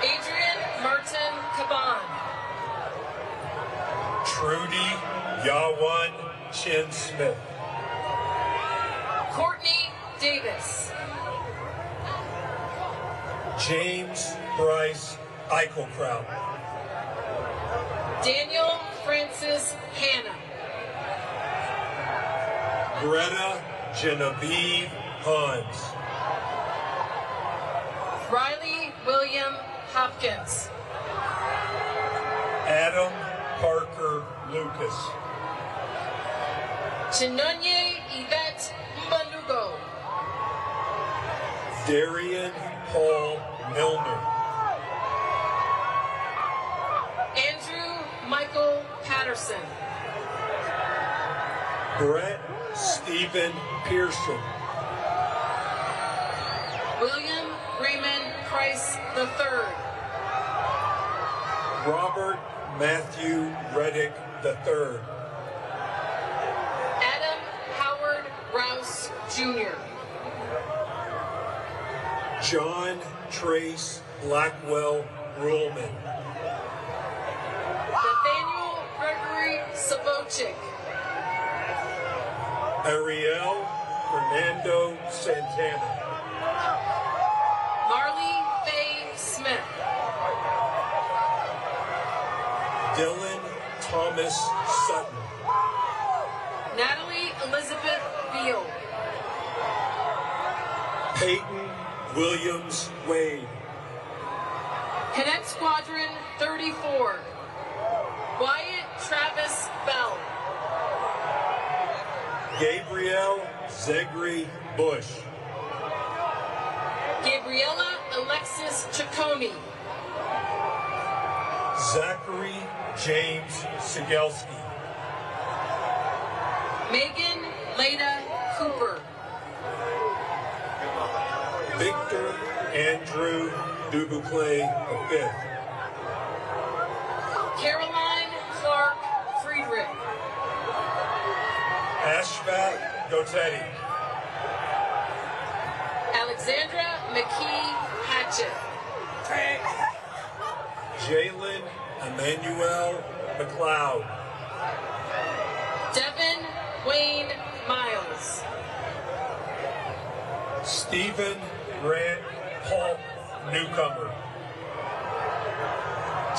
Adrian Martin Caban. Trudy Yawan Chin Smith. Courtney Davis. James Bryce Eichelkraut. Daniel Francis Hanna. Greta Genevieve Hans. Riley William Hopkins. Adam Parker Lucas. Chinonye Yvette Mbanugo. Darian Paul Milner. Andrew Michael Patterson. Brett Stephen Pearson. William Raymond Price III. Robert Matthew Reddick III. Adam Howard Rouse Jr. John Trace Blackwell Ruhlman. Nathaniel Gregory Savochik. Ariel Fernando Santana. Marley Faye Smith. Dylan Thomas Sutton. Natalie Elizabeth Beal. Peyton Williams Wade. Cadet Squadron 34. Wyatt Travis Bell. Gabrielle Zegri Bush. Gabriella Alexis Ciccone. Zachary James Sigelski. Megan Leda Cooper. Victor Andrew Dubuclet V. Caroline Clark Friedrich. Ashvat Gotetti. Alexandra McKee Hatchett. Jalen Emmanuel McLeod. Devin Wayne Miles. Stephen Grant Paul Newcomer.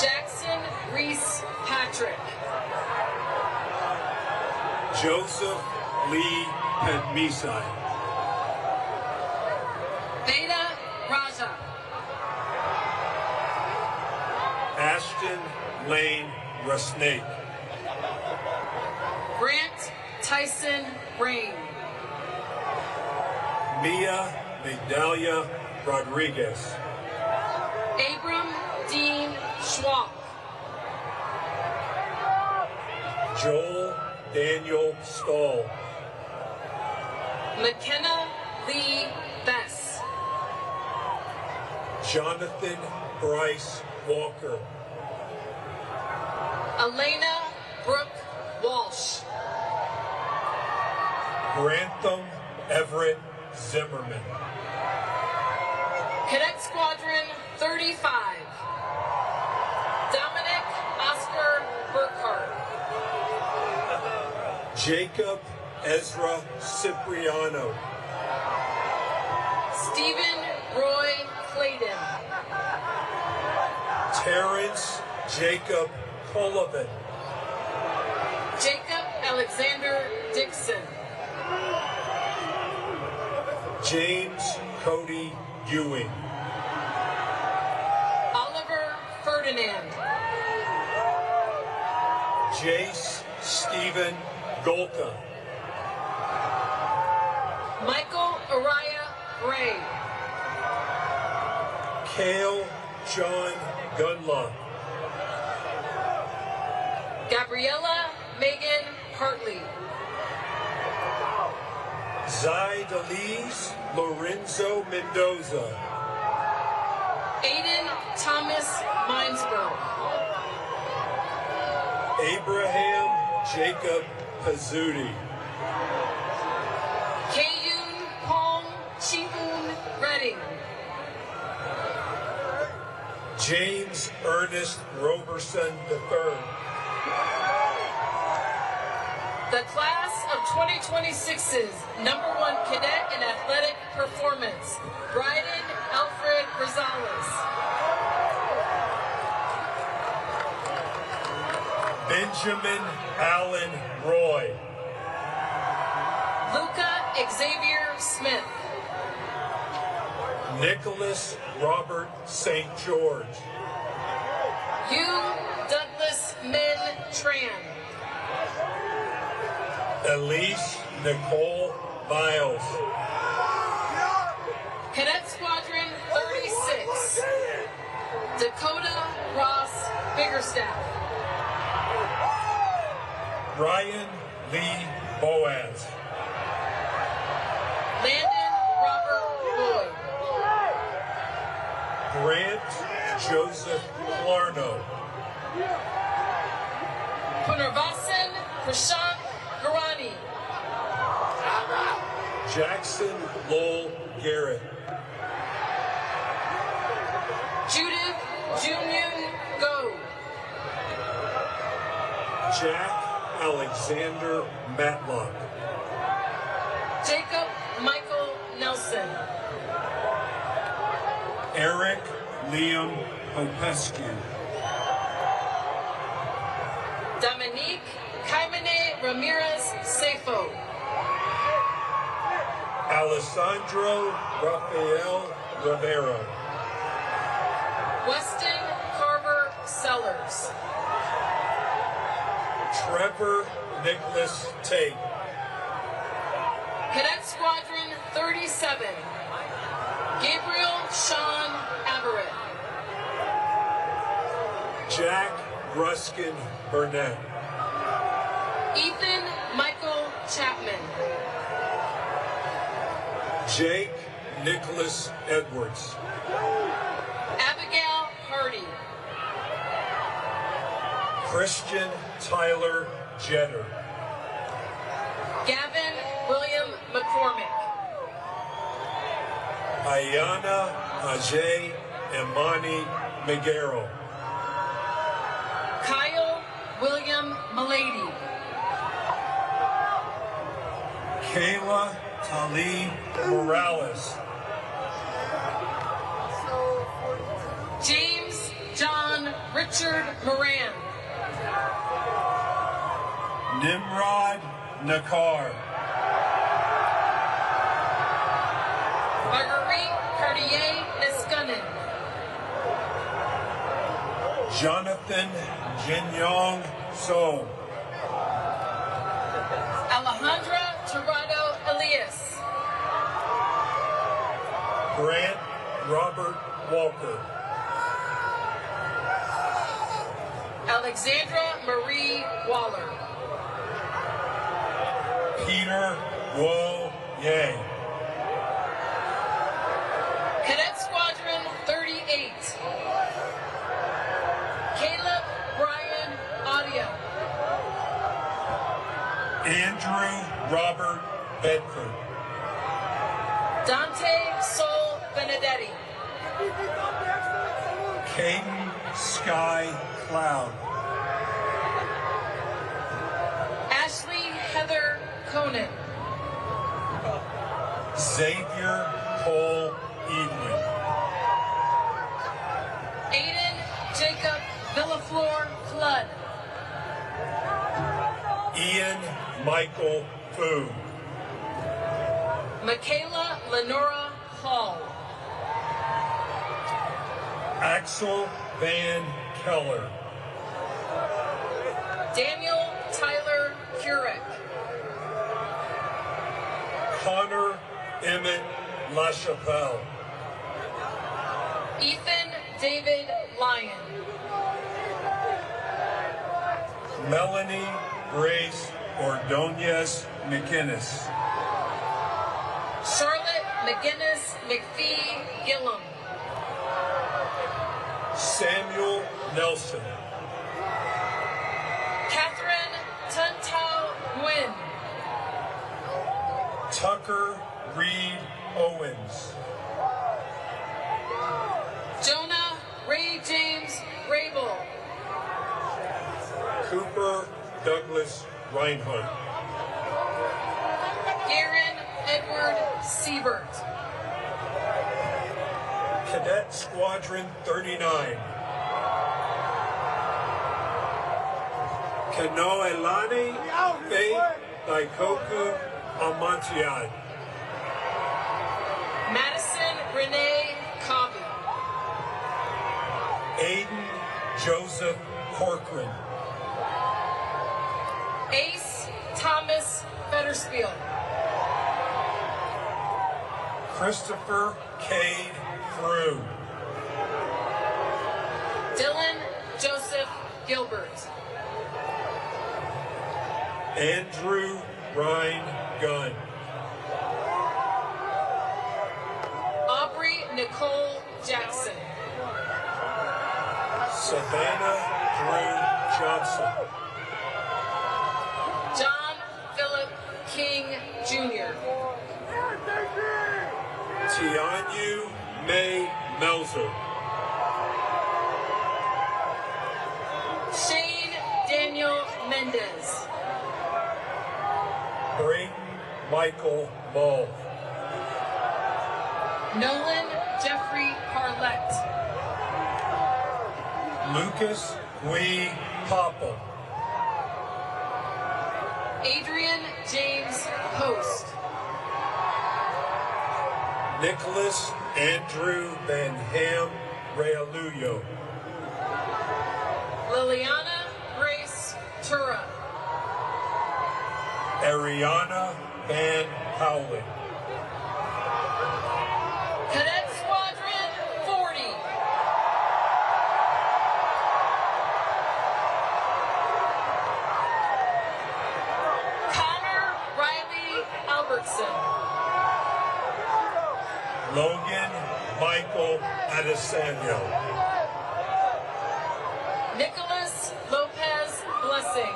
Jackson Reese Patrick. Joseph Lee Penmisai. Beta Raja. Ashton Lane Rusnake. Grant Tyson Rain. Mia Migdalia Rodriguez. Abram Dean Schwab. Joel Daniel Stahl. McKenna Lee Bess. Jonathan Bryce Walker. Elena Brooke Walsh. Grantham Everett Zimmerman. Cadet Squadron 35. Dominic Oscar Burkhart. Jacob Ezra Cipriano. Stephen Roy Clayton. Terrence Jacob Colvin. Jacob Alexander Dixon. James Cody Ewing. Oliver Ferdinand. Jace Stephen Golka. Michael Araya Gray. Cale John Gunlock. Gabriella Megan Hartley. Zydalise Lorenzo Mendoza. Aiden Thomas Minesburg. Abraham Jacob Pizzuti. Kayun Pong Chiun Redding. James Ernest Roberson III. The class of 2026's #1 cadet in athletic performance, Bryden Alfred Rosales. Benjamin Allen Roy. Luca Xavier Smith. Nicholas Robert St. George. Hugh Douglas Min Tran. Elise Nicole Miles. Cadet Squadron 36, Dakota Ross Biggerstaff. Ryan Lee Boaz. Landon Robert Boyd. Grant Joseph Clarno. Punarvasan Prashant Garani. Jackson Lowell Garrett. Judith Junyun Go. Jack Alexander Matlock. Jacob Michael Nelson. Eric Liam Popescu. Dominique Caimene Ramirez Sefo. Alessandro Rafael Rivera. Weston Carver Sellers. Trevor Nicholas Tate. Cadet Squadron 37, Gabriel Sean Averett. Jack Ruskin Burnett. Ethan Michael Chapman. Jake Nicholas Edwards. Abigail Hardy. Christian Tyler Jetter. Gavin William McCormick. Ayana Ajay Imani Megero. Kyle William Malady. Kayla Ali Morales. James John Richard Moran. Nimrod Nakar. Marguerite Cartier Niskanen. Jonathan Jinyong So. Alejandra Tirado Elias. Grant Robert Walker. Alexandra Marie Waller. Peter Wo Yang. Cadet Squadron 38. Caleb Brian Audio. Andrew Robert Bedford. Dante Sol Benedetti. Caden Sky Cloud. Ashley Heather Conan. Xavier Cole Evelyn. Aiden Jacob Villaflor Flood. Ian Michael Fu. Michaela Lenora Hall. Axel Van Keller. Daniel Tyler Kurek. Connor Emmett LaChapelle. Ethan David Lyon. Melanie Grace Ordonez McInnes. Charlotte McGinnis McPhee Gillum. Samuel Nelson. Catherine Tuntau Nguyen. Tucker Reed Owens. Jonah Ray James Rabel. Cooper Douglas Reinhardt. Garen Edward Siebert. Cadet Squadron 39. Kanoelani Faith Daikoku Amantiad. Madison Renee Cobby. Aiden Joseph Corcoran. Ace Thomas Fetterspiel. Christopher Cade Frew. Dylan Joseph Gilbert. Andrew Ryan Gunn. Aubrey Nicole Jackson. Savannah Drew Johnson. John Philip King Jr. Tianyu May Melzer. Shane Daniel Mendez. Brayden Michael Ball. Nolan Jeffrey Parlett. Lucas Wee Poppel. Adrian James Post. Nicholas Andrew Van Ham Realuyo. Liliana Grace Tura. Ariana Van Howling. Cadet Squadron 40. Connor Riley Albertson. Logan Michael Adesanya. Nicholas Lopez Blessing.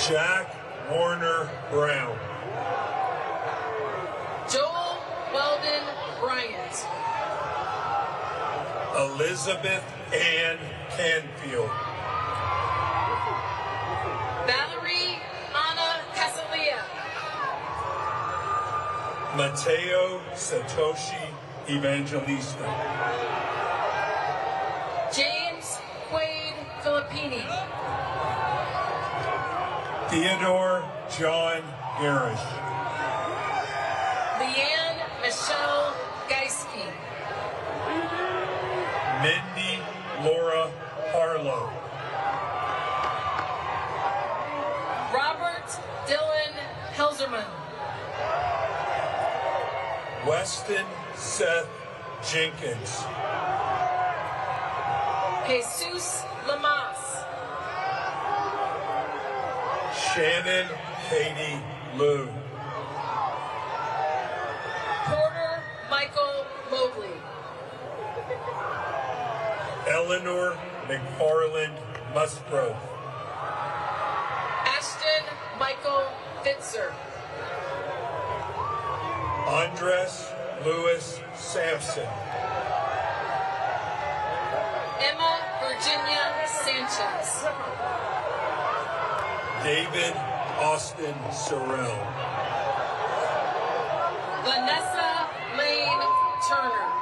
Jack Warner Brown. Joel Elizabeth Ann Canfield. Valerie Anna Casalia. Mateo Satoshi Evangelista. James Quaid Filippini. Theodore John Garish. Leanne Michelle Geiske. Mindy Laura Harlow. Robert Dylan Helserman. Weston Seth Jenkins. Jesus Lamas. Shannon Katie Liu. Porter Michael Mobley. Eleanor McFarland Musgrove. Ashton Michael Fitzer. Andres Lewis Sampson. Emma Virginia Sanchez. David Austin Sorrell. Vanessa Lane Turner.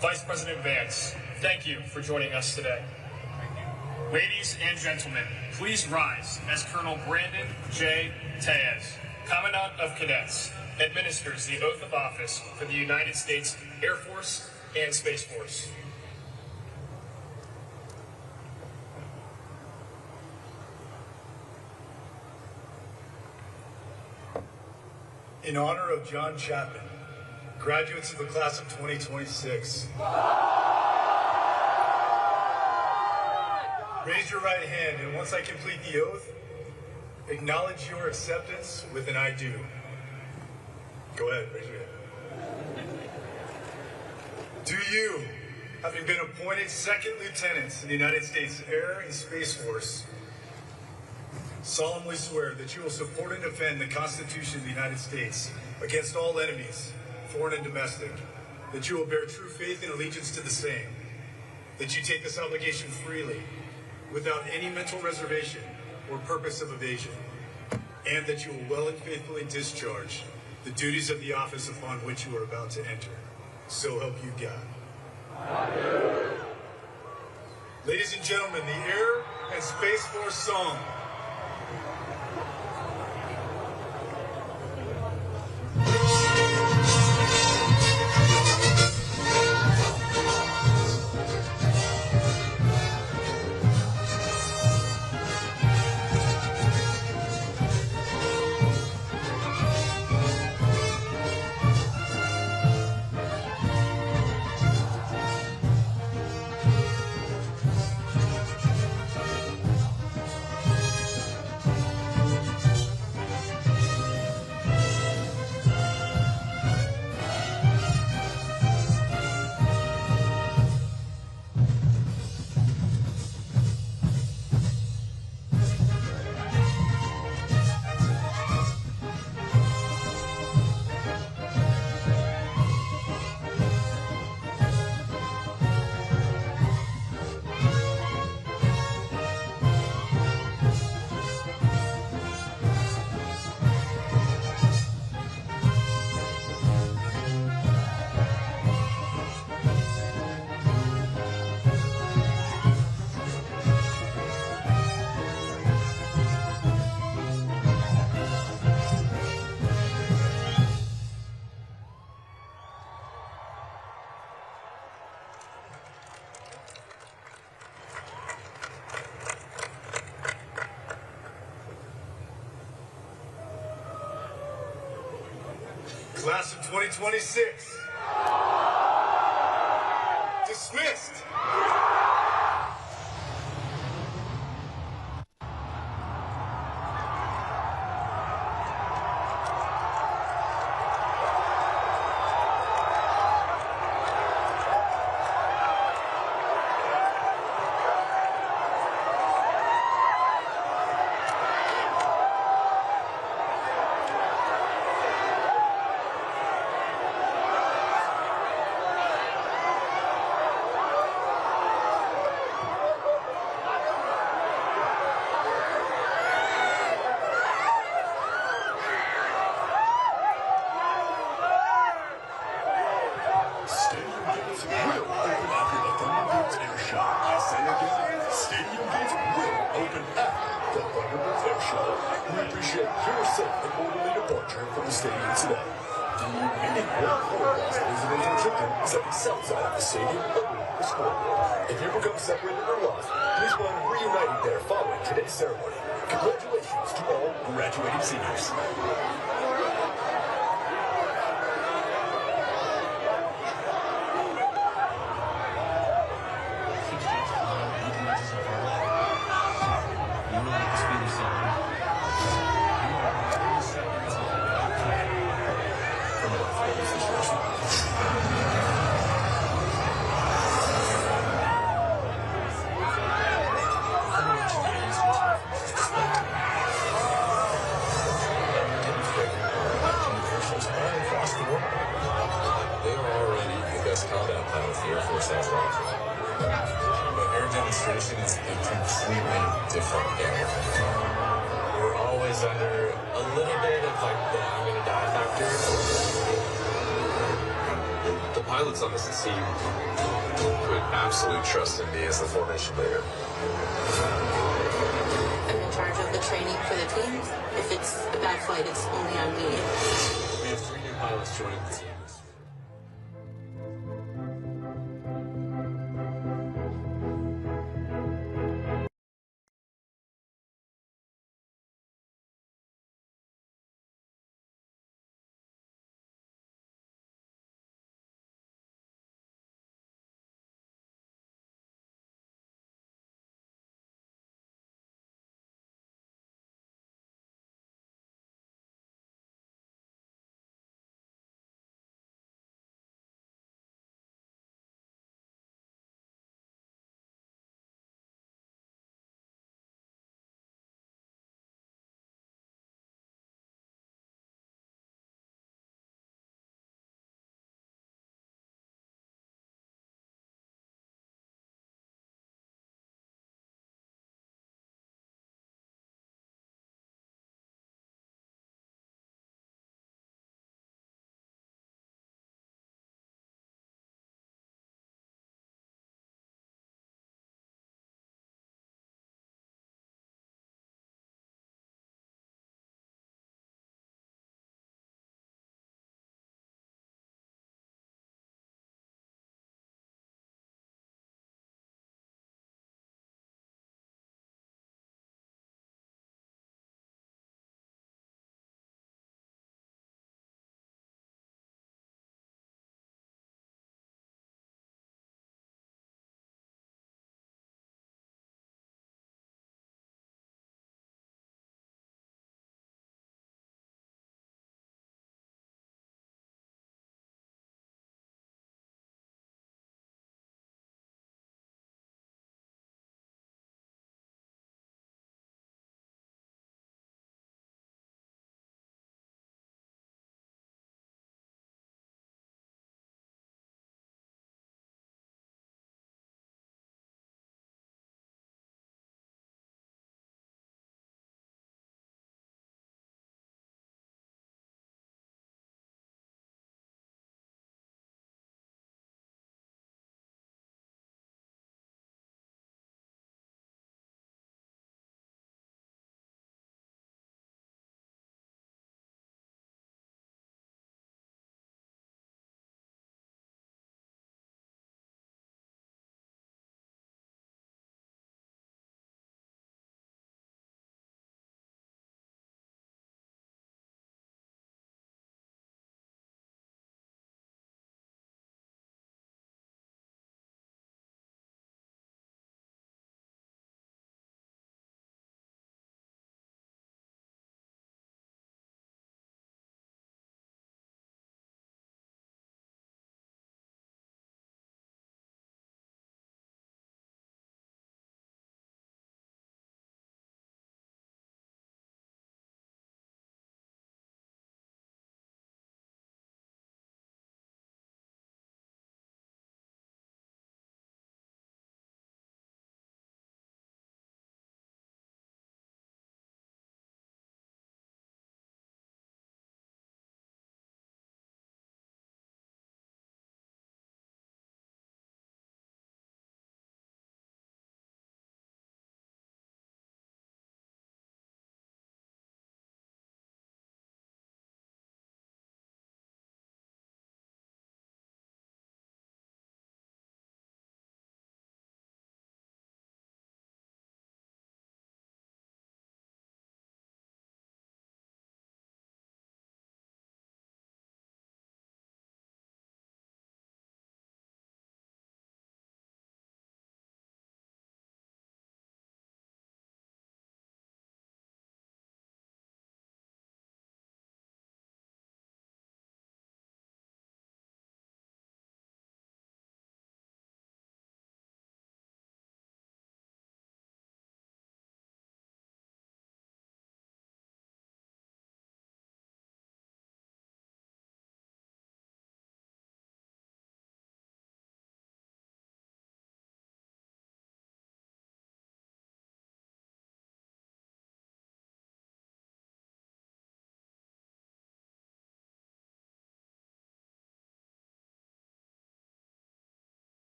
Vice President Vance, thank you for joining us today. Ladies and gentlemen, please rise as Colonel Brandon J. Tejas, Commandant of Cadets, administers the oath of office for the United States Air Force and Space Force. In honor of John Chapman, graduates of the class of 2026, raise your right hand, and once I complete the oath, acknowledge your acceptance with an I do. Go ahead, raise your hand. Do you, having been appointed second lieutenants in the United States Air and Space Force, solemnly swear that you will support and defend the Constitution of the United States against all enemies, foreign and domestic, that you will bear true faith and allegiance to the same, that you take this obligation freely, without any mental reservation or purpose of evasion, and that you will well and faithfully discharge the duties of the office upon which you are about to enter. So help you God. Ladies and gentlemen, the Air and Space Force song. Class of 2026. Dismissed. If you become separated or lost, please plan on reuniting there following today's ceremony. Congratulations to all graduating seniors. Demonstration is a completely different animal. We're always under a little bit of like the I'm gonna die factor. The pilots on this team put absolute trust in me as the formation leader. I'm in charge of the training for the team. If it's a bad flight, it's only on me. We have 3 new pilots joining the team.